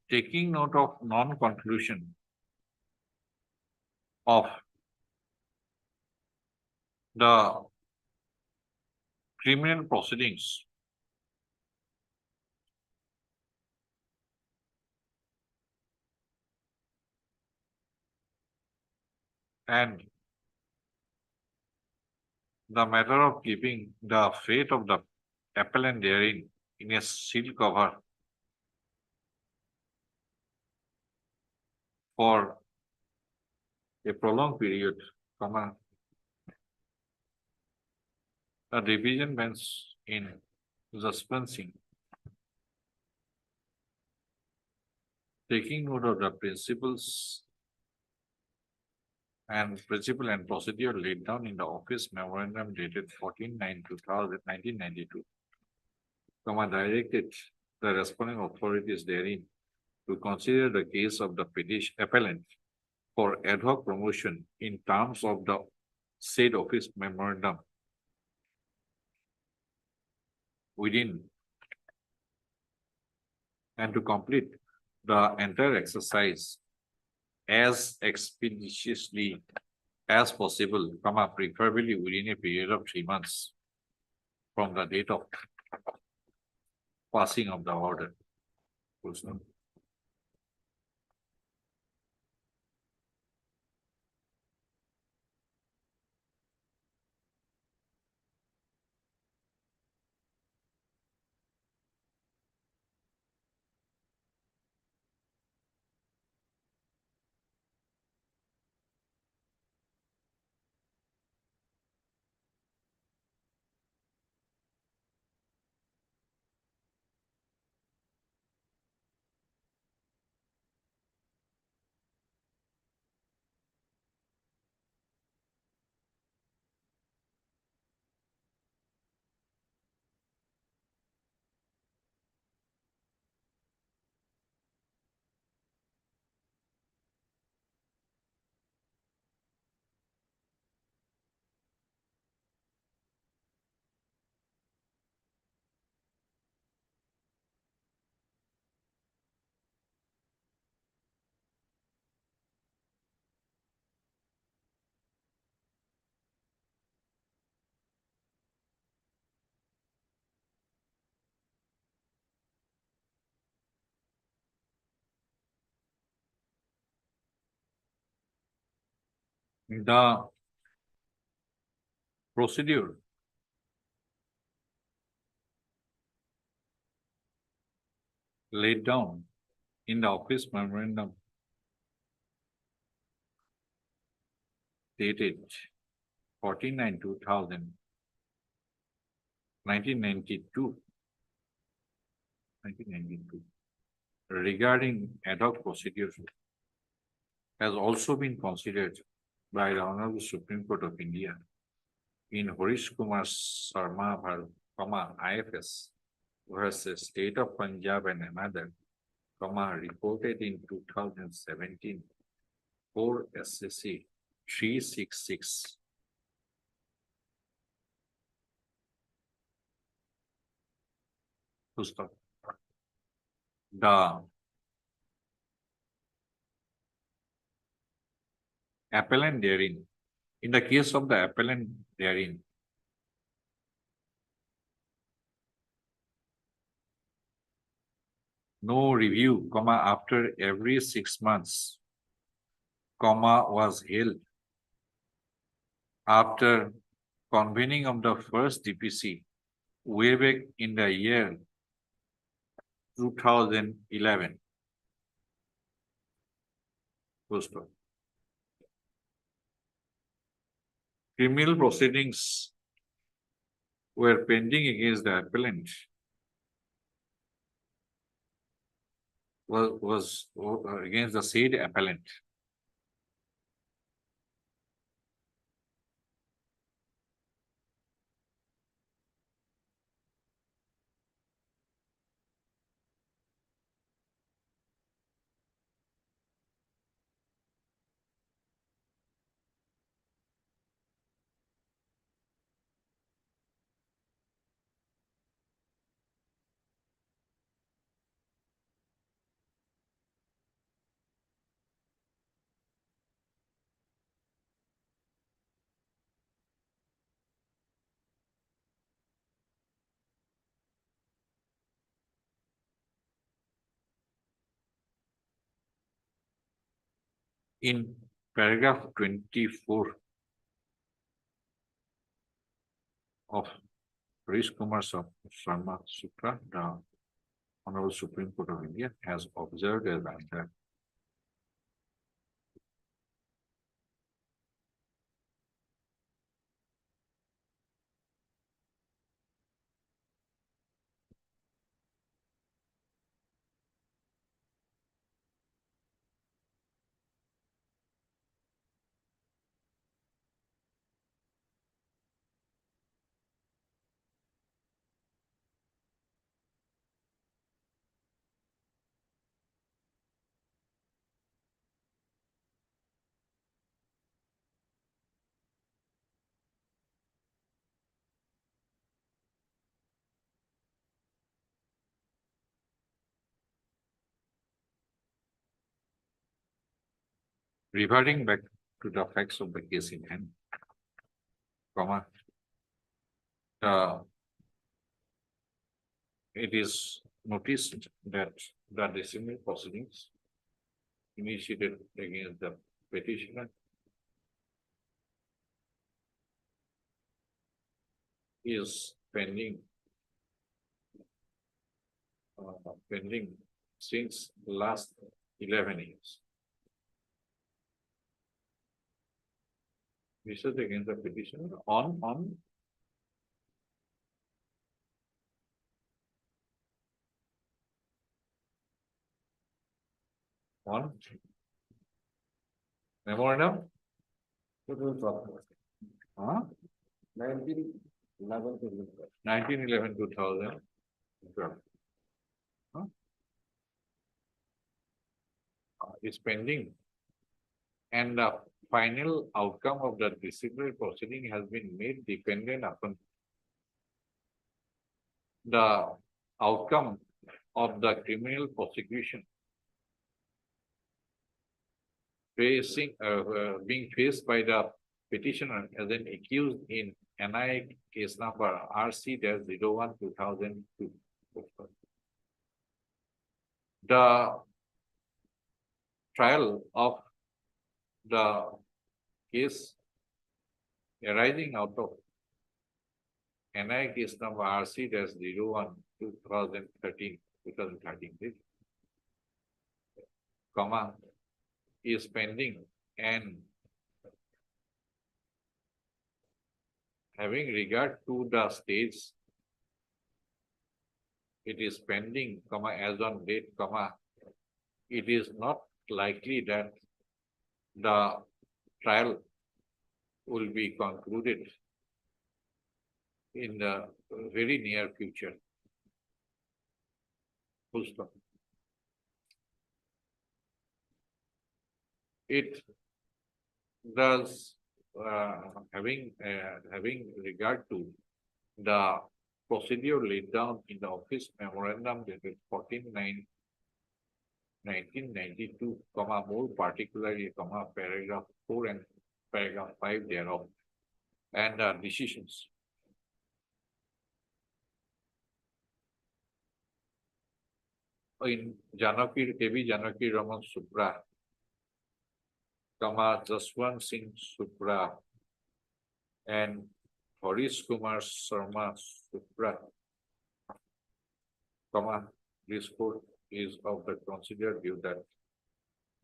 taking note of non-conclusion of the criminal proceedings and the matter of keeping the fate of the appellant therein in a sealed cover for a prolonged period, comma, the division bench in dispensing, taking note of the principle and procedure laid down in the office memorandum dated 14/9/1992, comma, directed the responding authorities therein to consider the case of the petition appellant for ad hoc promotion in terms of the said office memorandum within and to complete the entire exercise as expeditiously as possible, comma, preferably within a period of 3 months from the date of passing of the order. Full stop. The procedure laid down in the office memorandum dated 14/9/2000, 1992, regarding ad hoc procedures has also been considered by the Honorable Supreme Court of India in Harish Kumar Sharma, IFS versus State of Punjab and another, reported in 2017, 4 SCC 366. Full stop. The appellant therein, in the case of the appellant therein, no review, after every 6 months, was held after convening of the first DPC way back in the year 2011. Full stop. Criminal proceedings were pending against the appellant was against the said appellant. In paragraph 24 of Harish Kumar Sharma Sutra, the Honorable Supreme Court of India has observed as that reverting back to the facts of the case in hand, it is noticed that the disciplinary proceedings initiated against the petitioner is pending since last 11 years. This is against the petitioner on memorandum. Huh? 1911-2012. Is pending, and the final outcome of the disciplinary proceeding has been made dependent upon the outcome of the criminal prosecution being faced by the petitioner as an accused in NI case number RC-01-2002. The trial of the case arising out of NI case number RC-01-2013, is pending, and having regard to the stage it is pending, as on date, it is not likely that the trial will be concluded in the very near future. Full stop. It does having regard to the procedure laid down in the office memorandum dated 14/9/1992, more particularly, paragraph 4 and paragraph 5 thereof, and decisions. In KB Janaki Raman Supra, Jaswant Singh Supra, and Harish Kumar Sharma Supra, this court is of the considered view that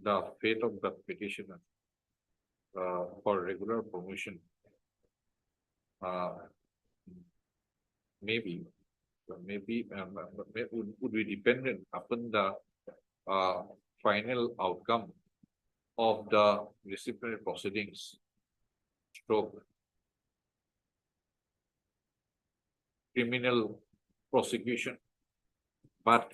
the fate of the petitioner for regular promotion would be dependent upon the final outcome of the disciplinary proceedings, criminal prosecution, but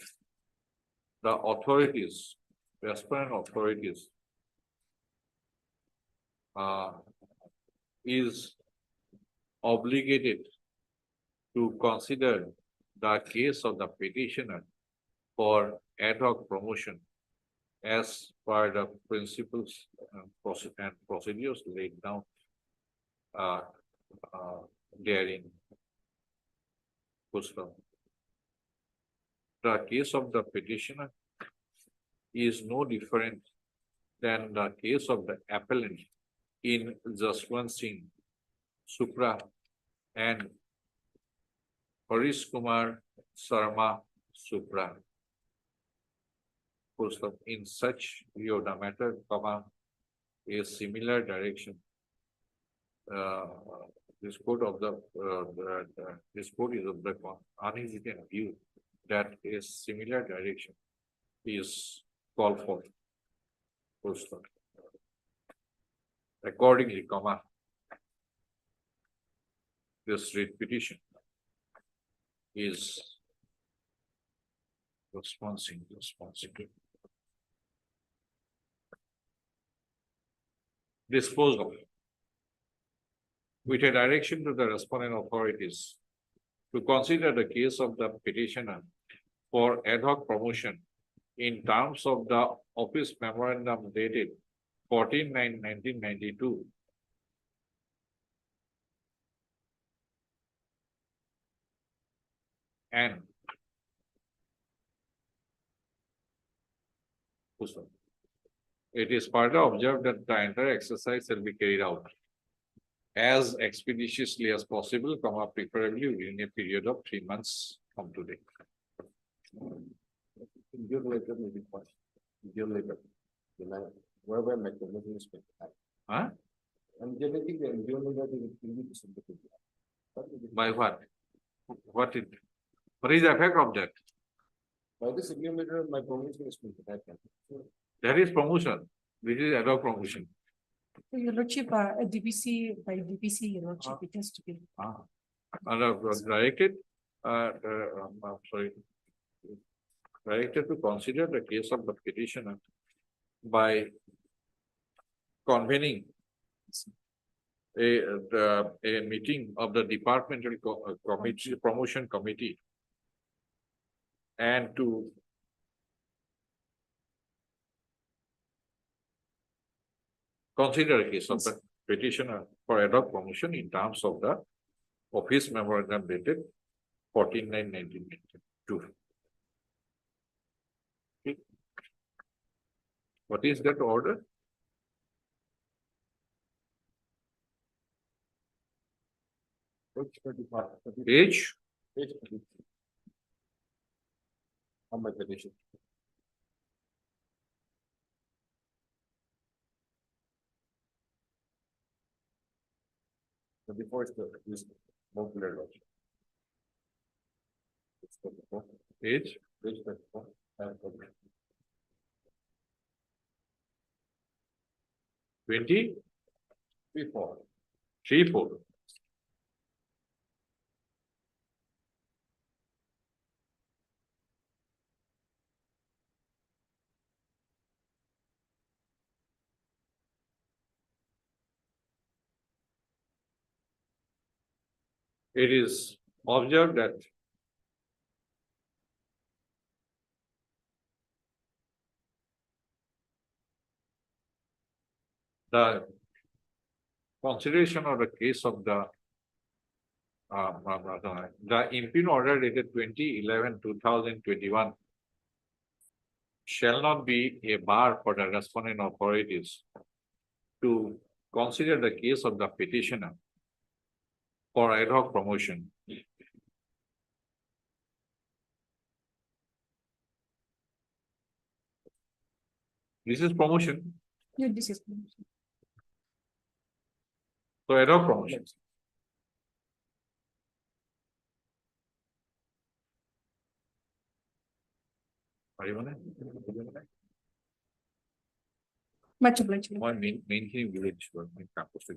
the authorities, the aspirant authorities, is obligated to consider the case of the petitioner for ad hoc promotion as per the principles and procedures laid down therein. The case of the petitioner is no different than the case of the appellant in Jaswant Singh Supra and Harish Kumar Sarma Supra. In such view, the matter, a similar direction. This court of this court is of the unhesitating view that a similar direction is called for. Accordingly, this writ petition is responsive. Disposed of with a direction to the respondent authorities to consider the case of the petitioner for ad hoc promotion in terms of the office memorandum dated 14/9/1992 and it is further observed that the entire exercise shall be carried out as expeditiously as possible, preferably within a period of 3 months from today. Deal later, maybe first. Deal later. Wherever mechanism is. Huh? I'm getting the deal later to be submitted. By what? What is the effect of that? By this agreement, my promotion is that. That is promotion. This is ad hoc promotion. So your lordship, a DPC by DPC, your lordship, it has to be. Directed, sorry, directed to consider the case of the petitioner by convening a meeting of the departmental committee, promotion committee, and to consider a case of the petitioner for ad hoc promotion in terms of the office memorandum dated 14/9/1992. Okay. What is that order? Page? On my petition. But before it's the more clear. Page? Page 24. And 20? 3-4. 3-4. It is observed that the consideration of the case of the impugn order dated 2011-2021 shall not be a bar for the respondent authorities to consider the case of the petitioner for ad hoc promotion. This is promotion. Yeah, this is. So ad hoc promotion. Much obliged. One maintaining village work in campus.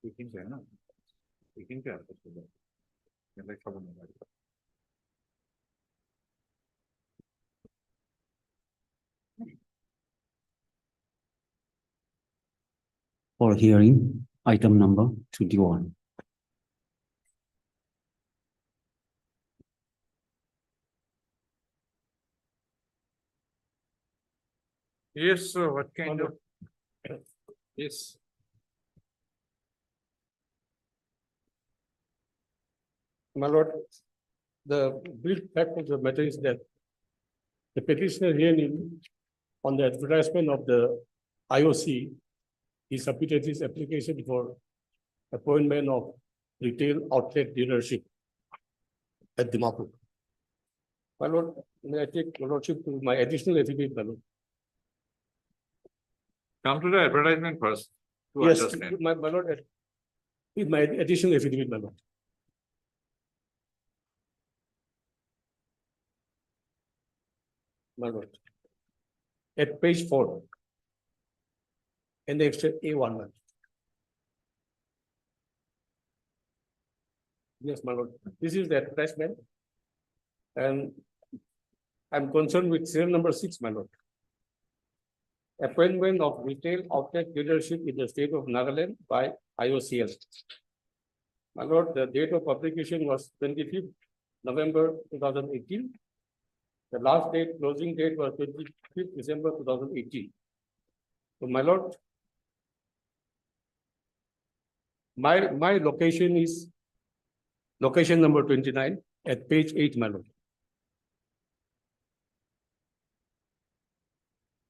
speaking there, no? Speaking there. Like someone else. For hearing, item number 21. Yes, sir, what kind of? Yes. My lord, the brief fact of the matter is that the petitioner hearing on the advertisement of the IOC, he submitted his application for appointment of retail outlet dealership at Dimapur. My lord, may I take your lordship to my additional affidavit, my lord? Come to the advertisement first. To Yes, understand. my lord, with my additional affidavit, my lord. My lord. At page 4. Index A1, my lord. Yes, my lord. This is the advertisement. And I'm concerned with serial number 6, my lord. Appointment of retail outlet dealership in the state of Nagaland by IOCL. My lord, the date of publication was 25th November 2018. The last date, closing date was 25th December 2018. So my lord, my location is location number 29 at page 8, my lord.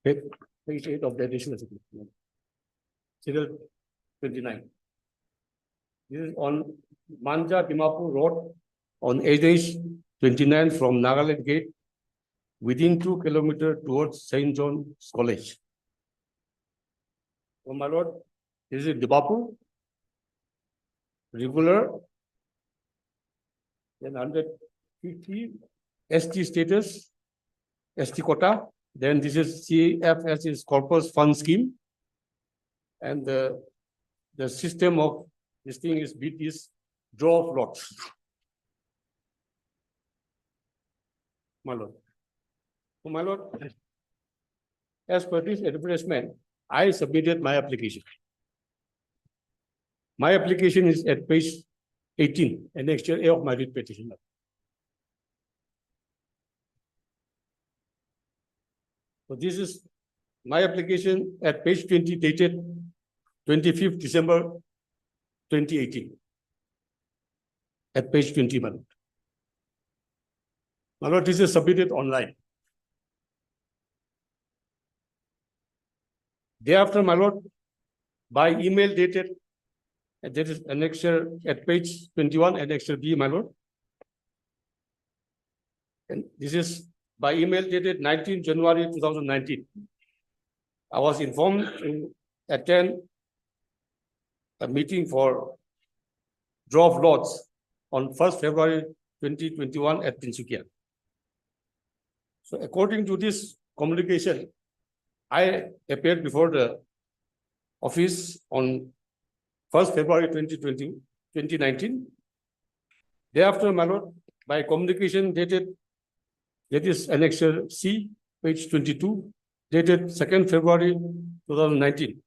Page 8 of the additional serial 29. This is on Manja Dimapur Road on AH29 from Nagaland Gate within 2 kilometers towards St. John's College. So my lord, this is Dimapur, regular, then 150 ST status, ST quota. Then this is CFS is Corpus Fund Scheme. And the system of this thing is draw of lots. My lord. So my lord, as per this advertisement, I submitted my application. My application is at page 18, annexure A of my writ petition. So this is my application at page 20 dated 25th December 2018. At page 20, my lord. My lord, this is submitted online. Thereafter, my lord, by email dated, and that is annexure at page 21, annexure B, my lord. And this is by email dated 19 January 2019. I was informed to attend a meeting for draw of lots on 1st February 2021 at Tinsukia. So according to this communication, I appeared before the office on 1st February 2019. Thereafter, my lord, by communication dated, that is annexure C, page 22, dated 2nd February 2019.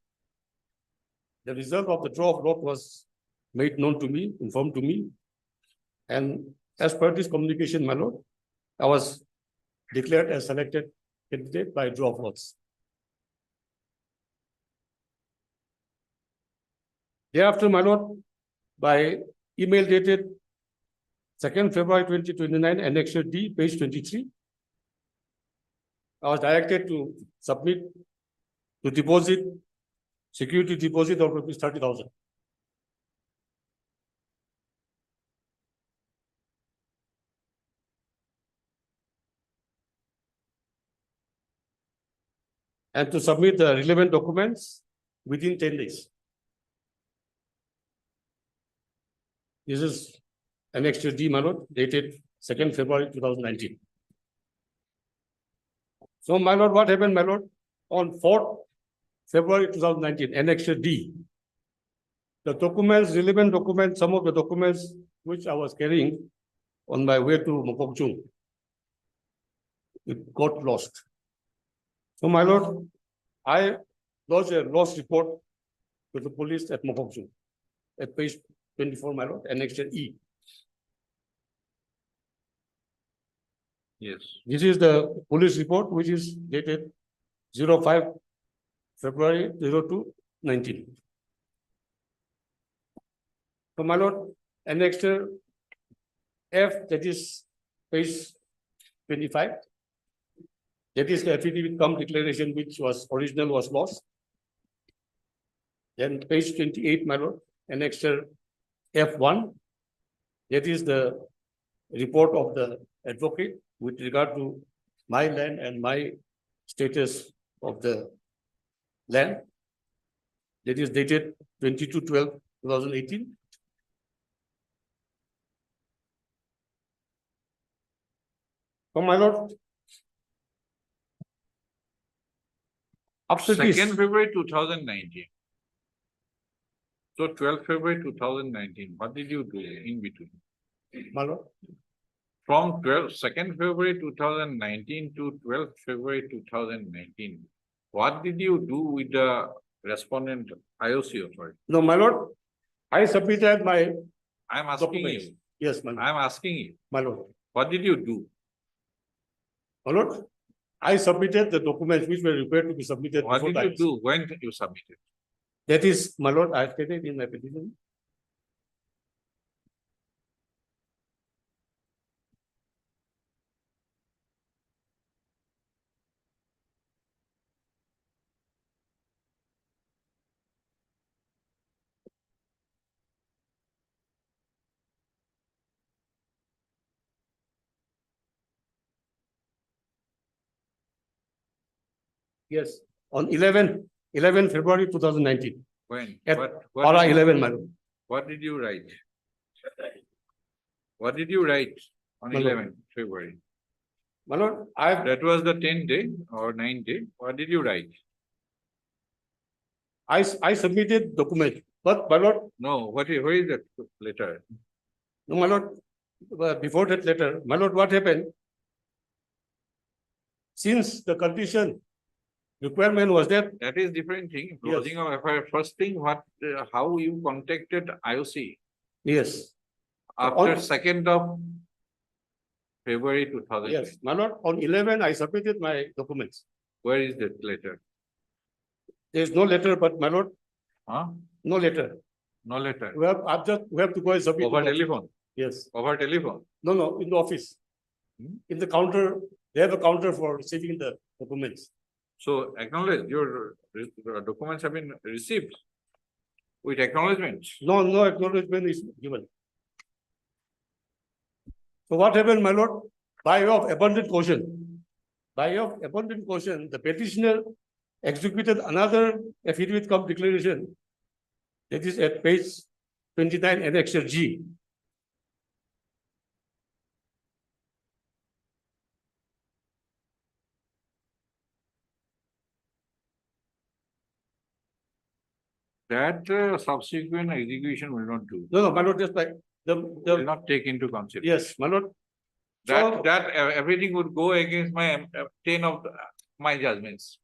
The result of the draw of lot was made known to me, informed to me. And as per this communication, my lord, I was declared as selected candidate by draw of lots. Thereafter, my lord, by email dated 2nd February 2029, annexure D, page 23, I was directed to submit to deposit security deposit of rupees 30,000. And to submit the relevant documents within 10 days. This is annexure D, my lord, dated 2nd February 2019. So, my lord, what happened, my lord? On 4th February 2019, annexure D, The documents, relevant documents, some of the documents which I was carrying on my way to Mokokchung, it got lost. So my lord, I lodged a loss report to the police at Mokokchung at page 24, my lord, annexure E. Yes. This is the police report which is dated 05 February 02/19. So my lord, annexure F, that is page 25. That is the affidavit cum declaration which was original was lost. Then page 28, my lord, annexure F1. That is the report of the advocate with regard to my land and my status of the land. That is dated 22/12/2018. So my lord, after this, 2nd February 2019. So 12th February 2019, what did you do in between? my lord, From 2nd February 2019 to 12th February 2019, what did you do with the respondent IOC authority? no, my lord, I submitted my I'm asking documents. you, Yes, my lord, I'm asking you, my lord. what did you do? My lord, I submitted the documents which were required to be submitted What before did you that. do when you submitted? That is, my lord, I stated in my petition. Yes, on 11 February 2019, When? at What para did you- 11, my lord. What did you write? What did you write on My lord. 11th February? My lord, I That was the 10th day or 9th day. What did you write? submitted document, but my lord, No, where is that letter? no, my lord, before that letter, my lord, what happened? Since the condition requirement was that, That is different thing. Yes. Closing of FIR. First thing, how you contacted IOC yes, after on- 2nd of February 2000. yes, my lord, on 11, I submitted my documents. Where is that letter? There is no letter, but my lord, Huh? no letter. No letter. We have to go and submit. Over in the office. telephone. Yes, Over telephone. no, in the office. Hmm? In the counter, they have a counter for receiving the documents. So acknowledge your documents have been received with acknowledgement. No acknowledgement is given. So what happened, my lord? By way of abundant caution, the petitioner executed another affidavit cum declaration. That is at page 29, annexure G. That subsequent execution will not do. No, my lord, just like Will not take into consideration. yes, my lord. So- That everything would go against my 10 of my judgments.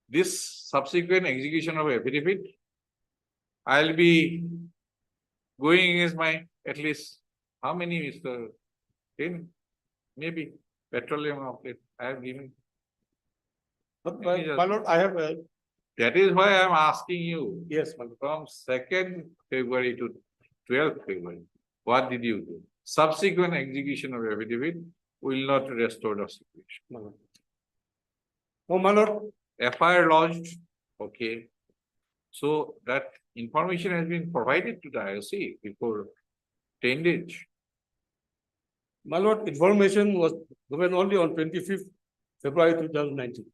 This subsequent execution of affidavit, I'll be going against my at least how many is the 10? Maybe petroleum outlet I have given. But my lord, I have That is why I'm asking you. yes, my lord. From 2nd February to 12th February, what did you do? Subsequent execution of affidavit will not restore the situation. My lord. Oh, my lord, FIR lodged, okay. So that information has been provided to the IOC before 10 days. my lord, information was given only on 25th February 2019.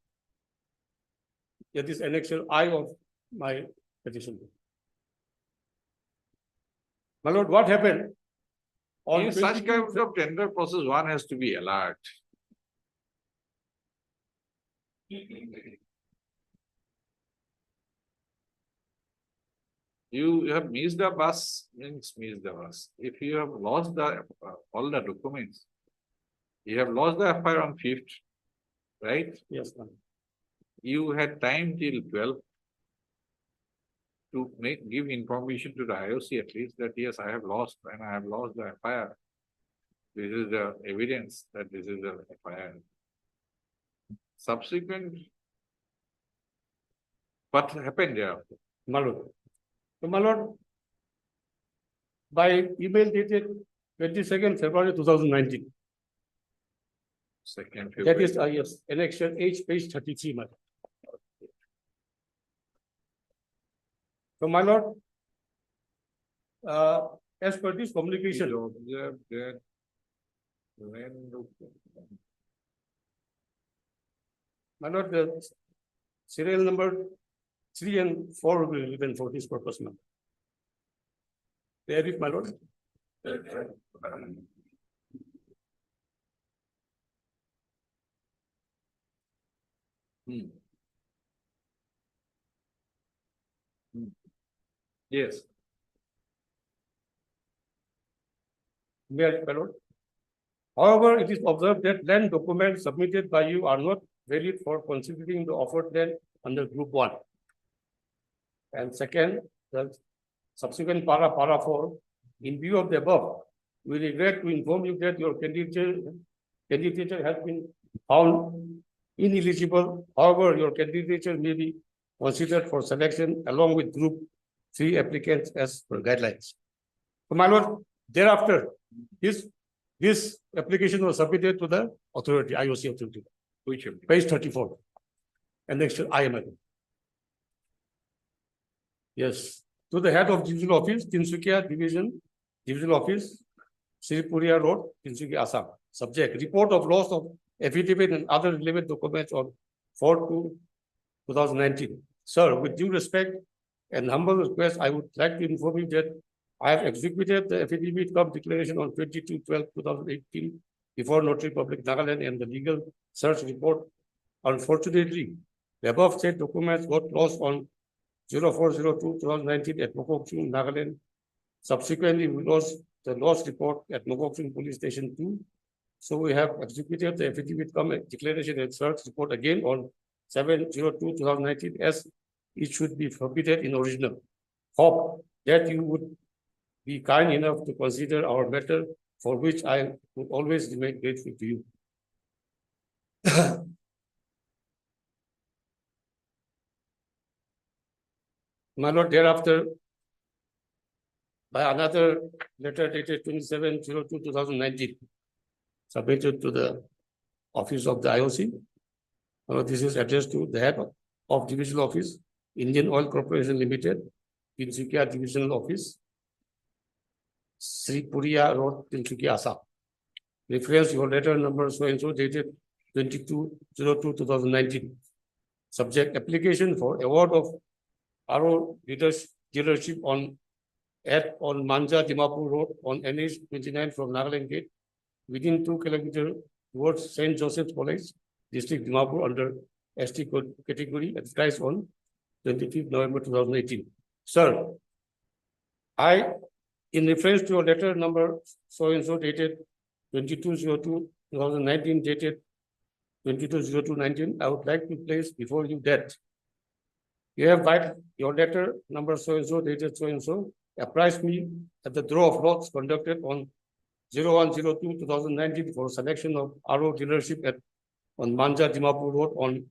That is annexure I of my petition. My lord, what happened? On In such 25th kind of tender process, one has to be alert. You have missed the bus, means missed the bus. If you have lost the, all the documents, you have lost the FIR on 5th, right? Yes, ma'am. You had time till 12th to give information to the IOC at least that yes, I have lost and I have lost the FIR. This is the evidence that this is the FIR. Subsequent, what happened there? My lord. So, my lord, by email dated 22nd February 2019, Second that February. is, yes, annexure H, page 33, my lord. So, my lord, as per this communication, You observe that when my lord, the serial number 3 and 4 will be relevant for this purpose, ma'am. There it, my lord. yes, May I, my lord? However, it is observed that land documents submitted by you are not valid for considering the offered land under group 1. And second, the subsequent para 4, in view of the above, we regret to inform you that your candidature has been found ineligible. However, your candidature may be considered for selection along with group 3 applicants as per guidelines. So, my lord, thereafter, this application was submitted to the authority, IOC authority, which page 34. And next, IML. Yes, to the head of divisional office, Tinsukia divisional office, Sripuria Road, Tinsukia, Assam. Subject, report of loss of affidavit and other relevant documents on 4/2/2019. Sir, with due respect and humble request, I would like to inform you that I have executed the affidavit of declaration on 22/12/2018 before Notary Public Nagaland and the legal search report. Unfortunately, the above said documents got lost on 04/02/2019 at Mokokchung, Nagaland. Subsequently, we lost the lost report at Mokokchung Police Station 2. So we have executed the affidavit declaration and search report again on 7/02/2019 as it should be submitted in original. Hope that you would be kind enough to consider our matter, for which I would always remain grateful to you. My lord, thereafter, by another letter dated 27/02/2019, submitted to the office of the IOC. This is addressed to the head of divisional office, Indian Oil Corporation Limited, Tinsukia Divisional Office, Sripuria Road, Tinsukia, Assam. Reference your letter number so and so dated 22/02/2019. Subject, application for award of RO dealership on Manja Dimapur Road on NH 29 from Nagaland Gate within 2 kilometers towards St. Joseph's College, District Dimapur under ST category, advertised on 25th November 2018. Sir, I, in reference to your letter number so and so dated 22/02/2019, dated 22/02/19, I would like to place before you that you have by your letter number so and so dated so and so apprised me that the draw of lots conducted on 01/02/2019 for selection of RO dealership on Manja Dimapur Road on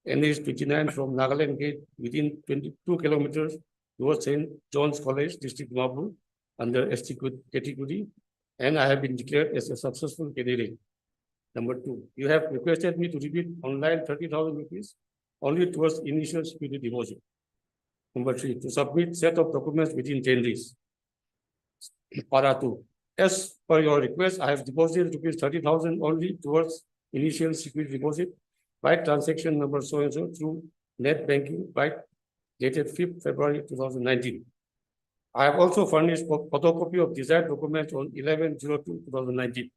NH 29 from Nagaland Gate within 22 kilometers towards St. John's College, District Dimapur under ST category, and I have been declared as a successful candidate. Number 2, you have requested me to repeat online 30,000 rupees only towards initial security deposit. Number 3, to submit set of documents within 10 days. Para 2, as per your request, I have deposited rupees 30,000 only towards initial security deposit by transaction number so and so through net banking by dated 5th February 2019. I have also furnished photocopy of desired documents on 11/02/2019.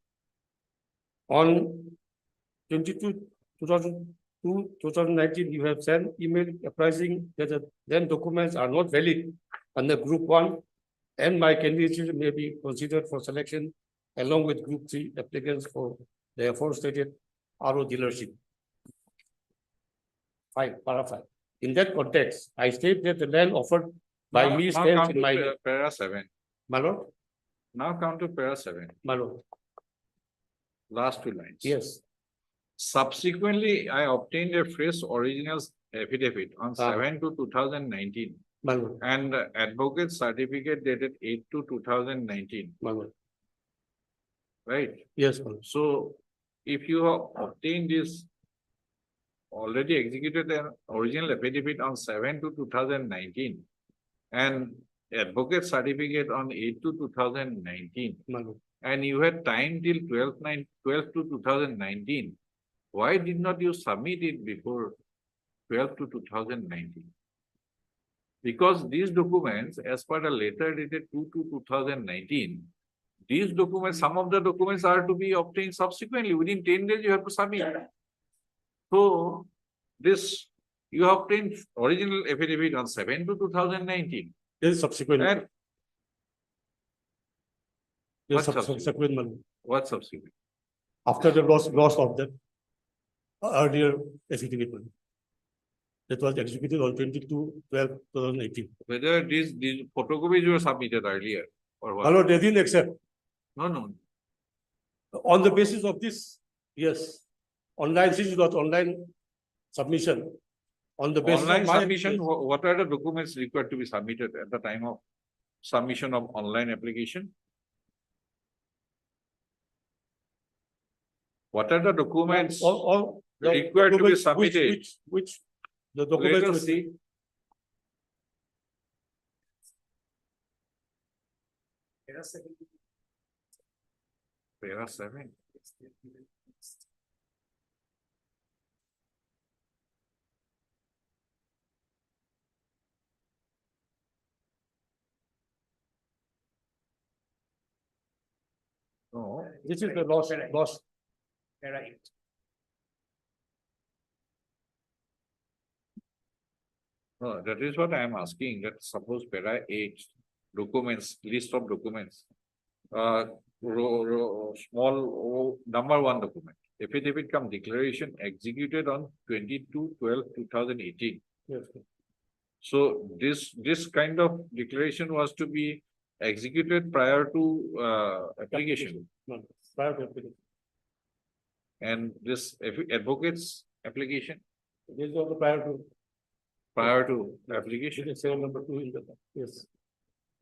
On 22/2019, you have sent email apprising that the then documents are not valid under group one, and my candidature may be considered for selection along with group three applicants for the aforestated RO dealership. 5, para 5. In that context, I state that the land offered by Now- me now stands come in to my, Para 7. my lord, Now come to Para 7, my lord, last 2 lines. yes, Subsequently, I obtained a fresh original affidavit on 7/2/2019 my lord, and advocate certificate dated 8/2/2019, my lord, right? yes, my lord. So if you have obtained this already executed an original affidavit on 7/2/2019 and advocate certificate on 8/2/2019, My lord. and you had time till 12/2/2019, why did not you submit it before 12/2/2019? Because these documents, as per the letter dated 2/2/2019, these documents, some of the documents are to be obtained subsequently. Within 10 days, you have to submit. So this, you obtained original affidavit on 7/2/2019. This is subsequent, And this what is subsequent? subsequent, my lord. What subsequent? After the loss of the earlier affidavit. my lord. That was executed on 22/12/2018. Whether these photocopies were submitted earlier or My what? lord, they didn't accept. No, no. On the basis of this, yes, online, since it was online submission. On the basis Online of my. submission, what are the documents required to be submitted at the time of submission of online application? What are the documents All the required to be documents submitted? which the Let documents. us see. Para 7. No, This is the loss. no, that is what I am asking, that suppose para 8, documents, list of documents. Small number 1 document, affidavit cum declaration executed on 22/12/2018. Yes. So this kind of declaration was to be executed prior to application, No, prior to application. and this advocate's application This is also prior to. prior to application, This is serial number 2 in the, yes,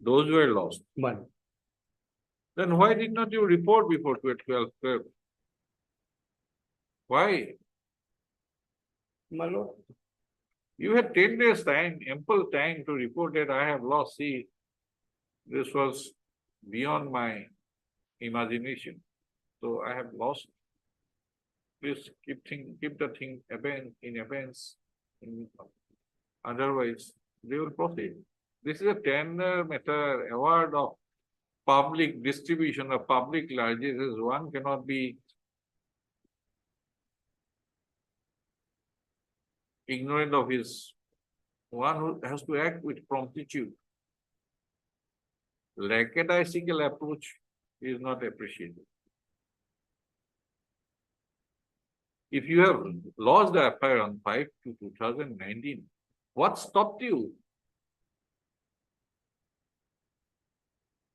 those were lost. one. Then why did not you report before 12/12? Why? My lord, You had 10 days time, ample time to report that I have lost. See, this was beyond my imagination. So I have lost. Please keep the thing in abeyance. Otherwise, they will proceed. This is a tender matter, award of public distribution of public largesses. One cannot be ignorant of his, one who has to act with promptitude. Lackadaisical approach is not appreciated. If you have lost the affair on 5/2/2019, what stopped you?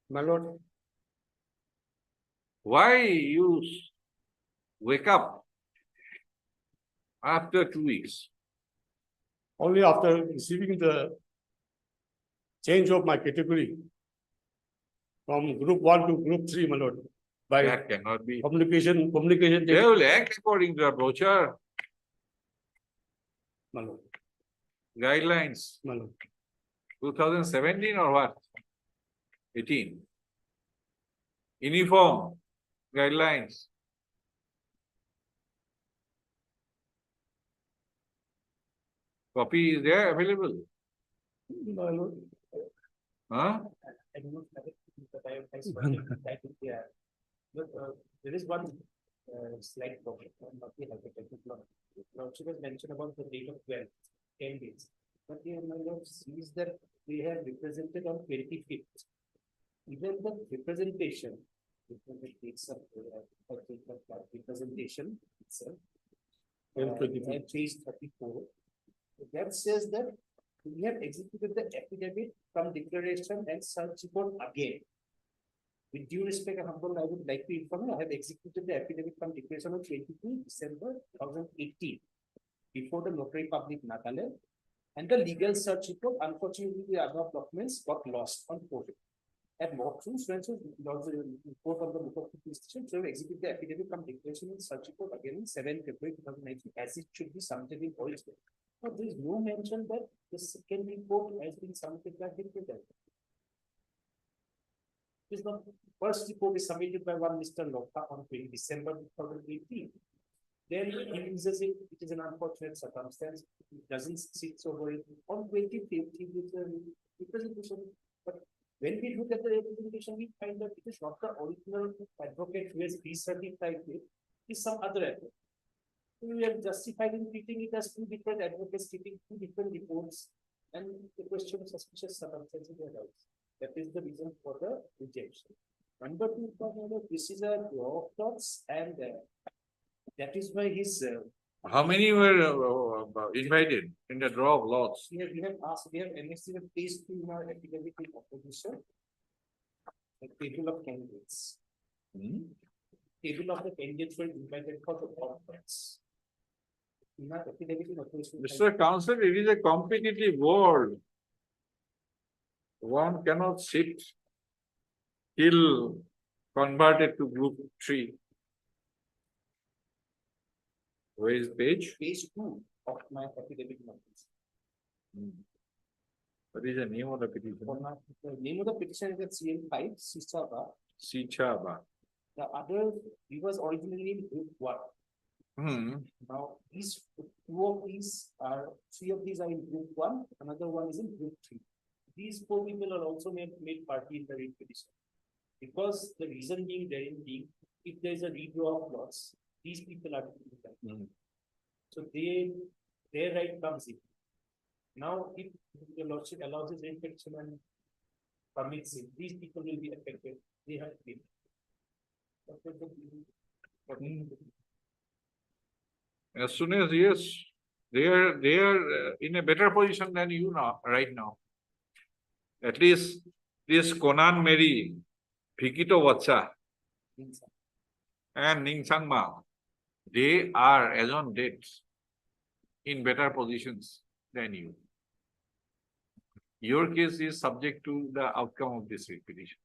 my lord, Why you wake up after 2 weeks? only after receiving the change of my category from group 1 to group 3, my lord, by That cannot be. communication. They will act according to the brochure My lord, guidelines, my lord. 2017 or what? 18. Uniform guidelines. Copy is there available? My lord. Huh? I do not have it, but I that is there. But there is one slight problem. Not the hypothetical law. Now, she was mentioned about the date of 10 days. But here, my lord, sees that they have represented on 25th. Even the representation, representation itself. At page 34, that says that we have executed the affidavit from declaration and search report again. With due respect and humble, I would like to inform you, I have executed the affidavit from declaration on 22 December 2018 before the notary public Nagaland, and the legal search report. Unfortunately, the above documents got lost on court. At walkthrough, Swenson logs the report of the book of police station, so execute the affidavit from declaration and search report again in 7 February 2019, as it should be submitted in original. But there is no mention that the second report has been submitted by declaration. This the first report is submitted by one Mr. Lokha on 20 December 2018. Then he uses it, it is an unfortunate circumstance, it doesn't sit over it. On 25th, he did a representation, but when we look at the representation, we find that it is not the original advocate who has recertified it, it is some other advocate. We are justified in treating it as two different advocates treating two different reports, and the question of suspicious circumstances arises. That is the reason for the rejection. Number two, this is a draw of plots, and that is why his. How many were invited in the draw of lots? We have asked, we have annexed the phase 2 in our affidavit in opposition. The table of candidates. Table of the candidates were invited for the conference. In our affidavit in opposition. Mr. Counsel, it is a competitive world. One cannot sit till converted to group 3. Where is page? Page 2 of my affidavit in opposition. What is the name of the petition? The name of the petition is CL5 Sichaba. Sichaba. The other, he was originally in group 1. Now, these two of these are, 3 of these are in group 1, another one is in group 3. These 4 people are also made party in the read petition. Because the reason being therein being, if there is a redraw of lots, these people are so their right comes in. Now, if the lordship allows his read petition and permits it, these people will be affected. They have been. As soon as yes, they are in a better position than you now, right now. At least this Conan Mary, Fikito Vacha, and Ningsang Ma, they are as on date in better positions than you. Your case is subject to the outcome of this petition.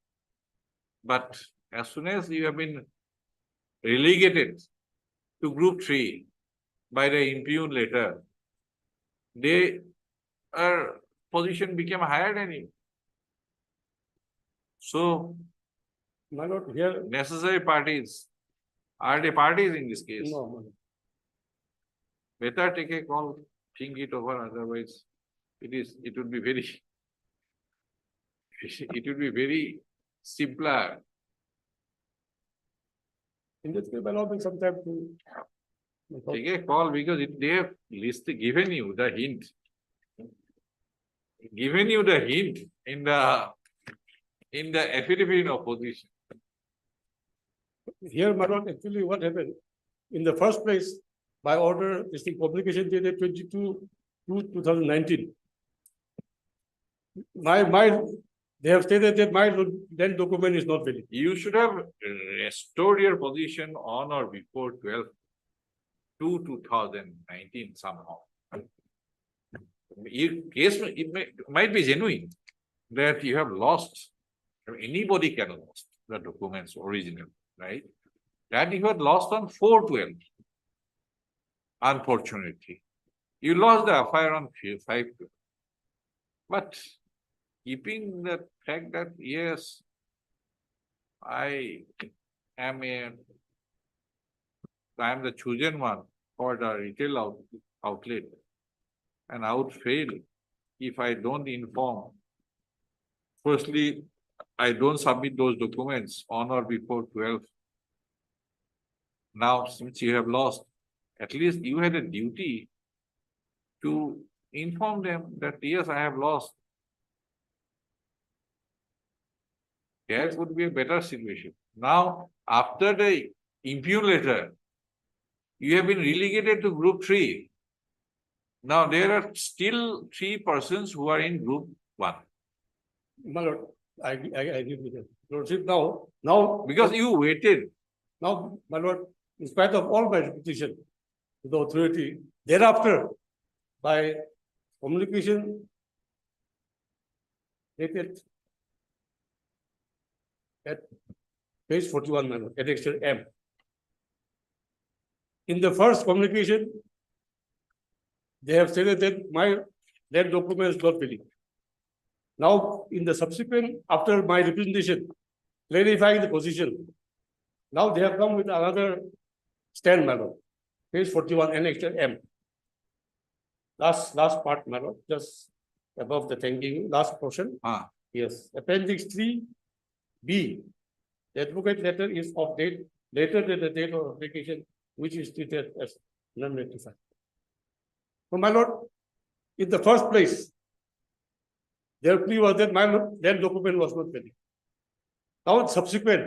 But as soon as you have been relegated to group 3 by the impugned letter, their position became higher than you. So, my lord, here. Necessary parties are the parties in this case. No. Better take a call, think it over, otherwise it would be very simpler. In this case, my lord, some time to. Take a call because they have given you the hint. Given you the hint in the affidavit in opposition. Here, my lord, actually what happened? In the first place, by order, this thing publication dated 22/2/2019. They have stated that my then document is not valid. You should have restored your position on or before 12/2/2019 somehow. It might be genuine that you have lost. Anybody can lose the documents original, right? That you had lost on 4/12. Unfortunately, you lost the affair on 5/12. But keeping the fact that yes, I am the chosen one for the retail outlet, and I would fail if I don't inform. Firstly, I don't submit those documents on or before 12. Now, since you have lost, at least you had a duty to inform them that yes, I have lost. there would be a better situation. Now, after the impugn letter, you have been relegated to group 3. Now, there are still 3 persons who are in group 1. My lord, I agree with you. Lordship, now. Because you waited. Now, my lord, in spite of all my repetition to the authority, thereafter, by communication dated at page 41, my lord, annexure M. In the first communication, they have stated that that document is not valid. Now, in the subsequent, after my representation, clarifying the position, now they have come with another stand, my lord. Page 41, annexure M. Last part, my lord, just above the thanking, last portion. Yes, appendix 3B. The advocate letter is of date later than the date of application, which is treated as non-rectified. So, my lord, in the first place, their plea was that that document was not valid. Now, subsequent,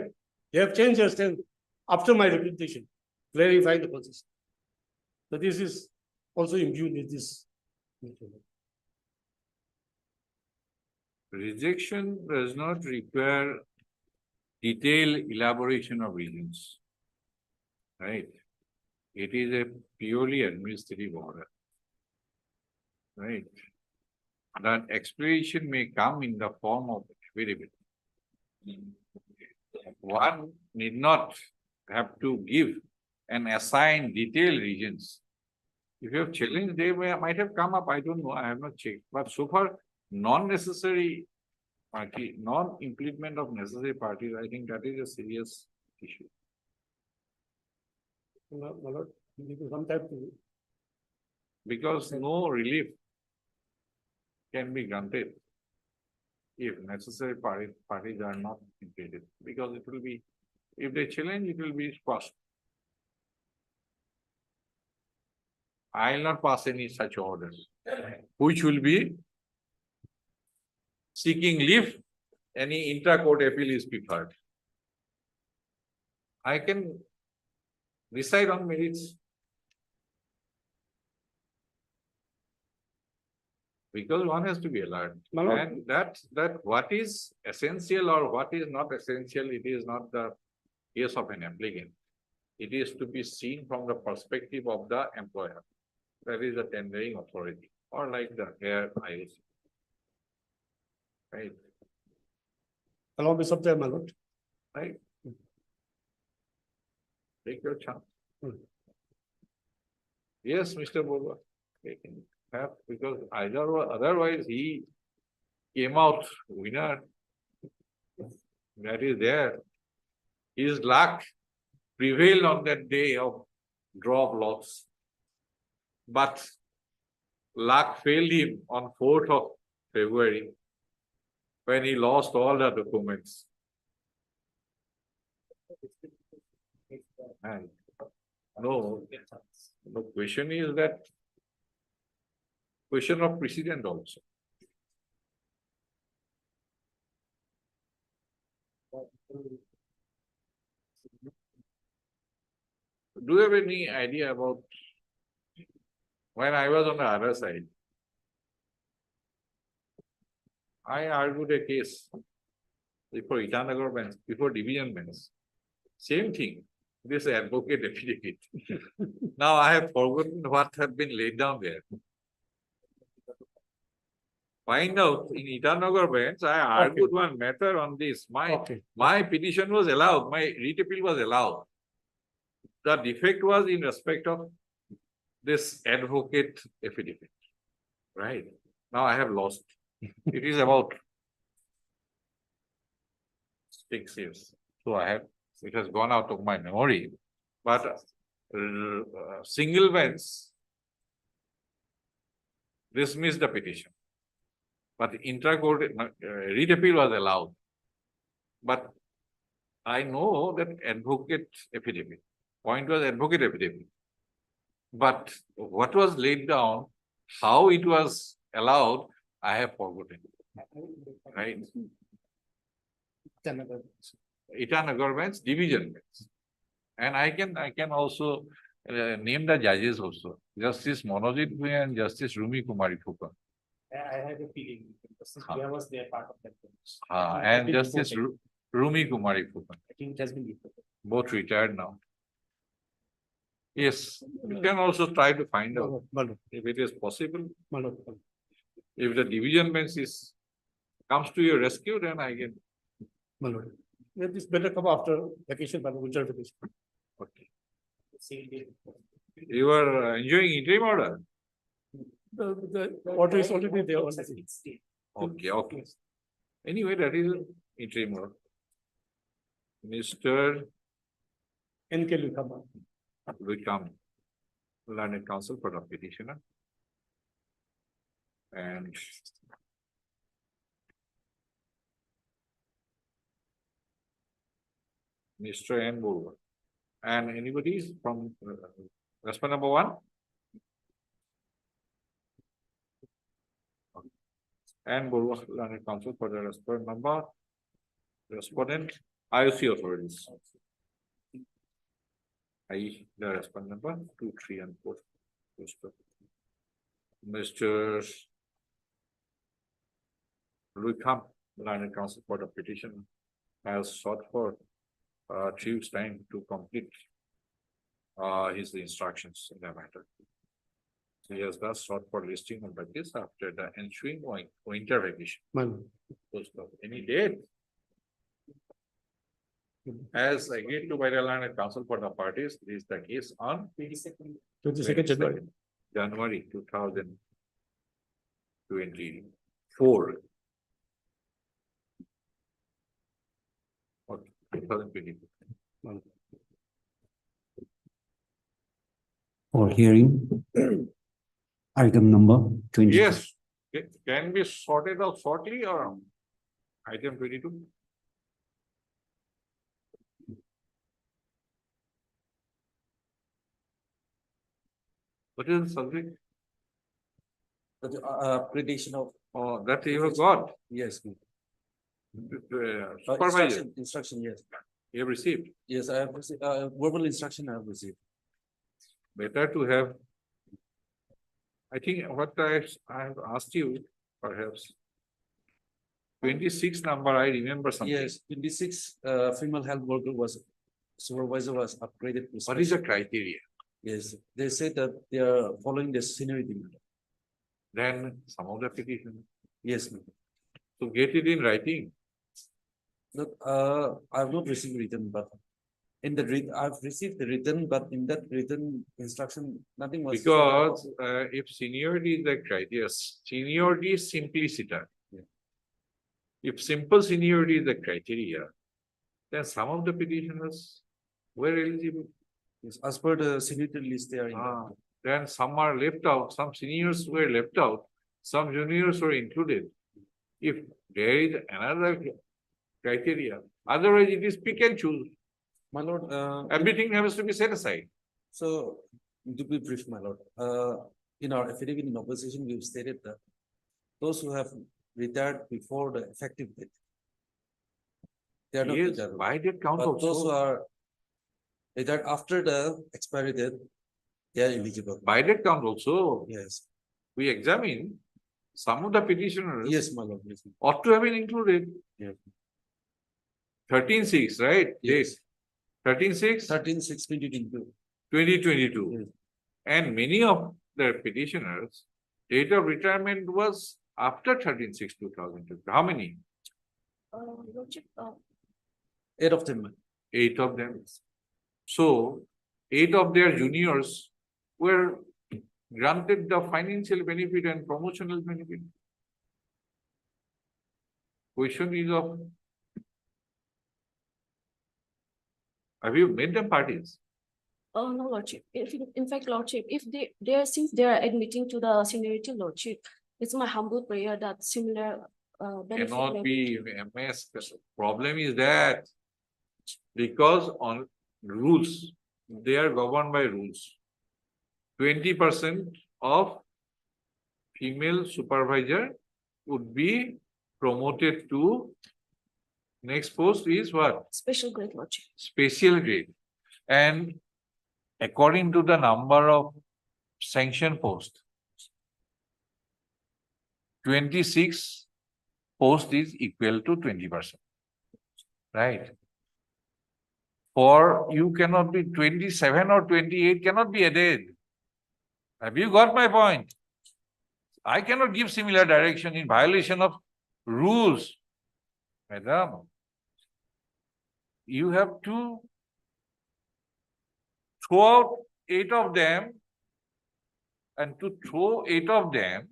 they have changed their stand after my representation, clarifying the position. So, this is also imbued with this. Rejection does not require detailed elaboration of reasons, right? It is a purely administrative order, right? That explanation may come in the form of affidavit. One need not have to give and assign detailed reasons. If you have challenged, they might have come up, I don't know, I have not checked. But so far, non-necessary party, non-implement of necessary parties, I think that is a serious issue. My lord, sometimes because no relief can be granted if necessary parties are not implicated, because it will be, if they challenge, it will be squashed. I will not pass any such orders, which will be seeking leave, any intra-court appeal is preferred. I can decide on merits. Because one has to be alert. And that what is essential or what is not essential, it is not the case of an applicant. It is to be seen from the perspective of the employer. That is the tendering authority, or like the here IOC. Right. Allow me some time, my lord. Right. Take your chance. Yes, Mr. Boba. They can have, because otherwise he came out winner. That is there. His luck prevailed on that day of draw of lots. But luck failed him on 4th of February when he lost all the documents. And no, the question is that question of precedent also. Do you have any idea about when I was on the other side? I argued a case before Itanagar bench, before division bench. Same thing. This advocate affidavit. Now I have forgotten what have been laid down there. Find out in Itanagar bench, I argued one matter on this. My petition was allowed, my writ appeal was allowed. The defect was in respect of this advocate affidavit. Right. Now I have lost. It is about 6 years. So it has gone out of my memory. But single bench dismissed the petition. But intra-court writ appeal was allowed. But I know that advocate affidavit. Point was advocate affidavit. But what was laid down, how it was allowed, I have forgotten. Right? Itanagar bench, division bench. And I can also name the judges also. Justice Monojit Bhai and Justice Rumi Kumari Fukan. I had a feeling because there was their part of that. And Justice Rumi Kumari Fukan. I think it has been reported. Both retired now. Yes, you can also try to find out if it is possible. If the division bench comes to your rescue, then I can. This better come after vacation, but winter vacation. Okay. You are enjoying interim order? The order is already there. Okay, okay. Anyway, that is interim order. Mr. NK Lukama. Become learned counsel for the petitioner. And Mr. N. Bulwa. And anybody from respondent number 1? And Bulwa learned counsel for the respondent IOC authorities. The respondent number 2, 3, and 4. Mr. Luikam, learned counsel for the petition, has sought for 3 weeks' time to complete his instructions in the matter. He has thus sought for listing of the case after the ensuing winter vacation. Any date? As agreed to by the learned counsel for the parties, this is the case on 22nd January 2024. Okay, 2024. For hearing, item number 20. Yes, it can be sorted out shortly or item 22. What is the subject? Prediction of. Oh, that you have got. Yes. Supervisor, Instruction, yes. you have received. Yes, I have received, verbal instruction I have received. Better to have. I think what I have asked you, perhaps. 26 number, I remember something. Yes, 26, female health worker supervisor was upgraded to. What is the criteria? Yes, they said that they are following the seniority. Then some of the petition. Yes, ma'am. So get it in writing. Look, I have not received written, but in the I've received the written, but in that written instruction, nothing was. Because if seniority is the criteria, seniority is simpliciter. Yeah. If simple seniority is the criteria, then some of the petitioners were eligible. Yes, as per the seniority list, they are in that. Then some are left out, some seniors were left out, some juniors were included. If there is another criteria, otherwise it is pick and choose. My lord, Everything has to be set aside. so to be brief, my lord, in our affidavit in opposition, we've stated that those who have retired before the effective date, they are not Yes, retired. by that count But those who also. are retired after the expiry date, they are eligible. By that count also, Yes, we examine some of the petitioners. yes, my lord, yes. Ought to have been included. Yes. 13-6, right? Yes. 13-6, 13/6/2022. 2022. Yes. And many of the petitioners, date of retirement was after 13-6/2022. How many? Lordship, 8 of them. 8 of them. So 8 of their juniors were granted the financial benefit and promotional benefit. Question is of, have you made them parties? oh, no, Lordship. In fact, Lordship, if they are, since they are admitting to the seniority, Lordship, it's my humble prayer that similar benefit. Cannot be MS. Problem is that because on rules, they are governed by rules. 20% of female supervisor would be promoted to Next post is what? Special grade lordship. Special grade. And according to the number of sanction posts, 26 post is equal to 20%. Right? Or you cannot be 27 or 28 cannot be added. Have you got my point? I cannot give similar direction in violation of rules. Madam, you have to throw out 8 of them, and to throw 8 of them,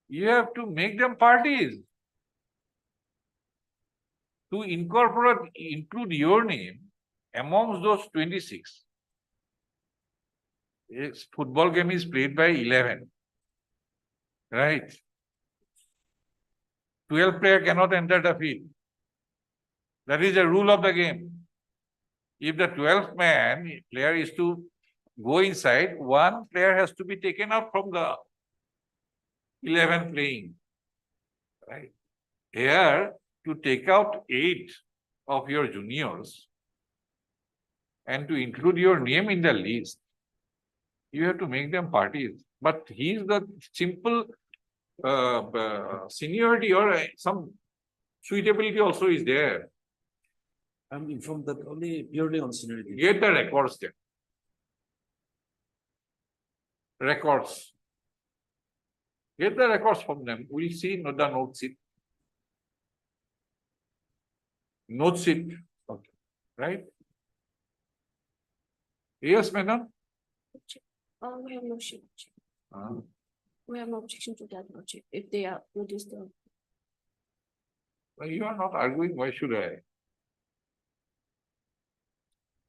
you have to make them parties. To include your name amongst those 26. Yes, football game is played by 11. Right? 12 player cannot enter the field. That is the rule of the game. If the 12th player is to go inside, one player has to be taken out from the 11 playing. Right? Here, to take out 8 of your juniors and to include your name in the list, you have to make them parties. But he is the simple seniority or some suitability also is there. I'm informed that only purely on seniority. Get the records there. Records. Get the records from them. We'll see the note sheet. Note sheet. Okay. Right? Yes, madam? We have no issue. We have no objection to that lordship if they are produced. You are not arguing. Why should I?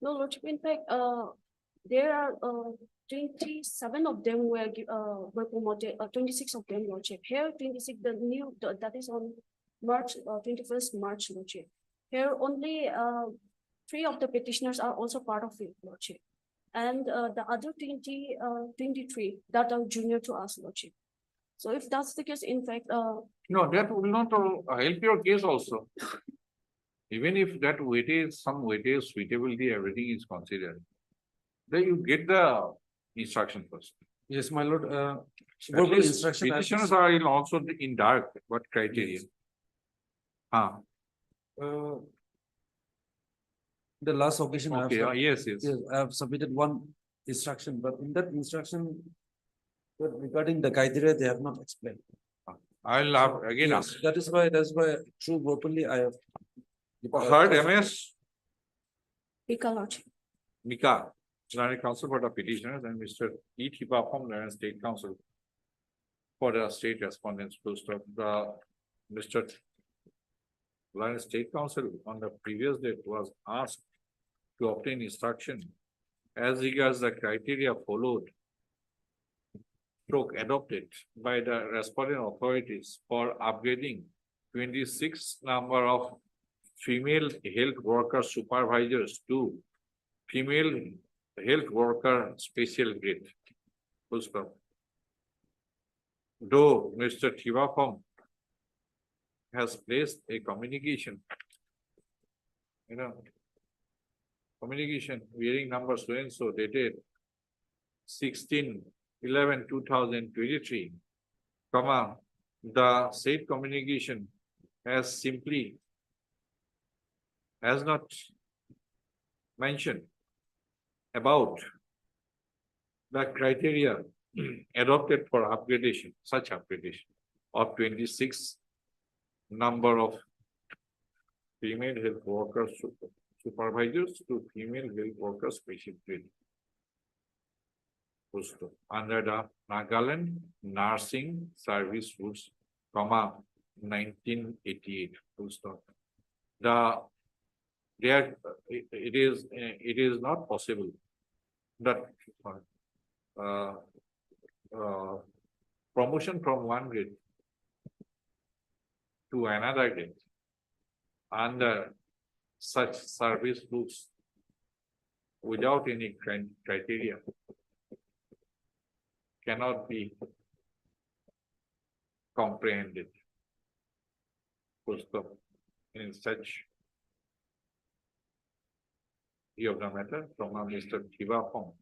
No lordship. In fact, there are 27 of them were promoted. 26 of them lordship. Here 26 that is on March 21st March lordship. Here only 3 of the petitioners are also part of it lordship. And the other 23 that are junior to us lordship. So if that's the case, in fact, no, that will not help your case also. Even if that weightage, some weightage, suitability, everything is considered, then you get the instruction first. Yes, my lord. At least petitioners are also in dark. What criteria? Yes. The last occasion, okay, yes, I have submitted one instruction, but in that instruction, regarding the criteria, they have not explained. I'll have again. Yes, that's why true properly I have heard MS Mika lordship. Mika, Learned Council for the petitioners, and Mr. E. Thipa from Learned State Council for the state respondents. Post of the Mr. Learned State Council on the previous date was asked to obtain instruction as regards the criteria followed, adopted by the respondent authorities for upgrading 26 number of female health worker supervisors to female health worker special grade. Full stop. Though Mr. Thivapam has placed a communication, communication bearing number so and so dated 16/11/2023, the said communication has not mentioned about the criteria adopted for upgradation, such upgradation of 26 number of female health workers supervisors to female health workers special grade under the Nagaland Nursing Service Rules, 1988. It is not possible that promotion from one grade to another grade under such service rules without any criteria cannot be comprehended. Full stop. in such view of the matter from Mr. Kiva Pong,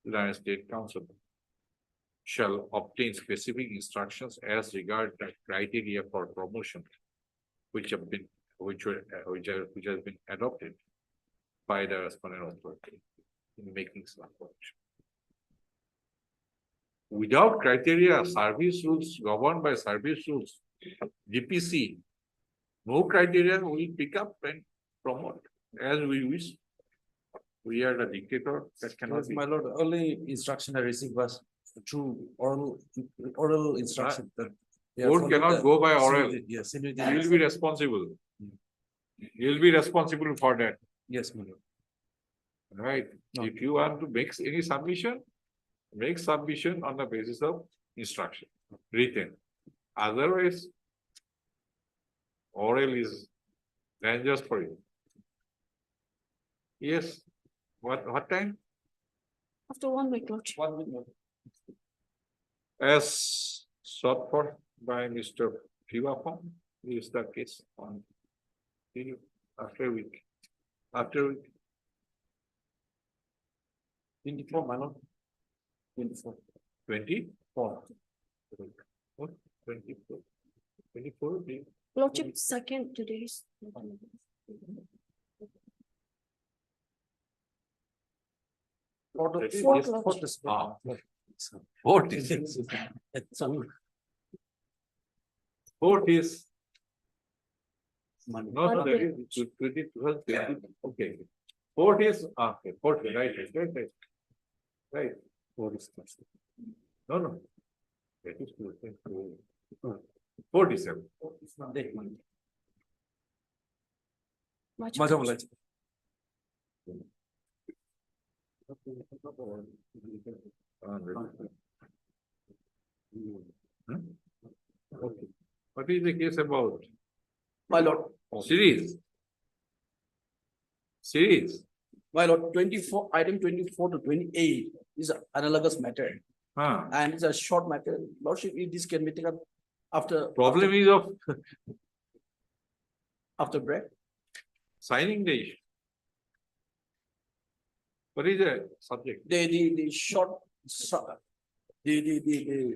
United State Council, shall obtain specific instructions as regard the criteria for promotion which have been, which has been adopted by the respondent authority in making some promotion. Without criteria, service rules governed by service rules, DPC, no criteria will pick up and promote as we wish. We are the dictator that cannot Yes, be. my lord, only instruction I received was through oral instruction that. they are Court following cannot the go by oral. seniority- Yes, seniority. You will be responsible. You will be responsible for that, Yes, my lord. right? No. If you want to make any submission, make submission on the basis of instruction, written. Otherwise, oral is dangerous for you. Yes, what time? After 1 week, Lordship. 1 week, my lord. As sought for by Mr. Pivapong, is the case on after a week. After a week, 24, my lord. 24. 24. What? 24. 24 days. Lordship, second today's. Fourth, Fourth, yes, Lordship. is- Fourth is, It's on fourth is, Monday. no, Monday. that is 20, okay. Fourth is, okay, fourth, right. Right. Fourth is, no, no. That is 47. Monday, Monday. Much Madam appreciated. Lord. Hmm? Okay. What is the case about? My lord, Series. Series. my lord, 24, item 24 to 28 is an analogous matter and it's a short matter. Lordship, if this can be taken after. Problem is of After break. signing the issue. What is the subject? The short, the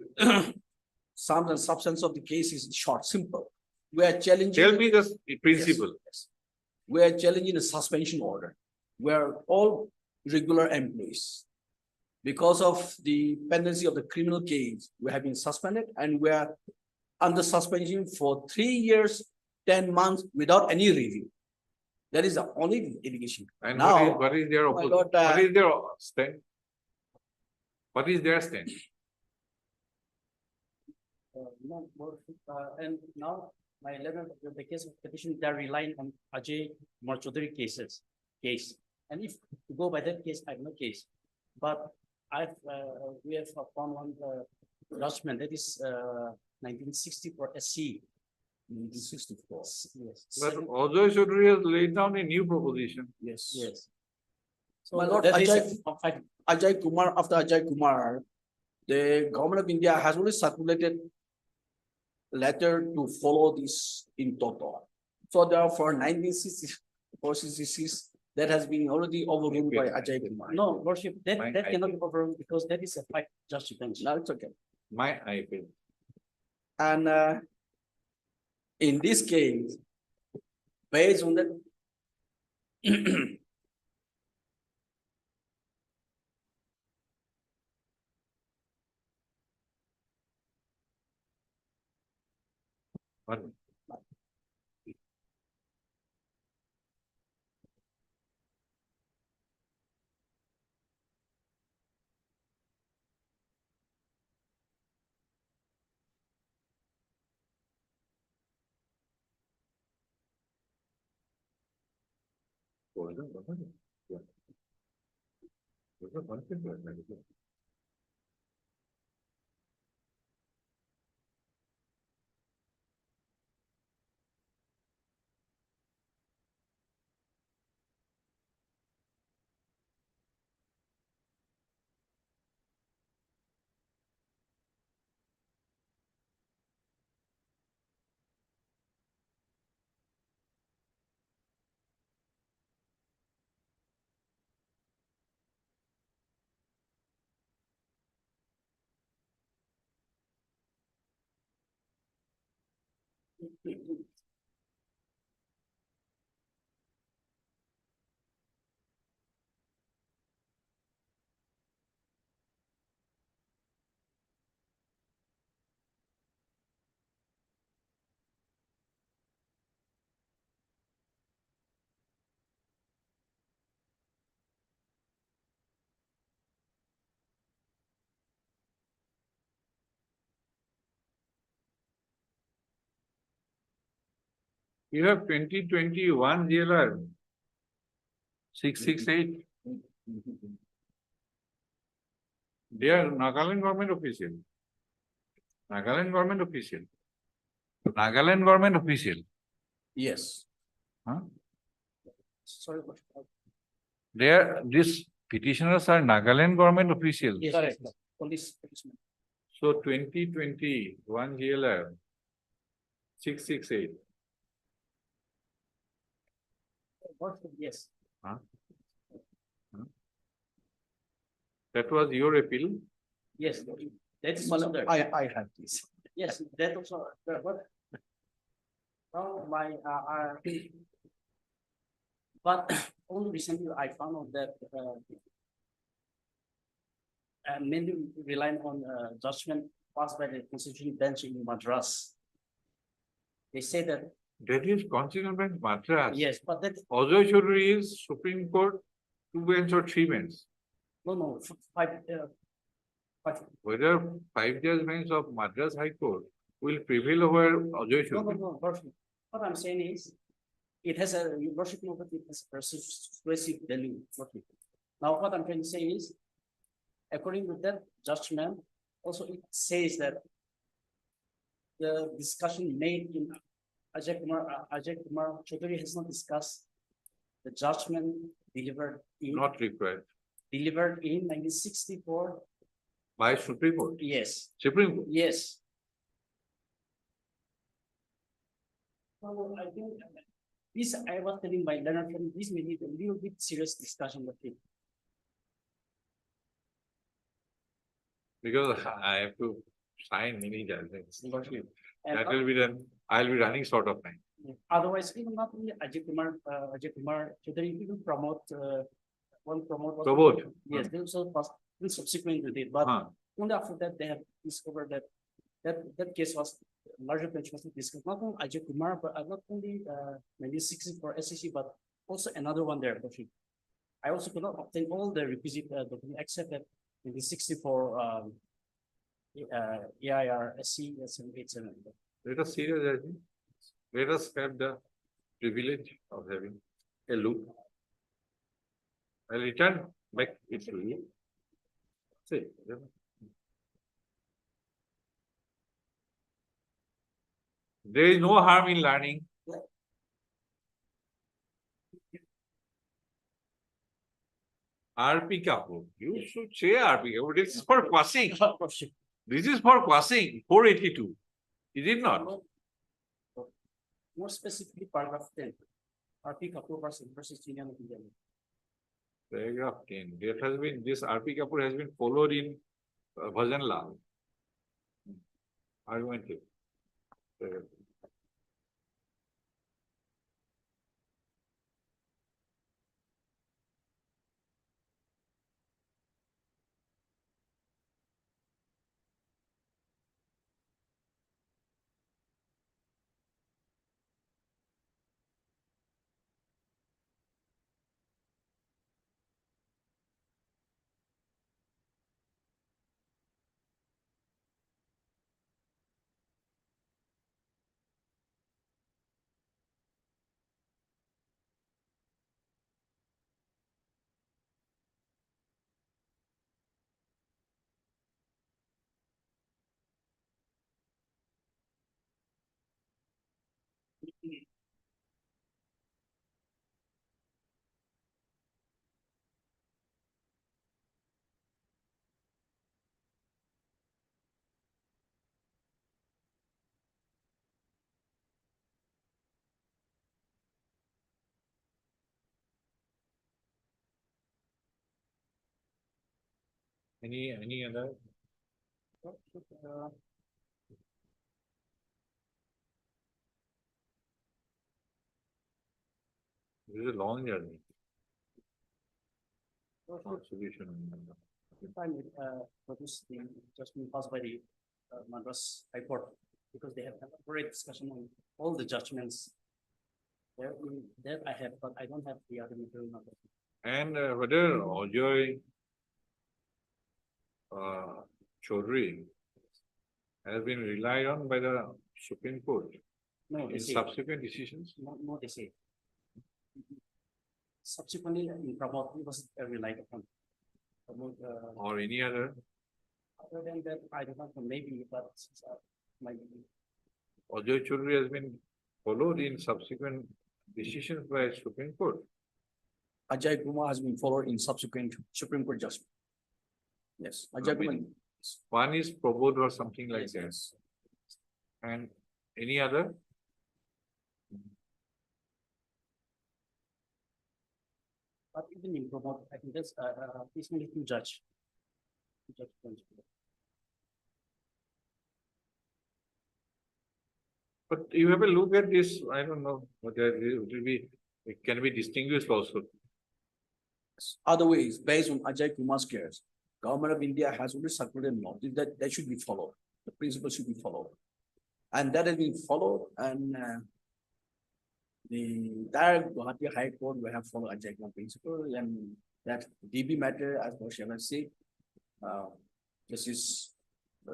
sum and substance of the case is short, simple. We are challenging. Tell me the principle. Yes. We are challenging a suspension order where all regular employees, because of the pendency of the criminal case, we have been suspended and we are under suspension for 3 years, 10 months without any review. That is the only allegation. And Now, what is their my opposition? lord, What is their stand? What is their stand? And now my 11th, the case of petition, they're relying on Ajay Marchodari case. And if you go by that case, I have no case. But we have found one judgment that is 1964 SC. 1964. Yes. But Ajay Chaudhary has laid down a new proposition. Yes. Yes. So My lord, that is Ajay Kumar, after Ajay Kumar, the government of India has already circulated letter to follow this in total. So therefore 1966 that has been already overruled by Ajay Kumar. No, worship, that My cannot be overruled because that is a fight judgment. Now it's okay. My opinion. And in this case, based on that. What? You have 2021 GLR 668. They are Nagaland government official. Nagaland government official. Nagaland government official. Yes. Huh? Sorry. They are, these petitioners are Nagaland government officials. Yes, correct. Police. So 2021 GLR 668. Yes. Huh? Huh? That was your appeal. Yes, that's one of the. I have this. Yes, that also, but. Now, but only recently I found out that, mainly relying on, judgment passed by the constitutional bench in Madras. They say that, That is Constitutional Bench Madras. yes, but that, Ajay Chaudhary is Supreme Court, 2 bench or 3 bench. no, five, Whether 5 judge bench of Madras High Court will prevail over Ajay Chaudhary. no, Worship. What I'm saying is, it has a worship, but it has persuasive value. Worship. Now, what I'm trying to say is, according to that judgment, also it says that the discussion made in Ajay Kumar Chaudhary has not discussed the judgment delivered in Not required. delivered in 1964. By Supreme Court. Yes. Supreme Court. Yes. So I think this I was telling my learner friend, this may need a little bit serious discussion with him. Because I have to sign many judgments. And That will be done. I'll be running short of time. otherwise, even not only Ajay Kumar Chaudhary, even promote, promote. Promote. Yes, they also passed subsequent to it, but only after that they have discovered that that case was larger bench was discussed, not only Ajay Kumar, but not only 1964 SEC, but also another one there. I also could not obtain all the requisite documents except that in the 64 AIR SC 787. Let us see the judgment. Let us have the privilege of having a look. I'll return back it to you. See. There is no harm in learning. RP Kapoor. You should say RP Kapoor. This is for passing. This is for passing. 482. Is it not? More specifically, paragraph 10. RP Kapoor versus Union of India. Paragraph 10. There has been this RP Kapoor has been followed in Bhajan Lal. Argumentative. Any other? This is a long journey. Solution. If I may, propose the judgment passed by the Madras High Court, because they have had a great discussion on all the judgments. That I have, but I don't have the other material number. And whether Ajoy Chaudhary has been relied on by the Supreme Court No, they in say, subsequent decisions? no, they say. Subsequently, in probably was relied upon. About, Or any other? other than that, I don't know, maybe, but might be. Ajoy Chaudhary has been followed in subsequent decisions by Supreme Court. Ajay Kumar has been followed in subsequent Supreme Court judgment. Yes, Ajay Kumar. One is Prabodh or something like Yes, that. yes. And any other? But even in promote, I think that's this need to judge. But you have a look at this, I don't know, whether it will be, it can be distinguished also. Other ways, based on Ajay Kumar's case, Government of India has already circulated law that should be followed. The principle should be followed. And that has been followed, and the direct Gauhati High Court will have followed Ajay Kumar principle, and that DB matter, as Moshe said, Justice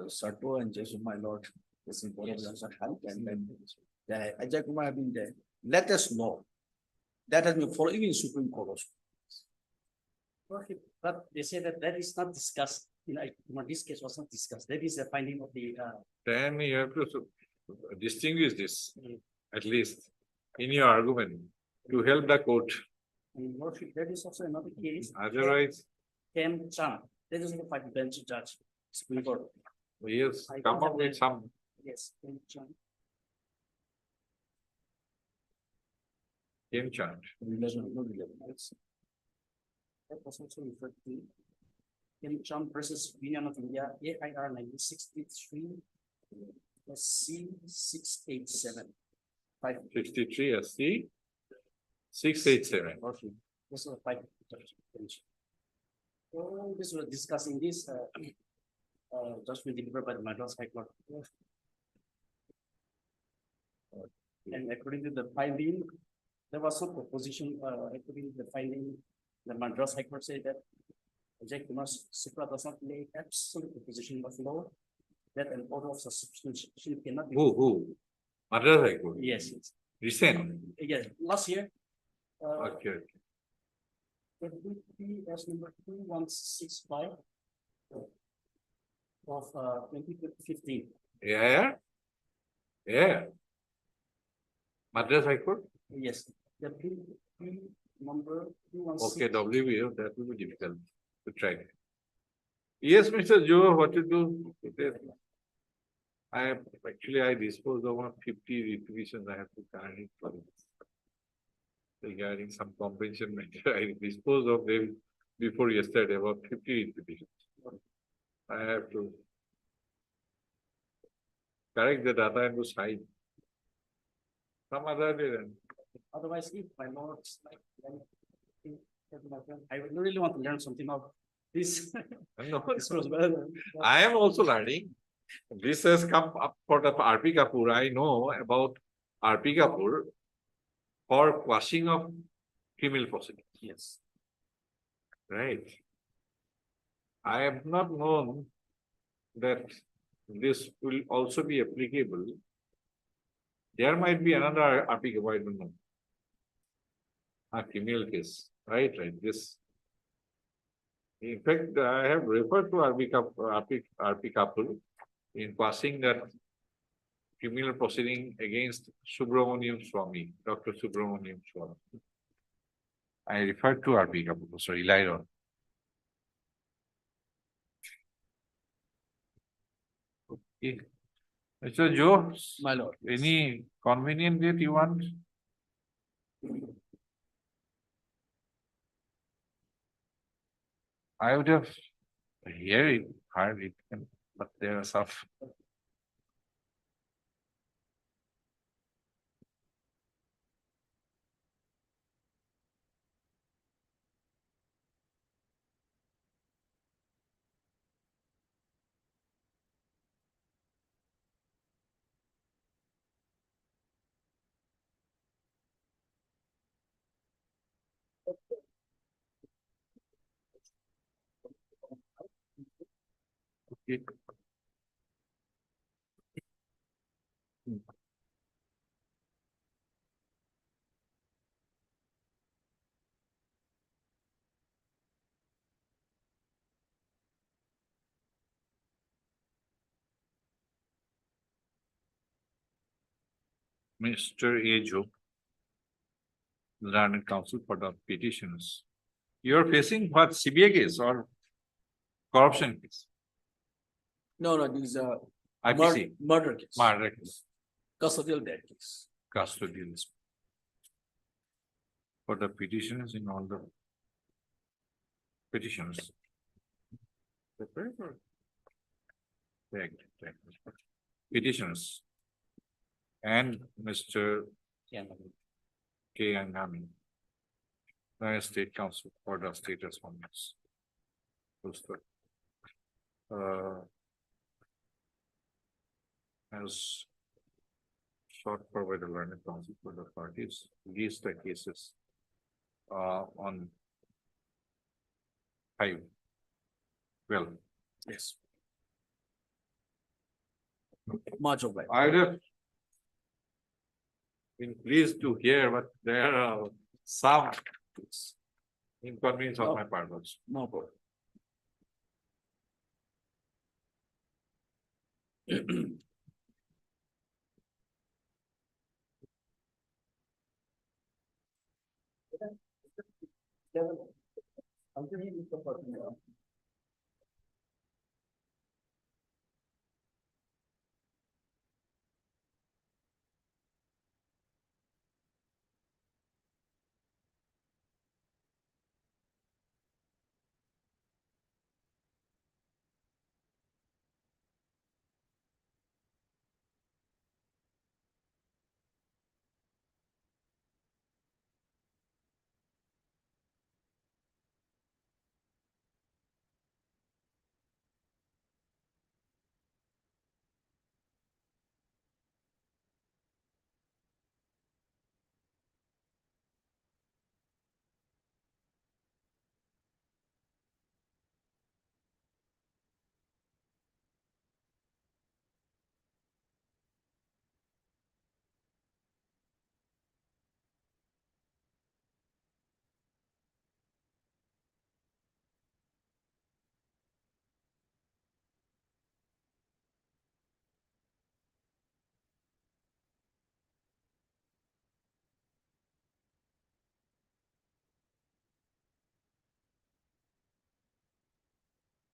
Sarto and Justice my lord, this important also help, and then the Ajay Kumar have been the latest law that has been followed even in Supreme Court also. Okay, but they say that that is not discussed, this case was not discussed, that is the finding of the. Then you have to distinguish this, at least in your argument, to help the court. And Lordship, that is also another case. Otherwise, Ken Chan, that is the five bench judge, Supreme Court. yes, I come don't up have with the- some. Yes, Ken Chan. Game chart. That was also referred to. Ken Chan versus Union of India, AIR 1963, C 687. 63 SC 687. Okay, this was a five judge bench. So this was discussing this, judgment delivered by the Madras High Court. And according to the finding, there was some proposition, according to the finding, the Madras High Court said that Ajay Kumar's supra does not lay absolute proposition of law, that an order of substitution cannot be. Who? Madras High Court? Yes, yes. Recent? Yes, last year. Okay. As number 2165 of 2015. Yeah. Yeah. Madras High Court? Yes, the number 216. Okay, WBO, that will be difficult to track. Yes, Mr. Joe, what to do? I disposed of 50 requisitions I have to carry for regarding some compensation matter. I disposed of them before yesterday, about 50 requisitions. I have to correct the data and to side. Some other day then. Otherwise, if my lords like, I would really want to learn something of this. No, This was well. I am also learning. This has come up for the RP Kapoor. I know about RP Kapoor for quashing of criminal proceedings. Yes. Right. I have not known that this will also be applicable. There might be another RP Kapoor, I don't know. A criminal case, right, this. In fact, I have referred to RP Kapoor in passing that criminal proceeding against Subramaniam Swamy, Dr. Subramaniam Swamy. I referred to RP Kapoor, so relied on. Okay. Mr. Joe, My lord. any convenient date you want? I would have heard it, but there are some. Okay. Mr. Ajo, Learned Counsel for the petitions. You're facing what, CBA case or corruption case? No, this is a IPC, murder case, murder case, custodial death case. custodial. For the petitions in all the petitions. Petitions. And Mr. K. Angami. State Council for the state respondents. As sought for by the learned council for the parties, these the cases on 5. Well, Yes. Much of that. I would have been pleased to hear, but there are some inconvenience on my part also. No problem.